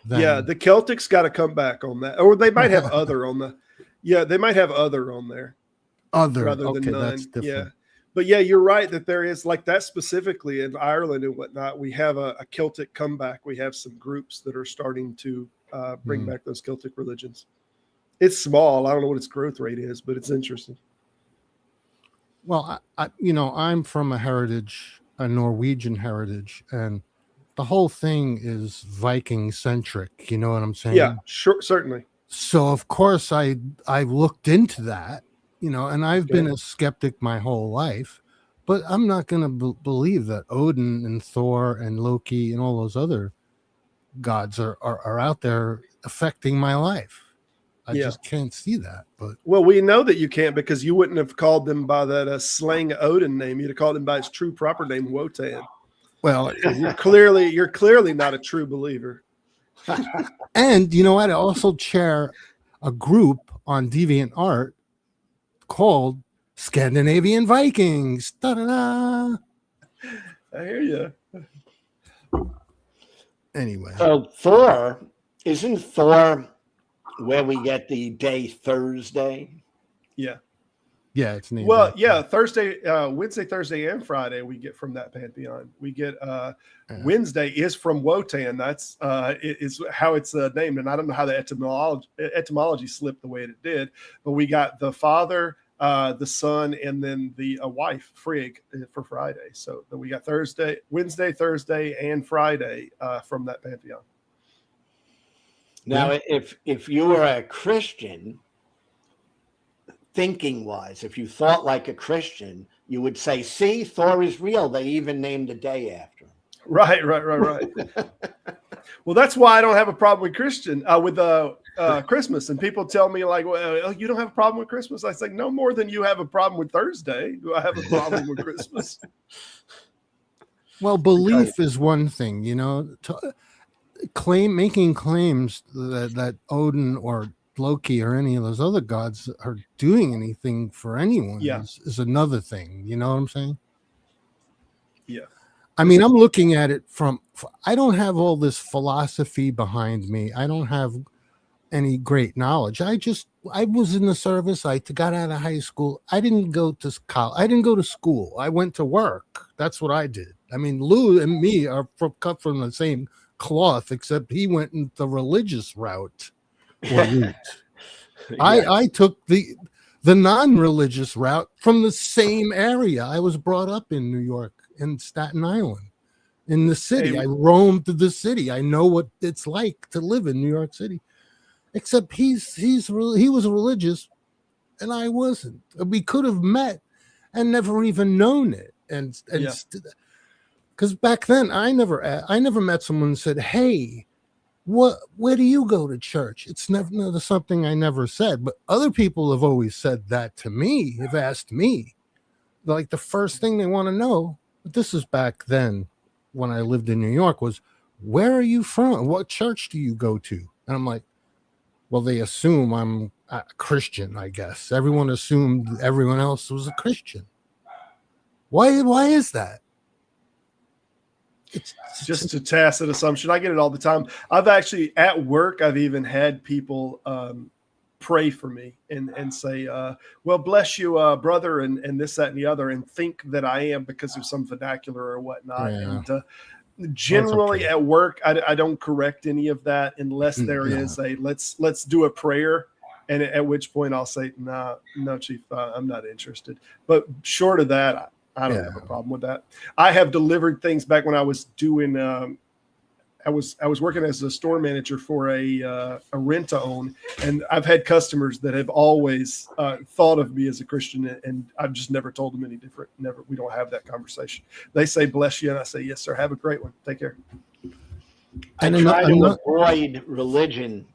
Then. Yeah, the Celtics got to come back on that, or they might have other on the. Yeah, they might have other on there. Other rather than okay, none. that's different. Yeah, but yeah, you're right that there is like that specifically in Ireland and whatnot. We have a Celtic comeback. We have some groups that are starting to bring back those Celtic religions. It's small. I don't know what its growth rate is, but it's interesting. Well, I'm from a Norwegian heritage, and the whole thing is Viking centric. You know what I'm saying? Yeah, sure, certainly. So of course I looked into that, and I've been a skeptic my whole life, but I'm not going to believe that Odin and Thor and Loki and all those other gods are out there affecting my life. I just can't see that. But well, we know that you can't, because you wouldn't have called them by that slang Odin name. You'd have called him by his true proper name, Wotan. Well, you're clearly not a true believer. And you know what? I also chair a group on DeviantArt called Scandinavian Vikings. Da-da-da. I hear you. Anyway, so isn't Thor where we get the day Thursday? Yeah, it's named. Well, Thursday, Wednesday, Thursday, and Friday we get from that pantheon. We get Wednesday is from Wotan. That's is how it's named, and I don't know how the etymology slipped the way it did, but we got the father, the son, and then the wife Frigg for Friday. So then we got Wednesday, Thursday, and Friday from that pantheon. Now, if you were a Christian, thinking wise, if you thought like a Christian, you would say, see, Thor is real. They even named a day after him. Right. Well, that's why I don't have a problem with Christmas. And people tell me like, well, you don't have a problem with Christmas. I say, no more than you have a problem with Thursday. Do I have a problem with Christmas? Well, belief is one thing, making claims that Odin or Loki or any of those other gods are doing anything for anyone is another thing. You know what I'm saying? Yeah. I mean, I'm looking at it I don't have all this philosophy behind me. I don't have any great knowledge. I was in the service. I got out of high school. I didn't go to college. I didn't go to school. I went to work. That's what I did. I mean, Lou and me are cut from the same cloth, except he went in the religious route or route. Yeah. I took the non-religious route from the same area. I was brought up in New York, in Staten Island, in the city. Hey. I roamed the city. I know what it's like to live in New York City. Except he was religious, and I wasn't. We could have met and never even known it. And Yeah. because back then I never met someone who said, "Hey, where do you go to church?" It's never something I never said, but other people have always said that to me. Have asked me, like, the first thing they want to know. But this is back then when I lived in New York, was, "Where are you from? What church do you go to?" And I'm like, well, they assume I'm a Christian, I guess. Everyone assumed everyone else was a Christian. Why is that? It's Just a tacit assumption. I get it all the time. I've actually, at work, I've even had people pray for me and say, well, bless you, brother, and this, that, and the other, and think that I am because of some vernacular or whatnot. Yeah. And generally okay. at work, I don't correct any of that unless there is a let's do a prayer. And at which point I'll say, no, Chief, I'm not interested. But short of that, I don't have a problem with that. I have delivered things back when I was doing, I was working as a store manager for a rent-to-own, and I've had customers that have always thought of me as a Christian, and I've just never told them any different. Never, we don't have that conversation. They say bless you, and I say yes, sir. Have a great one. Take care. I try to avoid religion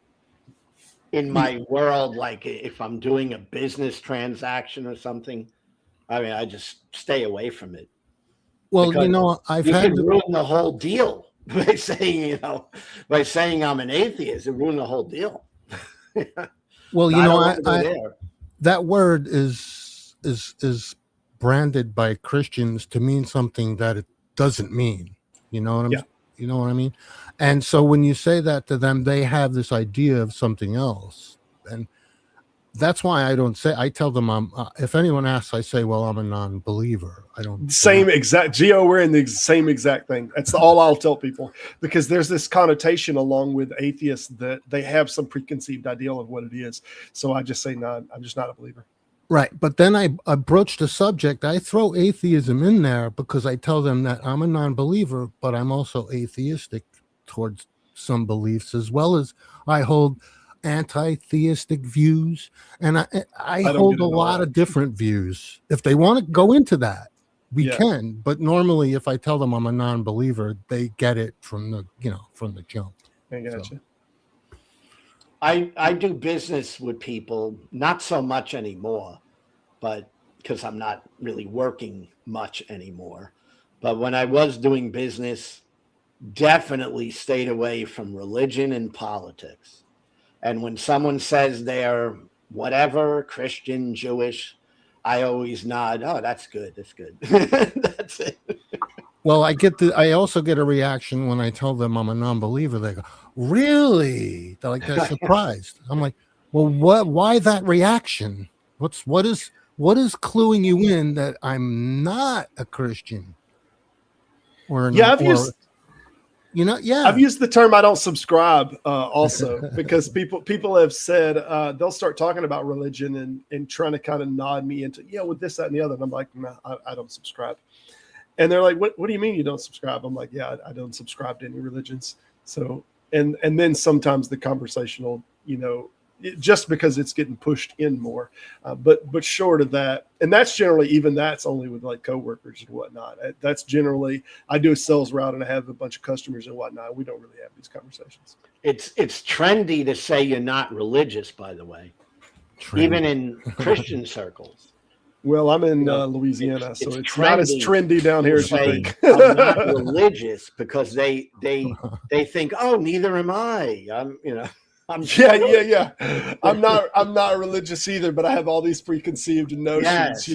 in my world. Like if I'm doing a business transaction or something, I mean, I just stay away from it. Well, Because I've you had can ruin the whole deal by saying, by saying I'm an atheist. It ruined the whole deal. well, So I don't want to go there. that word is branded by Christians to mean something that it doesn't mean. You know what I mean? And so when you say that to them, they have this idea of something else. And that's why I tell them if anyone asks, I say, well, I'm a non-believer. I don't. Same exact, Gio, we're in the same exact thing. That's all I'll tell people, because there's this connotation along with atheists that they have some preconceived ideal of what it is. So I just say, no, I'm just not a believer. Right. But then I broach the subject. I throw atheism in there because I tell them that I'm a non-believer, but I'm also atheistic towards some beliefs, as well as I hold anti-theistic views, and I hold a lot of different views. If they want to go into that, we can. But normally, if I tell them I'm a non-believer, they get it from the jump. I gotcha. So. I do business with people, not so much anymore, but because I'm not really working much anymore. But when I was doing business, definitely stayed away from religion and politics. And when someone says they're whatever, Christian, Jewish, I always nod. Oh, that's good. That's good. That's it. Well, I also get a reaction when I tell them I'm a non-believer. They go, really? They're surprised. I'm like, well, why that reaction? What is cluing you in that I'm not a Christian? I've used the term I don't subscribe also, because people have said they'll start talking about religion and trying to kind of nod me into, with this, that, and the other. And I'm like, no, I don't subscribe. And they're like, what do you mean you don't subscribe? I'm like, yeah, I don't subscribe to any religions. So, and then sometimes the conversation will, just because it's getting pushed in more, but short of that, and that's only with like coworkers and whatnot. That's generally, I do a sales route and I have a bunch of customers and whatnot. We don't really have these conversations. It's trendy to say you're not religious, by the way, even in Christian circles. Well, I'm in Louisiana, so it's not as trendy down here as you think. I'm not religious because they think, oh, neither am I. I'm not religious either, but I have all these preconceived notions.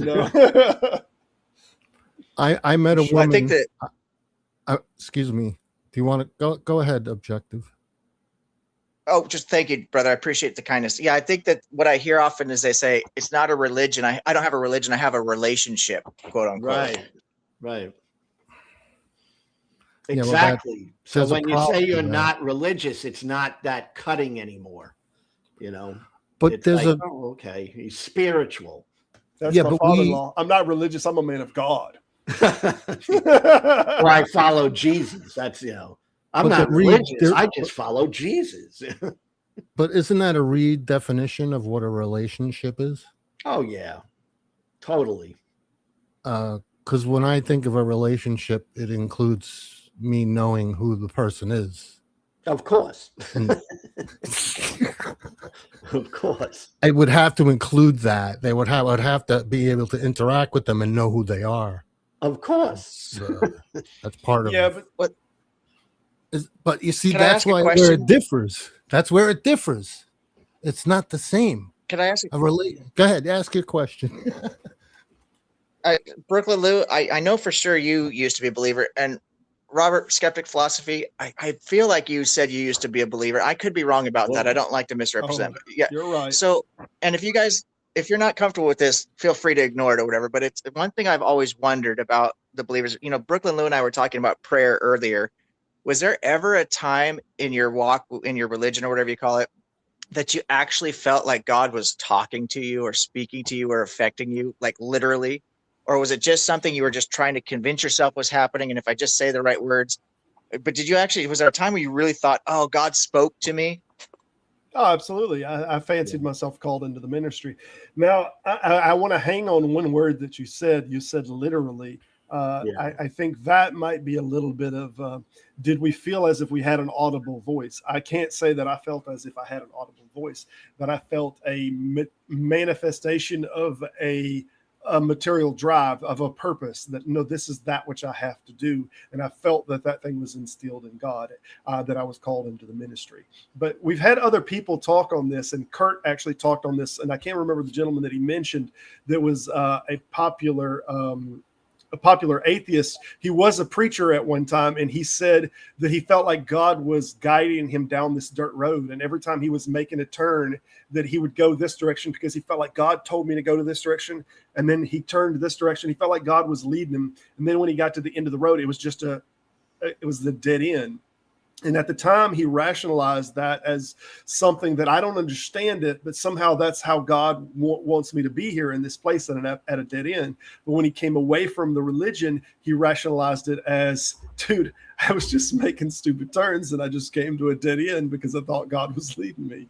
I met a woman. I think that. Excuse me. Do you want to go ahead? Objective. Oh, just thank you, brother. I appreciate the kindness. Yeah, I think that what I hear often is they say it's not a religion. I don't have a religion. I have a relationship, quote unquote. Right. Yeah, well, that- Exactly. So there's a when you say problem you're there. not religious, it's not that cutting anymore. You know, But it's there's like, a oh, okay, he's spiritual. That's Yeah, my but father-in-law. I'm not religious. I'm a man of God. Or I follow Jesus. That's, I'm But not the read religious. there, I just follow Jesus. but isn't that a redefinition of what a relationship is? Oh, yeah, totally. Because when I think of a relationship, it includes me knowing who the person is. Of course. And Of course. it would have to include that. I'd have to be able to interact with them and know who they are. Of course. That's part of Yeah, it. but But you see, Can I that's ask a where question? it differs. That's where it differs. It's not the same. Can I ask Go ahead, ask your question. Brooklyn Lou, I know for sure you used to be a believer, and Robert, Skeptic Philosophy, I feel like you said you used to be a believer. I could be wrong about that. I don't like to misrepresent. But yeah. you're right. So, and if you're not comfortable with this, feel free to ignore it or whatever. But it's one thing I've always wondered about the believers. Brooklyn Lou and I were talking about prayer earlier. Was there ever a time in your walk, in your religion or whatever you call it, that you actually felt like God was talking to you or speaking to you or affecting you, like literally? Or was it just something you were just trying to convince yourself was happening? And if I just say the right words, but was there a time where you really thought, oh, God spoke to me? Oh, absolutely. I fancied myself called into the ministry. Now, I want to hang on one word that you said. You said literally. I think that might be a little bit of, did we feel as if we had an audible voice? I can't say that I felt as if I had an audible voice, but I felt a manifestation of a material drive, of a purpose that, no, this is that which I have to do. And I felt that thing was instilled in God, that I was called into the ministry. But we've had other people talk on this, and Kurt actually talked on this, and I can't remember the gentleman that he mentioned that was a popular atheist. He was a preacher at one time, and he said that he felt like God was guiding him down this dirt road, and every time he was making a turn that he would go this direction because he felt like God told me to go to this direction, and then he turned this direction. He felt like God was leading him, and then when he got to the end of the road, it was the dead end. And at the time, he rationalized that as something that I don't understand it, but somehow that's how God wants me to be here in this place at a dead end. But when he came away from the religion, he rationalized it as, dude, I was just making stupid turns and I just came to a dead end because I thought God was leading me,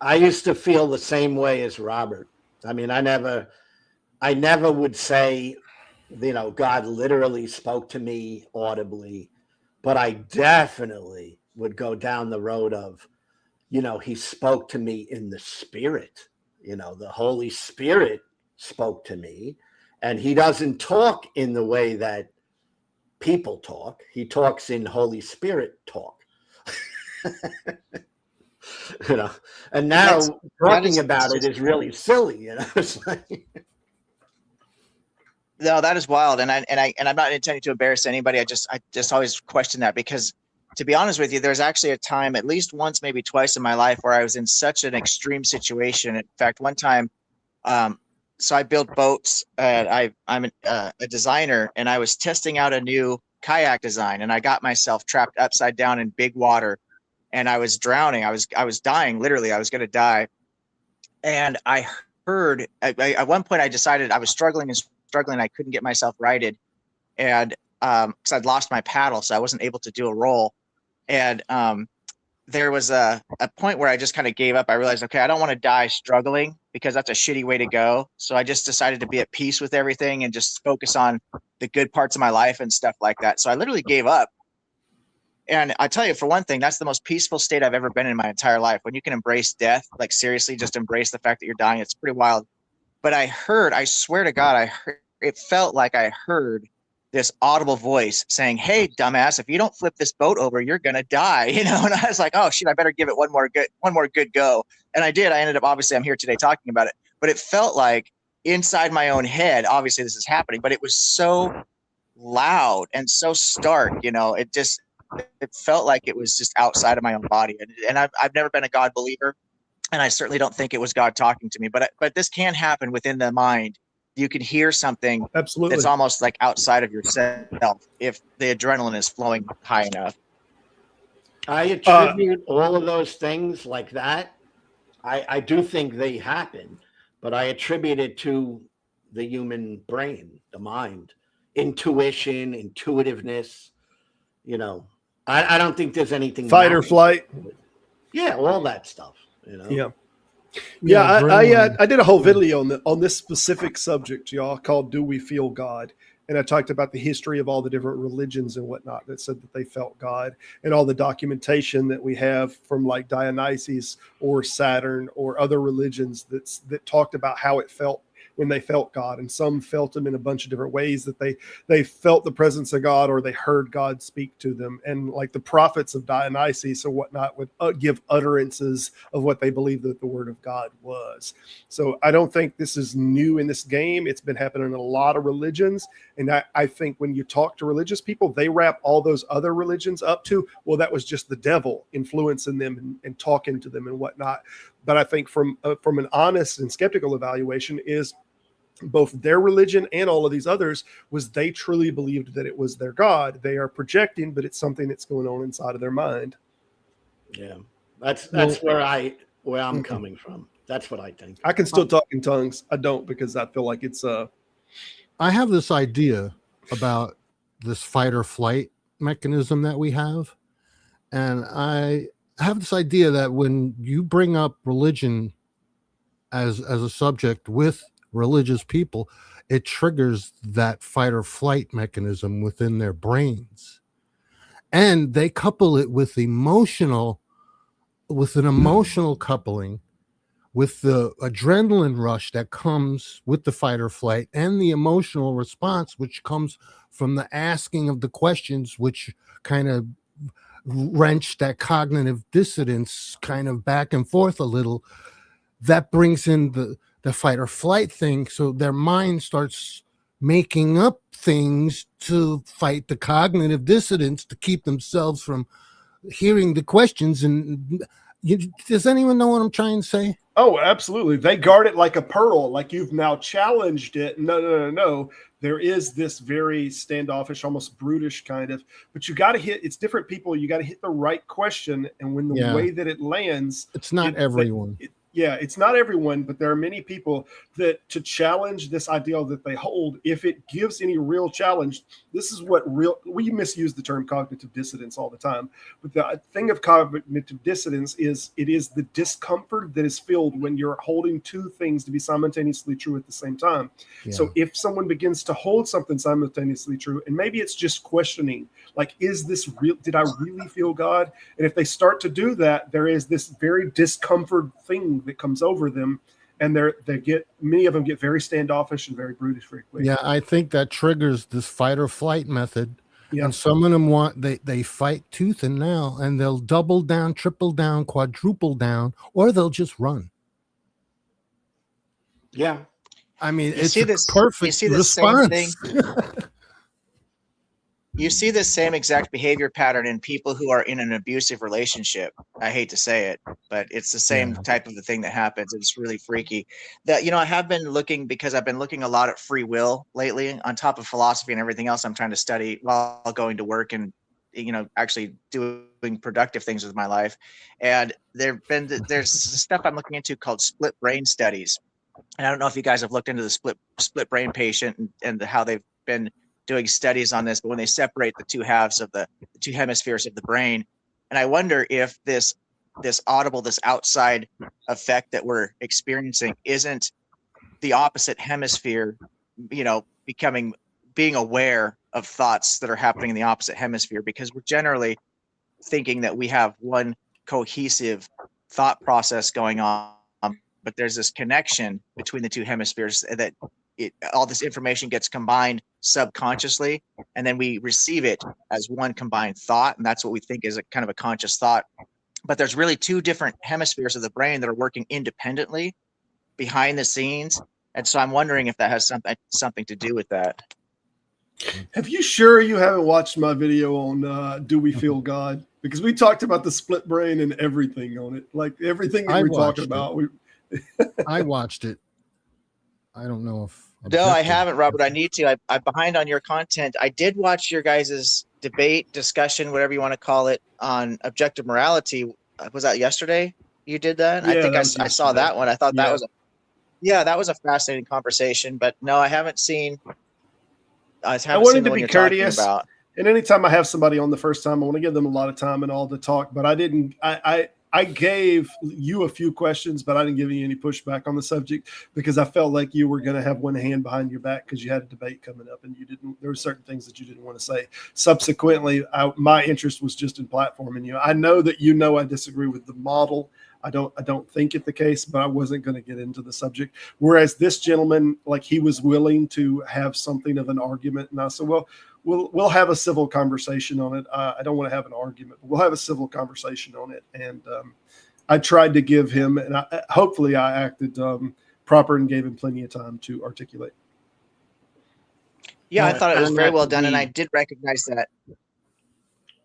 I used to feel the same way as Robert. I mean, I never would say, God literally spoke to me audibly. But I definitely would go down the road of, he spoke to me in the spirit. The Holy Spirit spoke to me. And he doesn't talk in the way that people talk. He talks in Holy Spirit talk. And now talking about it is really silly. It's like, No, that is wild, and I'm not intending to embarrass anybody. I just always question that, because to be honest with you, there's actually a time, at least once, maybe twice in my life, where I was in such an extreme situation. In fact, one time, so I build boats, and I'm a designer, and I was testing out a new kayak design, and I got myself trapped upside down in big water, and I was drowning. I was dying, literally. I was going to die, and I heard at one point I decided I was struggling. I couldn't get myself righted, and because I'd lost my paddle, so I wasn't able to do a roll. And there was a point where I just kind of gave up. I realized, okay, I don't want to die struggling, because that's a shitty way to go. So I just decided to be at peace with everything and just focus on the good parts of my life and stuff like that. So I literally gave up. And I tell you, for one thing, that's the most peaceful state I've ever been in my entire life. When you can embrace death, like seriously, just embrace the fact that you're dying. It's pretty wild. But I swear to God, it felt like I heard this audible voice saying, "Hey, dumbass, if you don't flip this boat over, you're going to die." And I was like, oh shit, I better give it one more good go. And I did. I ended up, obviously I'm here today talking about it, but it felt like inside my own head, obviously this is happening, but it was so loud and so stark, it felt like it was just outside of my own body. And I've never been a God believer. And I certainly don't think it was God talking to me, but this can happen within the mind. you can hear something Absolutely. that's almost like outside of yourself if the adrenaline is flowing high enough. I attribute all of those things like that. I do think they happen, but I attribute it to the human brain, the mind, intuition, intuitiveness. You know, I don't think there's anything Fight or flight. Yeah, all that stuff. You know. Yeah. Yeah, I did a whole video on this specific subject, y'all, called "Do We Feel God?" And I talked about the history of all the different religions and whatnot that said that they felt God, and all the documentation that we have from like Dionysus or Saturn or other religions that talked about how it felt when they felt God. And some felt him in a bunch of different ways, that they felt the presence of God or they heard God speak to them. And like the prophets of Dionysus or whatnot would give utterances of what they believed that the word of God was. So I don't think this is new in this game. It's been happening in a lot of religions. And I think when you talk to religious people, they wrap all those other religions up to, well, that was just the devil influencing them and talking to them and whatnot. But I think from an honest and skeptical evaluation is both their religion and all of these others was they truly believed that it was their God. They are projecting, but it's something that's going on inside of their mind. Yeah, that's where I'm coming from. That's what I think. I can still talk in tongues. I don't, because I feel like it's I have this idea about this fight or flight mechanism that we have. And I have this idea that when you bring up religion as a subject with religious people, it triggers that fight or flight mechanism within their brains. And they couple it with an emotional coupling with the adrenaline rush that comes with the fight or flight, and the emotional response, which comes from the asking of the questions, which kind of wrench that cognitive dissonance kind of back and forth a little. That brings in the fight or flight thing. So their mind starts making up things to fight the cognitive dissonance to keep themselves from hearing the questions. And does anyone know what I'm trying to say? Oh, absolutely. They guard it like a pearl, like you've now challenged it. No. There is this very standoffish, almost brutish kind of, but you got to it's different people. You got to hit the right question. And when the way that it lands, it's not everyone. It's not everyone, but there are many people that to challenge this ideal that they hold, if it gives any real challenge, this is what we misuse the term cognitive dissonance all the time. But the thing of cognitive dissonance is it is the discomfort that is filled when you're holding two things to be simultaneously true at the same time. Yeah. So if someone begins to hold something simultaneously true, and maybe it's just questioning, like, is this real? Did I really feel God? And if they start to do that, there is this very discomfort thing that comes over them, and many of them get very standoffish and very brutish very quickly. Yeah, I think that triggers this fight or flight method. Yeah. And some of them they fight tooth and nail, and they'll double down, triple down, quadruple down, or they'll just run. Yeah. I mean, it's a perfect response. Same thing. You see this same exact behavior pattern in people who are in an abusive relationship. I hate to say it, but it's the same type of the thing that happens. It's really freaky. That, I have been looking, because I've been looking a lot at free will lately, on top of philosophy and everything else I'm trying to study while going to work and, actually doing productive things with my life. And there's stuff I'm looking into called split brain studies. And I don't know if you guys have looked into the split brain patient and how they've been doing studies on this, but when they separate the two halves of the two hemispheres of the brain, and I wonder if this outside effect that we're experiencing isn't the opposite hemisphere, being aware of thoughts that are happening in the opposite hemisphere, because we're generally thinking that we have one cohesive thought process going on, but there's this connection between the two hemispheres that all this information gets combined subconsciously, and then we receive it as one combined thought, and that's what we think is a kind of a conscious thought. But there's really two different hemispheres of the brain that are working independently behind the scenes, and so I'm wondering if that has something to do with that. Have you sure you haven't watched my video on Do We Feel God? Because we talked about the split brain and everything on it, like everything that we're talking about. I watched it. I don't know if No, I objective. haven't, Robert. I need to. I'm behind on your content. I did watch your guys' debate, discussion, whatever you want to call it, on objective morality. Was that yesterday? You did that? I Yeah, think that I was saw yesterday. that one. I thought Yeah. that was a fascinating conversation. But no, I haven't seen. I I haven't wanted seen the to one be you're talking courteous. about. And anytime I have somebody on the first time, I want to give them a lot of time and all to talk. But I didn't. I gave you a few questions, but I didn't give you any pushback on the subject because I felt like you were going to have one hand behind your back because you had a debate coming up and you didn't. There were certain things that you didn't want to say. Subsequently, my interest was just in platforming you. I know that I disagree with the model. I don't think it the case, but I wasn't going to get into the subject. Whereas this gentleman, like he was willing to have something of an argument, and I said, well, we'll have a civil conversation on it. I don't want to have an argument, but we'll have a civil conversation on it. And I tried to give him, and hopefully I acted proper and gave him plenty of time to articulate. Yeah, I thought it was found very that well to done, and I be- did recognize that.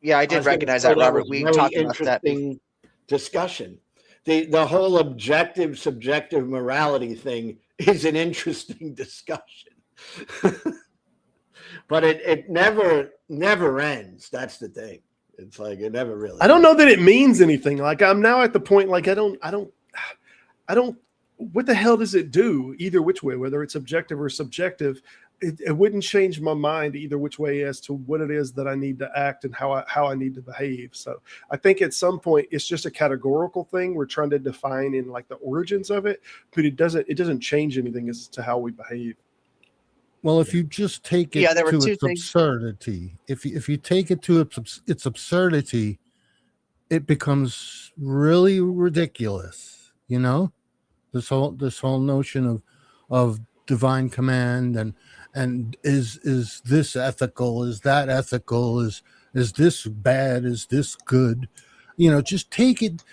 Yeah, I I did was gonna recognize say that, Robert. was We very talked about that. interesting discussion. The whole objective subjective morality thing is an interesting discussion. But it never ends. That's the thing. It's like it never really. I don't know that it means anything. Like I'm now at the point, like I don't. What the hell does it do either which way, whether it's objective or subjective? It wouldn't change my mind either which way as to what it is that I need to act and how I need to behave. So I think at some point it's just a categorical thing we're trying to define in like the origins of it, but it doesn't change anything as to how we behave. Well, if you just take it Yeah, there were to two its things. absurdity, if you take it to its absurdity, it becomes really ridiculous. You know, this whole notion of divine command and is this ethical? Is that ethical? Is this bad? Is this good? You know, just take it.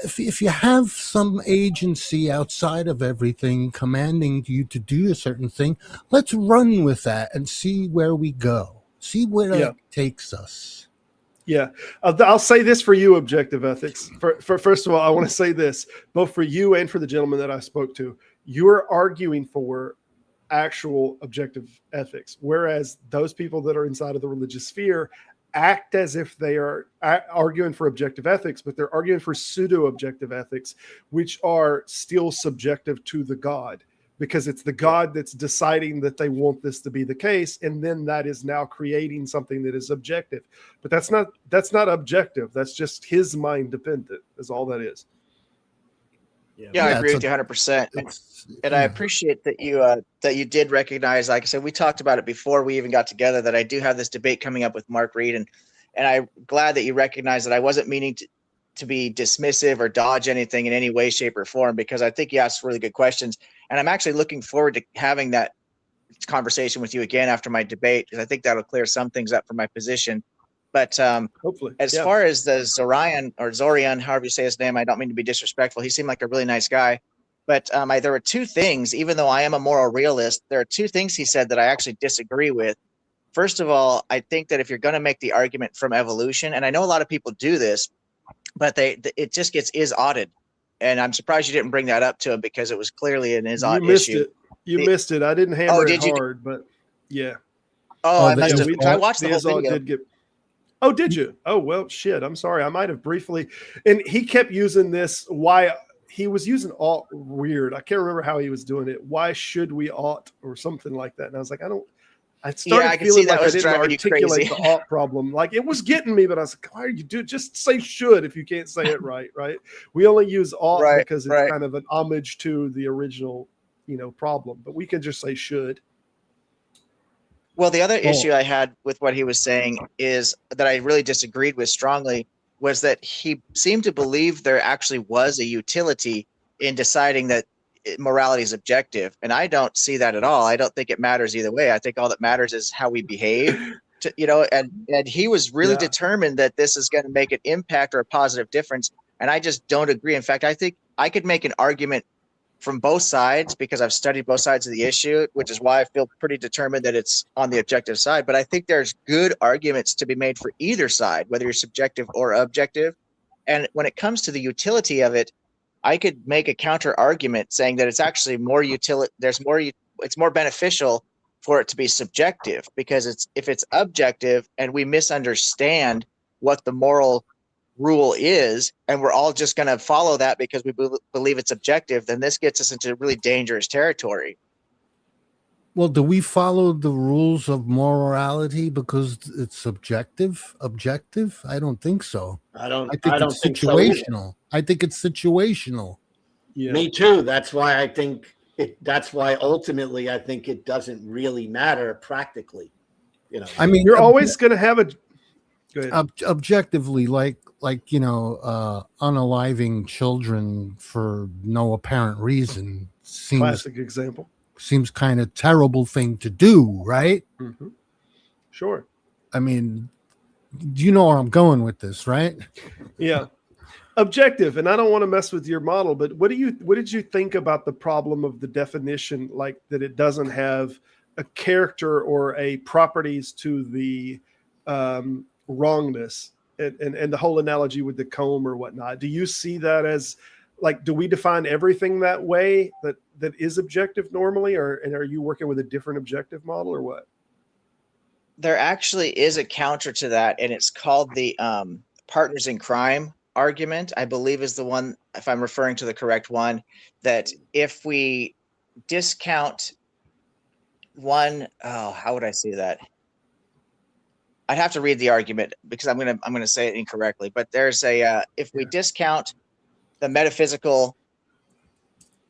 If you have some agency outside of everything commanding you to do a certain thing, let's run with that and see where we go. See where it takes us. Yeah. I'll say this for you, objective ethics. For first of all, I want to say this, both for you and for the gentleman that I spoke to. You're arguing for actual objective ethics, whereas those people that are inside of the religious sphere act as if they are arguing for objective ethics, but they're arguing for pseudo-objective ethics, which are still subjective to the God, because it's the God that's deciding that they want this to be the case, and then that is now creating something that is objective. But that's not objective. That's just his mind dependent, is all that is. Yeah, I agree with you 100%. And I appreciate that you did recognize, like I said, we talked about it before we even got together, that I do have this debate coming up with Mark Reed, and I'm glad that you recognize that I wasn't meaning to be dismissive or dodge anything in any way, shape, or form, because I think you asked really good questions, and I'm actually looking forward to having that conversation with you again after my debate, because I think that'll clear some things up for my position. But hopefully, as far as the Zorian, however you say his name, I don't mean to be disrespectful. He seemed like a really nice guy. But there were two things, even though I am a moral realist, there are two things he said that I actually disagree with. First of all, I think that if you're going to make the argument from evolution, and I know a lot of people do this, but it just gets is-oughted. And I'm surprised you didn't bring that up to him, because it was clearly an is-ought issue. You missed it. I didn't hammer it hard, but yeah. Oh, I must have. I watched the whole video. Oh, did you? Oh, well, shit. I'm sorry. I might have briefly. And he kept using this. Why he was using ought weird. I can't remember how he was doing it. Why should we ought or something like that? And I was like, I started feeling like I didn't articulate the ought problem. Like it was getting me, but I was like, why are you doing? Just say should if you can't say it right, right? We only use ought because it's kind of an homage to the original, problem. But we can just say should. Well, the other issue I had with what he was saying is that I really disagreed with strongly was that he seemed to believe there actually was a utility in deciding that morality is objective. And I don't see that at all. I don't think it matters either way. I think all that matters is how we behave, and he was really determined that this is going to make an impact or a positive difference. And I just don't agree. In fact, I think I could make an argument from both sides because I've studied both sides of the issue, which is why I feel pretty determined that it's on the objective side. But I think there's good arguments to be made for either side, whether you're subjective or objective. And when it comes to the utility of it, I could make a counter argument saying that it's actually more there's more it's more beneficial for it to be subjective, because if it's objective and we misunderstand what the moral rule is, and we're all just going to follow that because we believe it's objective, then this gets us into really dangerous territory. Well, do we follow the rules of morality because it's subjective? Objective? I don't think so. I don't I think it's think so either. situational. I think it's situational. Yeah. Me too. That's why I think that's why ultimately I think it doesn't really matter practically. You know, I mean, You're always going to have a. Go ahead. objectively, like unaliving children for no apparent reason Classic example. seems kind of terrible thing to do, right? Mm-hmm. Sure. I mean, you know where I'm going with this, right? Yeah. Objective, and I don't want to mess with your model, but what did you think about the problem of the definition, like that it doesn't have a character or a properties to the wrongness, and the whole analogy with the comb or whatnot? Do you see that as, like, do we define everything that way that is objective normally, and are you working with a different objective model or what? There actually is a counter to that, and it's called the partners in crime argument, I believe is the one, if I'm referring to the correct one, that if we discount one, how would I say that? I'd have to read the argument because I'm gonna say it incorrectly, but there's a if we discount the metaphysical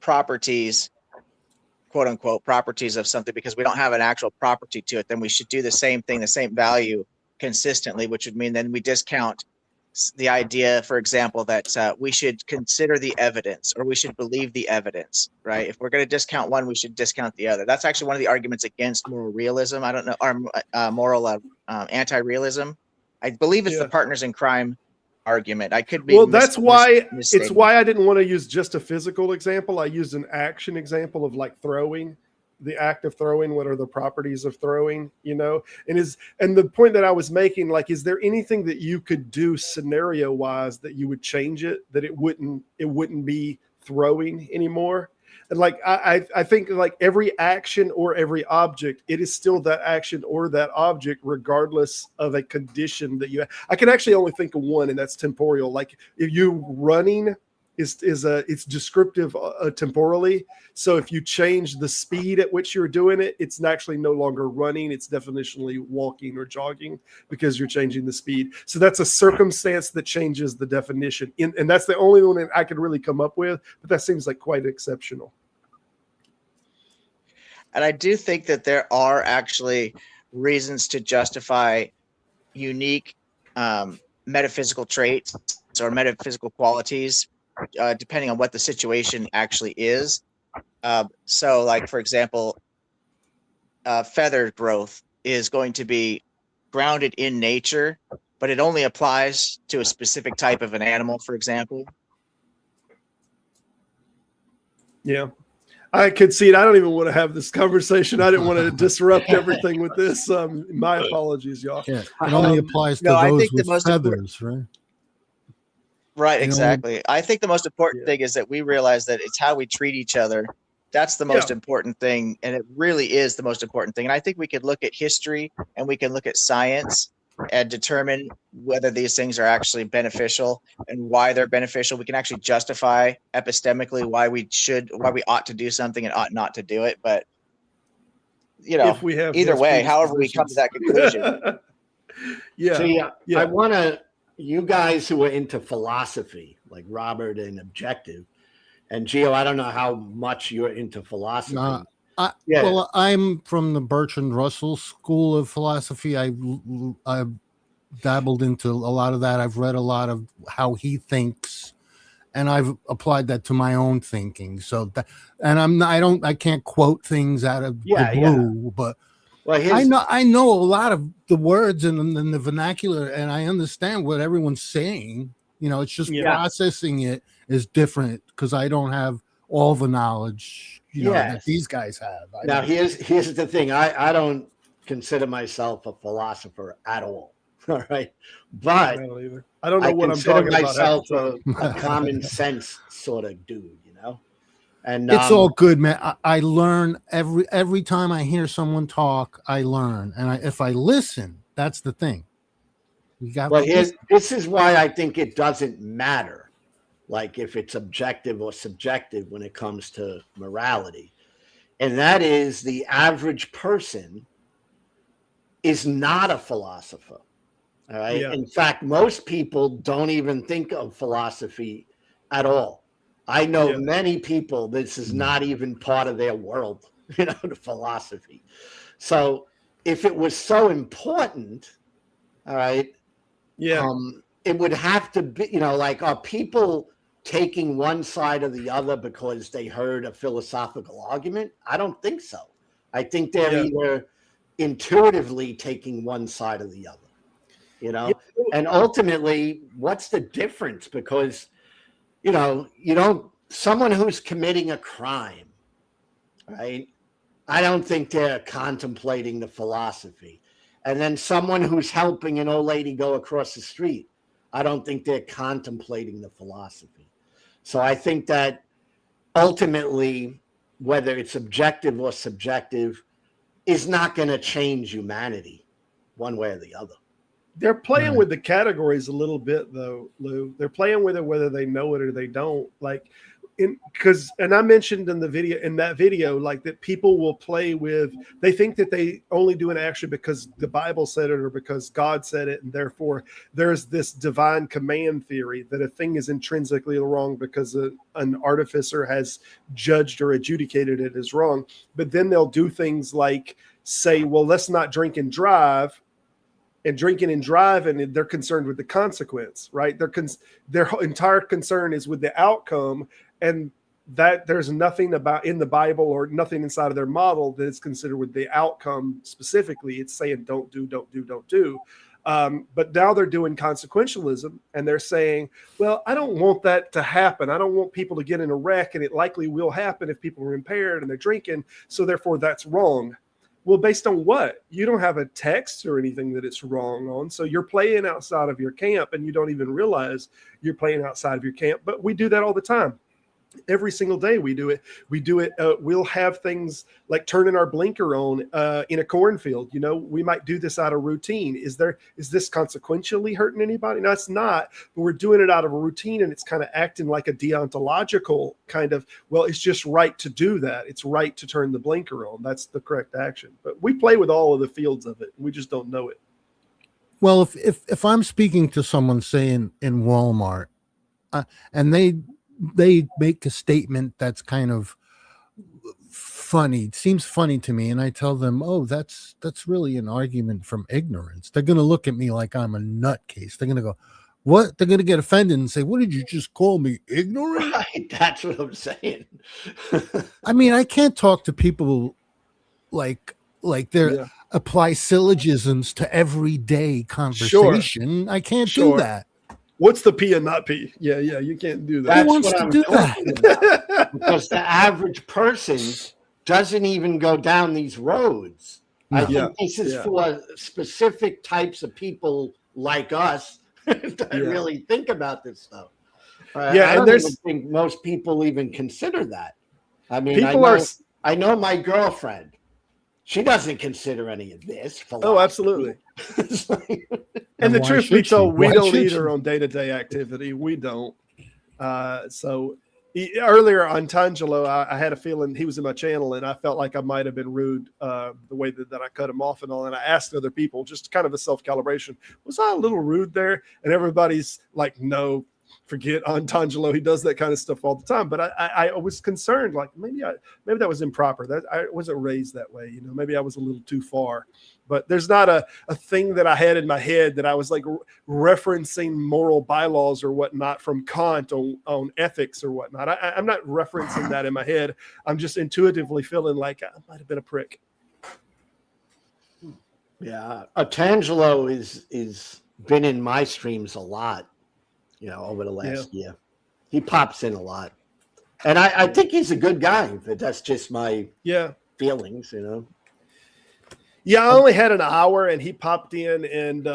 properties, quote unquote properties of something, because we don't have an actual property to it, then we should do the same thing, the same value consistently, which would mean then we discount the idea, for example, that we should consider the evidence, or we should believe the evidence, right? If we're going to discount one, we should discount the other. That's actually one of the arguments against moral realism. I don't know, or moral anti-realism. I believe it's the partners in crime argument. I could be. Well, that's why it's why I didn't want to use just a physical example. I used an action example of like throwing, the act of throwing. What are the properties of throwing? You know, and the point that I was making, like, is there anything that you could do scenario wise that you would change it, that it wouldn't be throwing anymore? And like I think like every action or every object, it is still that action or that object, regardless of a condition that you have. I can actually only think of one, and that's temporal. Like if you running it's descriptive temporally. So if you change the speed at which you're doing it, it's actually no longer running. It's definitionally walking or jogging because you're changing the speed. So that's a circumstance that changes the definition. And that's the only one that I could really come up with, but that seems like quite exceptional. And I do think that there are actually reasons to justify unique metaphysical traits or metaphysical qualities, depending on what the situation actually is. So like, for example, feather growth is going to be grounded in nature, but it only applies to a specific type of an animal, for example. Yeah. I could see it. I don't even want to have this conversation. I didn't want to disrupt everything with this. My apologies, y'all. Yeah, it only applies to those with feathers, right? Right, exactly. I think the most important thing is that we realize that it's how we treat each other. That's the most important thing, and it really is the most important thing. And I think we could look at history and we can look at science and determine whether these things are actually beneficial and why they're beneficial. We can actually justify epistemically why we ought to do something and ought not to do it. But you know, if we have either way, however we come to that conclusion. I want to. You guys who are into philosophy, like Robert and objective, and Gio, I don't know how much you're into philosophy. Well, I'm from the Bertrand Russell School of Philosophy. I dabbled into a lot of that. I've read a lot of how he thinks, and I've applied that to my own thinking. So, I can't quote things out of the blue, but. Well, I know a lot of the words and the vernacular, and I understand what everyone's saying. You know, it's just processing it is different because I don't have all the knowledge, that these guys have. Here's the thing. I don't consider myself a philosopher at all. All right. But I don't know what I'm talking about. I consider myself a common sense sort of dude, you know? And It's all good, man. I learn every time I hear someone talk. I learn, and if I listen, that's the thing. You got. well, this is why I think it doesn't matter, like if it's objective or subjective when it comes to morality, and that is the average person is not a philosopher. All right. Yeah. In fact, most people don't even think of philosophy at all. I know many people, this is not even part of their world, the philosophy. So if it was so important, all right, it would have to be, like, are people taking one side or the other because they heard a philosophical argument? I don't think so. I think they're either intuitively taking one side or the other, and ultimately, what's the difference? Because, someone who's committing a crime, right? I don't think they're contemplating the philosophy. And then someone who's helping an old lady go across the street, I don't think they're contemplating the philosophy. So I think that ultimately, whether it's objective or subjective, is not going to change humanity one way or the other. They're playing with the categories a little bit, though, Lou. They're playing with it whether they know it or they don't. Like, and I mentioned in that video, like, that people will play with, they think that they only do an action because the Bible said it or because God said it, and therefore there's this divine command theory that a thing is intrinsically wrong because an artificer has judged or adjudicated it as wrong. But then they'll do things like say, well, let's not drink and drive. And drinking and driving, they're concerned with the consequence, right? Their entire concern is with the outcome, and that there's nothing about in the Bible or nothing inside of their model that is considered with the outcome specifically. It's saying don't do. But now they're doing consequentialism, and they're saying, well, I don't want that to happen. I don't want people to get in a wreck, and it likely will happen if people are impaired and they're drinking. So therefore, that's wrong. Well, based on what? You don't have a text or anything that it's wrong on. So you're playing outside of your camp and you don't even realize you're playing outside of your camp. But we do that all the time. Every single day we do it. We'll have things like turning our blinker on in a cornfield. We might do this out of routine. Is this consequentially hurting anybody? No, it's not. But we're doing it out of a routine, and it's kind of acting like a deontological kind of, well, it's just right to do that. It's right to turn the blinker on. That's the correct action. But we play with all of the fields of it. We just don't know it. Well, if I'm speaking to someone, say in Walmart, and they make a statement that's kind of funny, it seems funny to me, and I tell them, oh, that's really an argument from ignorance, they're going to look at me like I'm a nutcase. They're going to go, what? They're going to get offended and say, what did you just call me, ignorant? Right, that's what I'm saying. I mean, I can't talk to people like they're apply syllogisms to everyday conversation. I can't do that. What's the P and not P? Yeah, you can't do that. That's Who wants what to I'm do talking that? about. Because the average person doesn't even go down these roads. I think this is for specific types of people like us that really think about this stuff. I don't even think most people even consider that. I mean, I know my girlfriend. She doesn't consider any of this philosophy. Oh, absolutely. And the truth be told, we don't either on day-to-day activity. We don't. Earlier on Tangelo, I had a feeling he was in my channel, and I felt like I might have been rude the way that I cut him off and all. And I asked other people, just kind of a self-calibration, was I a little rude there? And everybody's like, no, forget on Tangelo. He does that kind of stuff all the time. But I was concerned, like maybe that was improper. That I wasn't raised that way. Maybe I was a little too far. But there's not a thing that I had in my head that I was like referencing moral bylaws or whatnot from Kant on ethics or whatnot. I'm not referencing that in my head. I'm just intuitively feeling like I might have been a prick. Yeah, Tangelo is been in my streams a lot, over the last year. He pops in a lot. And I think he's a good guy, but that's just my feelings, Yeah, I only had an hour, and he popped in, and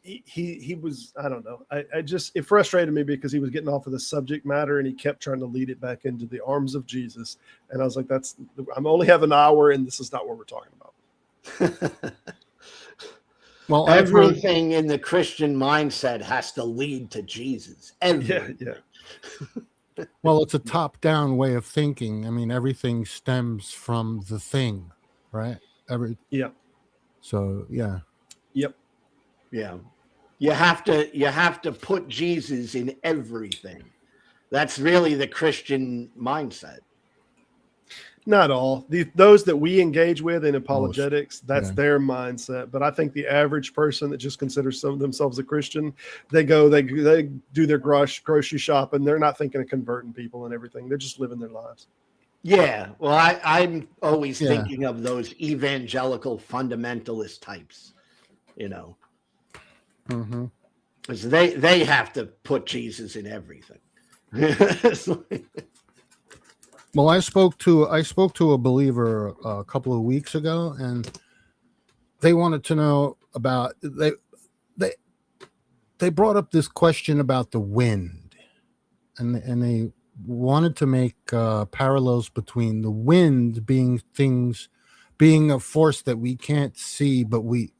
he was, I don't know. It frustrated me because he was getting off of the subject matter and he kept trying to lead it back into the arms of Jesus. And I was like, I'm only have an hour and this is not what we're talking about. Well, everything in the Christian mindset has to lead to Jesus. Yeah. Well, it's a top-down way of thinking. I mean, everything stems from the thing, right? So, yeah. Yep. Yeah. You have to put Jesus in everything. That's really the Christian mindset. Not all. Those that we engage with in apologetics, that's their mindset. But I think the average person that just considers themselves a Christian, they do their grocery shop, and they're not thinking of converting people and everything. They're just living their lives. Yeah. Well, I'm always thinking of those evangelical fundamentalist types, Mm-hmm. because they have to put Jesus in everything. Well, I spoke to a believer a couple of weeks ago, and they wanted to know about they brought up this question about the wind, and they wanted to make parallels between the wind being a force that we can't see, but we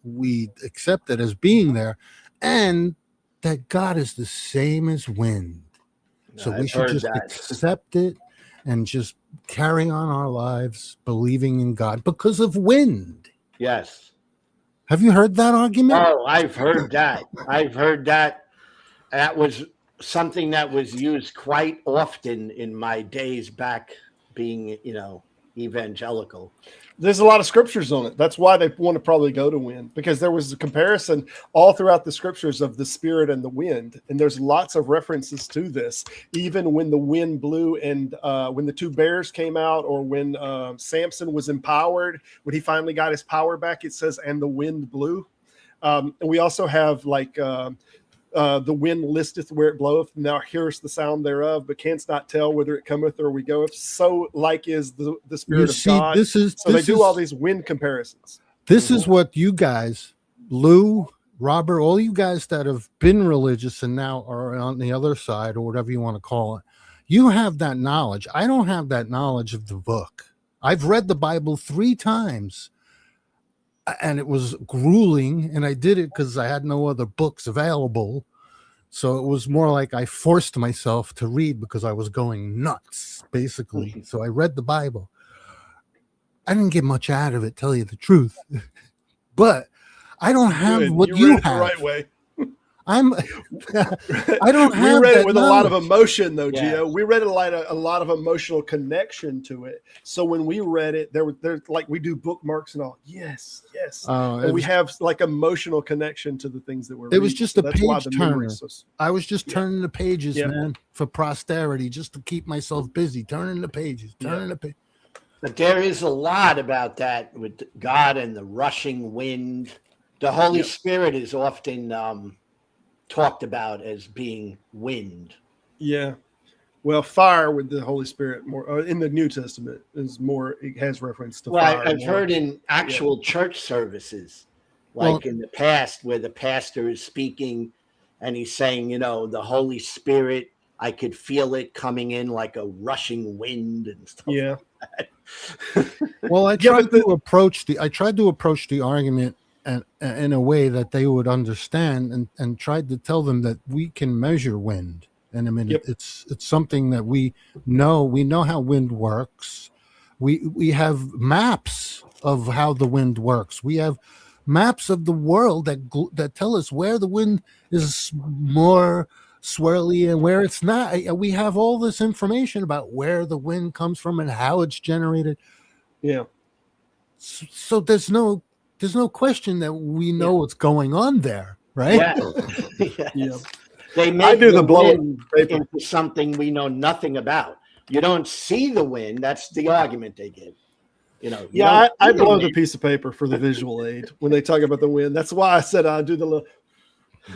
accept it as being there, and that God is the same as wind. So we should just accept it and just carry on our lives believing in God because of wind. Yes. Have you heard that argument? Oh, I've heard that. That was something that was used quite often in my days back being, evangelical. There's a lot of scriptures on it. That's why they want to probably go to wind, because there was a comparison all throughout the scriptures of the spirit and the wind. And there's lots of references to this, even when the wind blew and when the two bears came out, or when Samson was empowered, when he finally got his power back, it says, and the wind blew. And we also have the wind listeth where it bloweth, now hearest the sound thereof, but canst not tell whether it cometh or we goeth. So like is the spirit of God. They do all these wind comparisons. This is what you guys, Lou, Robert, all you guys that have been religious and now are on the other side, or whatever you want to call it, you have that knowledge. I don't have that knowledge of the book. I've read the Bible 3 times. And it was grueling, and I did it because I had no other books available. So it was more like I forced myself to read because I was going nuts, basically. So I read the Bible. I didn't get much out of it, tell you the truth. But I don't have what you have. The right way. I don't have. We read it with knowledge. a lot of emotion, though, Yeah. Gio. We read a lot of emotional connection to it. So when we read it, there's like we do bookmarks and all. Yes. And we have like emotional connection to the things that we're reading. It was just so a that's why page the memory turner. is so- I was just turning the pages, man, for posterity, just to keep myself busy, turning the pages. But there is a lot about that with God and the rushing wind. The Holy Spirit is often talked about as being wind. Yeah. Well, fire with the Holy Spirit more in the New Testament is more. It has reference to fire. I've heard in actual church services, like in the past, where the pastor is speaking and he's saying, the Holy Spirit, I could feel it coming in like a rushing wind and stuff. Yeah. Like that. Well, I tried to approach the argument and in a way that they would understand, and tried to tell them that we can measure wind. And I mean, it's something that we know how wind works. We have maps of how the wind works. We have maps of the world that tell us where the wind is more swirly and where it's not. We have all this information about where the wind comes from and how it's generated. Yeah. So there's no question that we know what's going on there, right? Yeah. They make the wind into something we know nothing about. You don't see the wind. That's the argument they give. I blow the piece of paper for the visual aid when they talk about the wind. That's why I said I do the little.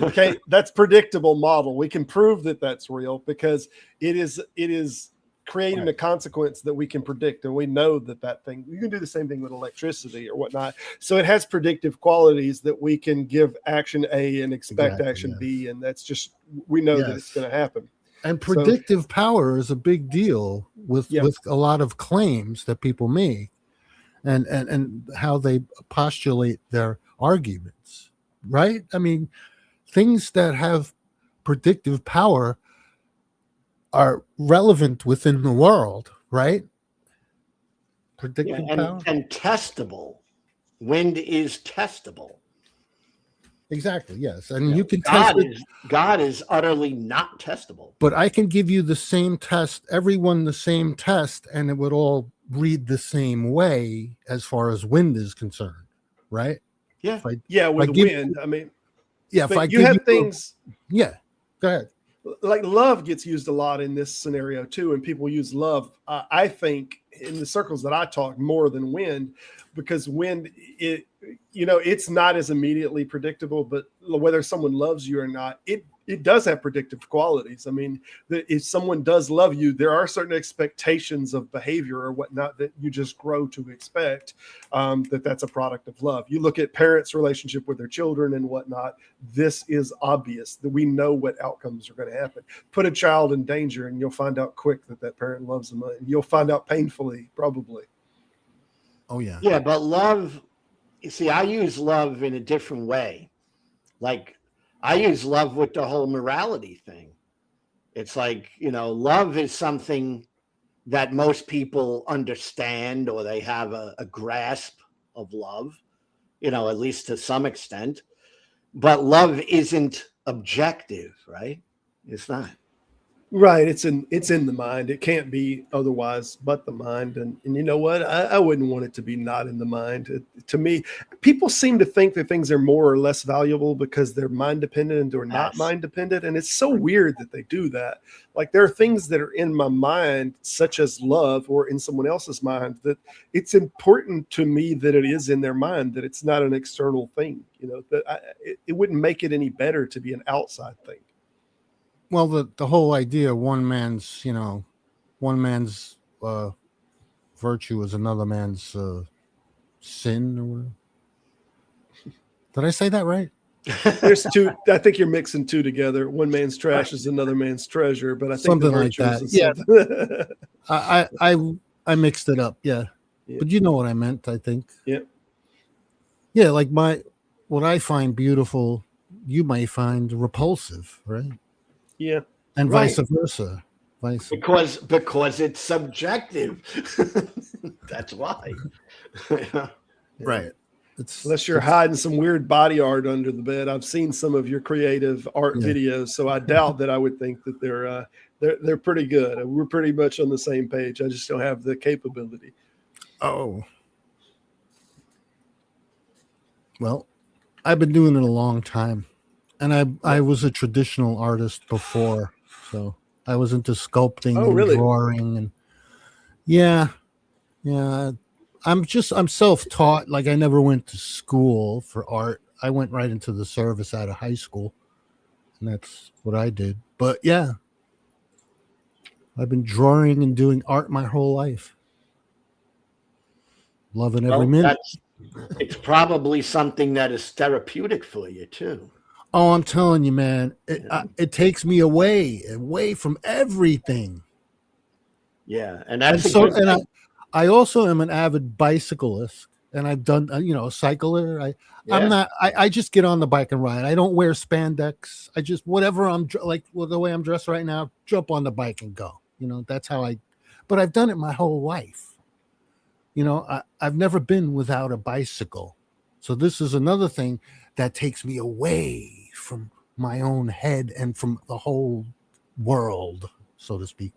Okay, that's predictable model. We can prove that that's real because it is creating Right. a consequence that we can predict, and we know that thing, you can do the same thing with electricity or whatnot. So it has predictive qualities that we can give action A and expect Exactly, action yes. B, and that's just, we know that it's Yes. going to happen. And So- predictive power is a big deal with Yeah. with a lot of claims that people make, and how they postulate their arguments, right? I mean, things that have predictive power are relevant within the world, right? Yeah, Predictive power. and testable. Wind is testable. Exactly, yes. And You know, you can test God it, God is utterly not testable. but I can give you the same test, everyone the same test, and it would all read the same way as far as wind is concerned, right? Yeah. If I, Yeah, with I the give- wind, I mean, yeah, if but I you give have you things yeah, go ahead. like love gets used a lot in this scenario too, and people use love, I think, in the circles that I talk, more than wind, because wind, it's not as immediately predictable, but whether someone loves you or not, it does have predictive qualities. I mean, if someone does love you, there are certain expectations of behavior or whatnot that you just grow to expect, that's a product of love. You look at parents' relationship with their children and whatnot, this is obvious that we know what outcomes are going to happen. Put a child in danger and you'll find out quick that parent loves them. And you'll find out painfully, probably. Oh yeah. Yeah, but love, you see, I use love in a different way. Like, I use love with the whole morality thing. It's like, love is something that most people understand, or they have a grasp of love, at least to some extent. But love isn't objective, right? It's not. Right. It's in the mind. It can't be otherwise but the mind. And you know what? I wouldn't want it to be not in the mind. To me, people seem to think that things are more or less valuable because they're mind dependent or not Yes. mind dependent. And it's so weird that they do that. Like, there are things that are in my mind, such as love, or in someone else's mind, that it's important to me that it is in their mind, that it's not an external thing. It wouldn't make it any better to be an outside thing. Well, the whole idea, one man's virtue is another man's sin, or whatever. Did I say that right? There's two. I think you're mixing two together. One man's trash is another man's treasure, but I think Something the like virtue that. is Yeah. I mixed it up. Yeah. Yeah. But you know what I meant, I think. Yeah. Yeah, like what I find beautiful, you may find repulsive, right? Yeah. And Right. vice versa. Because it's subjective. That's why. Right. It's Unless you're hiding some weird body art under the bed. I've seen some of your creative art Yeah. videos, so I doubt that I would think that they're pretty good. We're pretty much on the same page. I just don't have the capability. Oh. Well, I've been doing it a long time. And I was a traditional artist before. So I was into sculpting Oh, and really? drawing, and yeah. I'm self-taught. Like, I never went to school for art. I went right into the service out of high school, and that's what I did. But yeah, I've been drawing and doing art my whole life. Loving every minute. It's probably something that is therapeutic for you too. Oh, I'm telling you, man, it takes me away from everything. Yeah, and And that's so, and I also am an avid bicyclist, and I've done, a cycler. I just get on the bike and ride. I don't wear spandex. I just, whatever the way I'm dressed right now, jump on the bike and go. That's how but I've done it my whole life. I've never been without a bicycle. So this is another thing that takes me away from my own head and from the whole world, so to speak.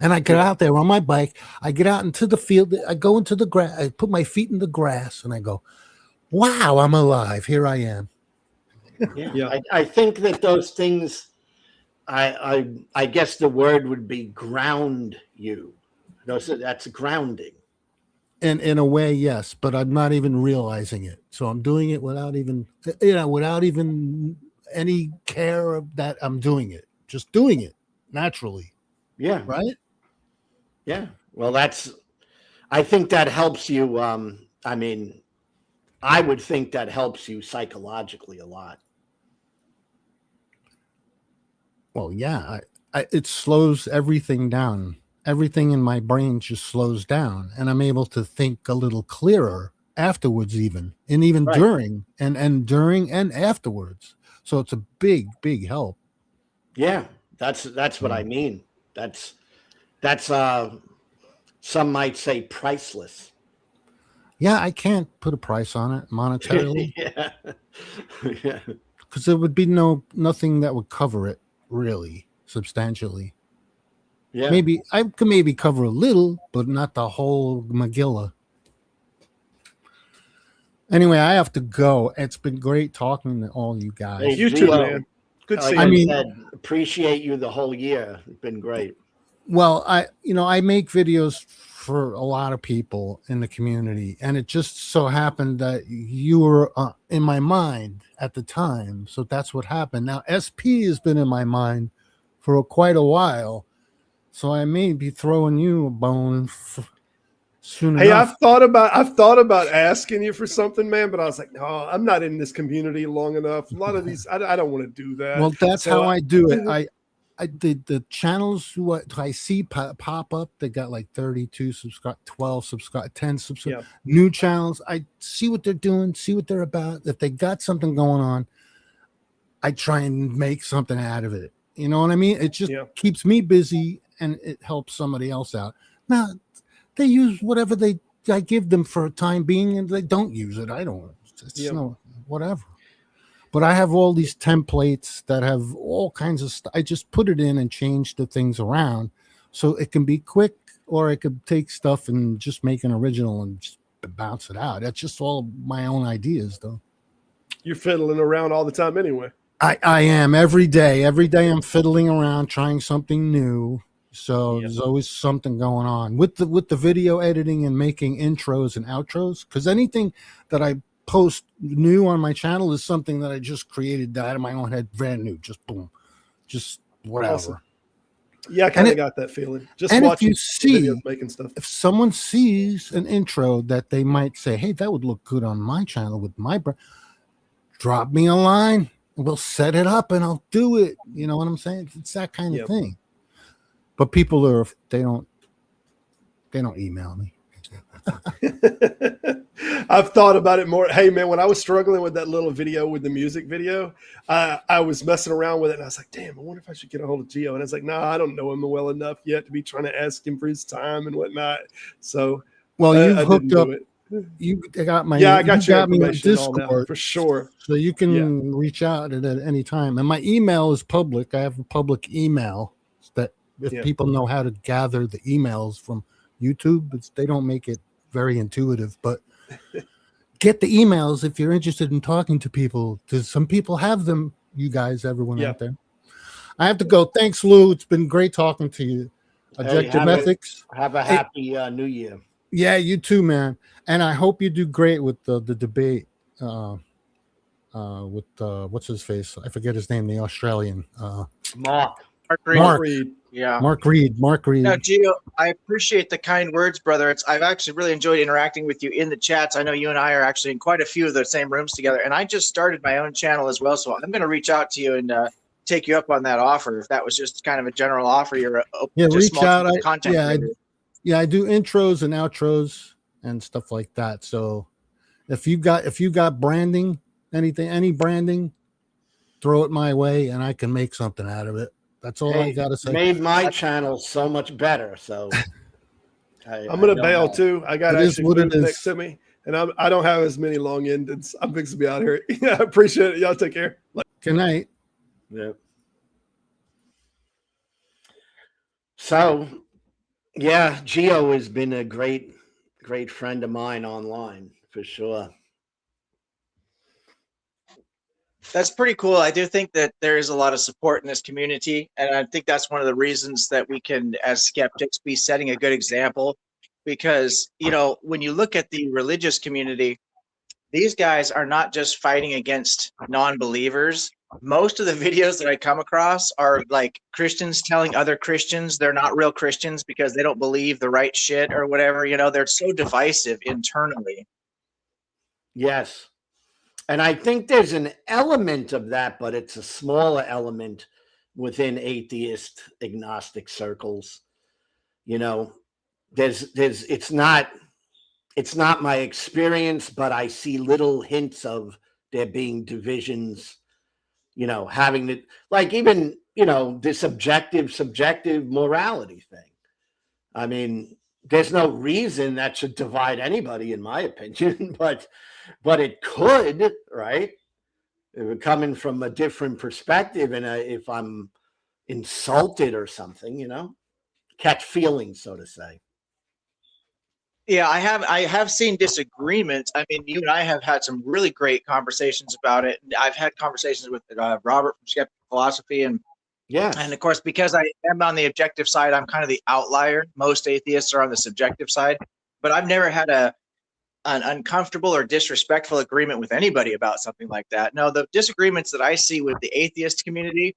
And I get out there on my bike. I get out into the field. I go into the grass. I put my feet in the grass, and I go, wow, I'm alive. Here I am. Yeah. I think that those things, I guess the word would be ground you. That's grounding. And in a way, yes, but I'm not even realizing it. So I'm doing it without even any care of that I'm doing it. Just doing it naturally. Yeah. Right? Yeah. Well, I think that helps you. I mean, I would think that helps you psychologically a lot. Well, yeah, it slows everything down. Everything in my brain just slows down, and I'm able to think a little clearer afterwards, even Right. during and afterwards. So it's a big help. Yeah. That's what I mean. That's some might say priceless. Yeah, I can't put a price on it monetarily Yeah. Yeah. because there would be nothing that would cover it really substantially. Yeah. Maybe I could maybe cover a little, but not the whole Megillah. Anyway, I have to go. It's been great talking to all you guys. Hey, You too, Gio, man. Good like seeing I you. said, appreciate you the whole year. It's been great. Well, I make videos for a lot of people in the community, and it just so happened that you were in my mind at the time, so that's what happened. Now, SP has been in my mind for quite a while, so I may be throwing you a bone soon Hey, enough. I've thought about asking you for something, man, but I was like, no, I'm not in this community long enough. A lot of these, I don't want to do that. Well, that's So how I do it. I did the channels what I see pop up. They got like 32 subscribe, 12 subscribe, 10 subscribe. Yeah. New channels. I see what they're doing, see what they're about. If they got something going on, I try and make something out of it. You know what I mean? It just keeps me busy and it helps somebody else out. Now they use whatever I give them for a time being, and they don't use it. I don't. It's no whatever. But I have all these templates that have all kinds of stuff. I just put it in and change the things around so it can be quick, or I could take stuff and just make an original and just bounce it out. That's just all my own ideas, though. You're fiddling around all the time anyway. I am every day. Every day I'm fiddling around, trying something new. So there's always something going on with the video editing and making intros and outros. Because anything that I post new on my channel is something that I just created out of my own head, brand new, just boom, just whatever. Awesome. Yeah, I kind of got that feeling. Just and watching if you see videos, making stuff. If someone sees an intro that they might say, hey, that would look good on my channel with my brand, drop me a line and we'll set it up and I'll do it. You know what I'm saying? It's that kind of thing. But people they don't email me. I've thought about it more. Hey, man, when I was struggling with that little video with the music video, I was messing around with it. And I was like, damn, I wonder if I should get a hold of Gio. And I was like, I don't know him well enough yet to be trying to ask him for his time and whatnot. So, well, you hooked up. You got my I got your me on Discord for sure. So you can reach out at any time. And my email is public. I have a public email that if people know how to gather the emails from YouTube, they don't make it very intuitive, but get the emails if you're interested in talking to people, because some people have them. You guys, everyone out there. I have to go. Thanks, Lou. It's been great talking to you. Objective Ethics. Have a happy New Year. Yeah, you too, man. And I hope you do great with the debate with what's his face? I forget his name. The Australian Mark Reed. Yeah. Mark Reed. Now, Gio, I appreciate the kind words, brother. I've actually really enjoyed interacting with you in the chats. I know you and I are actually in quite a few of the same rooms together, and I just started my own channel as well, so I'm going to reach out to you and take you up on that offer. If that was just kind of a general offer, you're just reach out. Content I do intros and outros and stuff like that. So if you got branding, any branding, throw it my way, and I can make something out of it. That's all I gotta say. Made my channel so much better. So I'm gonna bail too. I got actually next to me, and I don't have as many long endings. I'm fixing to be out here. Yeah, I appreciate it. Y'all take care. Good night. Yeah. So, Gio has been a great friend of mine online for sure. That's pretty cool. I do think that there is a lot of support in this community, and I think that's one of the reasons that we can, as skeptics, be setting a good example. Because, when you look at the religious community, these guys are not just fighting against non-believers. most of the videos that I come across are like Christians telling other Christians they're not real Christians because they don't believe the right shit or whatever. You know, they're so divisive internally. Yes. And I think there's an element of that, but it's a smaller element within atheist agnostic circles. You know, it's not my experience, but I see little hints of there being divisions, you know, having the, like, even, you know, this subjective morality thing. I mean, there's no reason that should divide anybody, in my opinion, but it could, right? If it coming from a different perspective, and if I'm insulted or something, you know, catch feelings, so to say. Yeah, I have seen disagreements. I mean, you and I have had some really great conversations about it. I've had conversations with Robert from Skeptic Philosophy, and Yes. of course, because I am on the objective side, I'm kind of the outlier. Most atheists are on the subjective side, but I've never had an uncomfortable or disrespectful agreement with anybody about something like that. No, the disagreements that I see with the atheist community,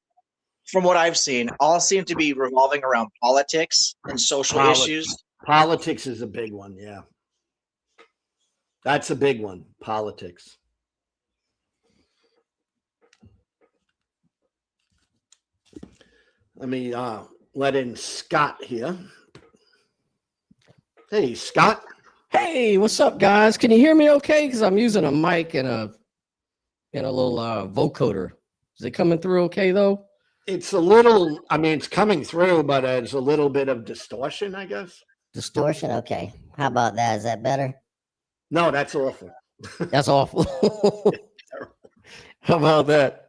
from what I've seen, all seem to be revolving around politics and social issues. Politics is a big one. Yeah. That's a big one. Politics. Let me let in Scott here. Hey, Scott. Hey, what's up, guys? Can you hear me okay? Because I'm using a mic and a little vocoder. Is it coming through okay, though? It's a little, I mean, it's coming through, but there's a little bit of distortion, I guess. Distortion? Okay. How about that? Is that better? No, that's awful. That's awful. How about that?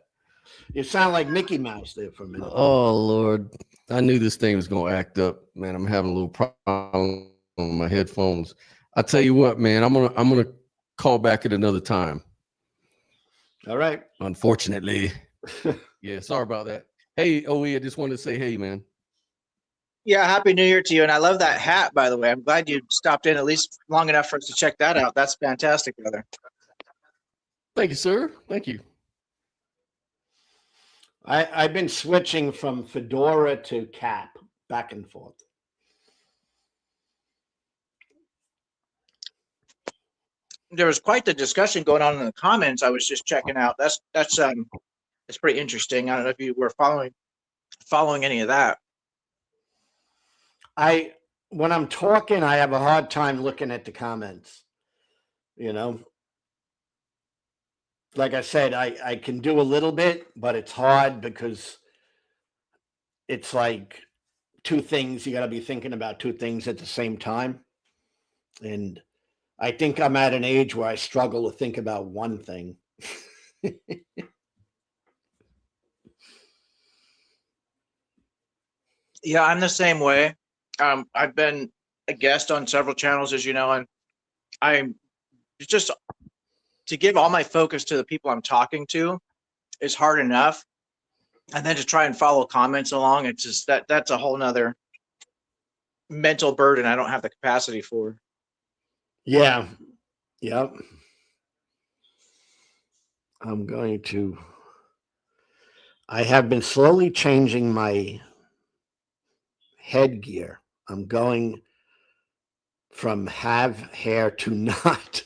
You sound like Mickey Mouse there for a minute. Oh, Lord. I knew this thing was going to act up. Man, I'm having a little problem on my headphones. I tell you what, man, I'm gonna call back at another time. All right. Unfortunately. Yeah, sorry about that. Hey, OE, I just wanted to say, hey, man. Yeah, Happy New Year to you. And I love that hat, by the way. I'm glad you stopped in at least long enough for us to check that out. That's fantastic, brother. Thank you, sir. Thank you. I've been switching from fedora to cap, back and forth. There was quite the discussion going on in the comments. I was just checking out. That's pretty interesting. I don't know if you were following any of that. When I'm talking, I have a hard time looking at the comments. You know, like I said, I can do a little bit, but it's hard because it's like two things. You got to be thinking about two things at the same time. And I think I'm at an age where I struggle to think about one thing. Yeah, I'm the same way. I've been a guest on several channels, as you know, and I'm just to give all my focus to the people I'm talking to is hard enough. And then to try and follow comments along, it's just that's a whole nother mental burden I don't have the capacity for. Yeah. Yep. I have been slowly changing my headgear. I'm going from have hair to not.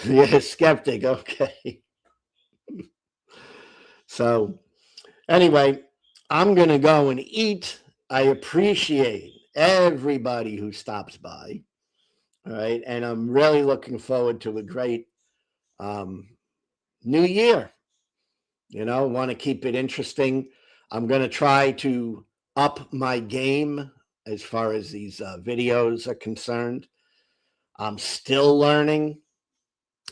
Yeah, skeptic. Okay. So anyway, I'm going to go and eat. I appreciate everybody who stops by. All right. And I'm really looking forward to a great new year. You know, want to keep it interesting. I'm going to try to up my game as far as these videos are concerned. I'm still learning,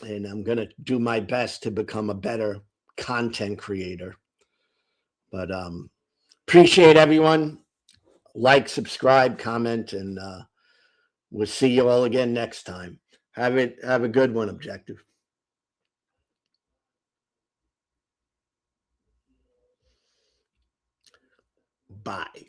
and I'm going to do my best to become a better content creator. But appreciate everyone. Like, subscribe, comment, and we'll see you all again next time. Have a good one, Objective. Bye.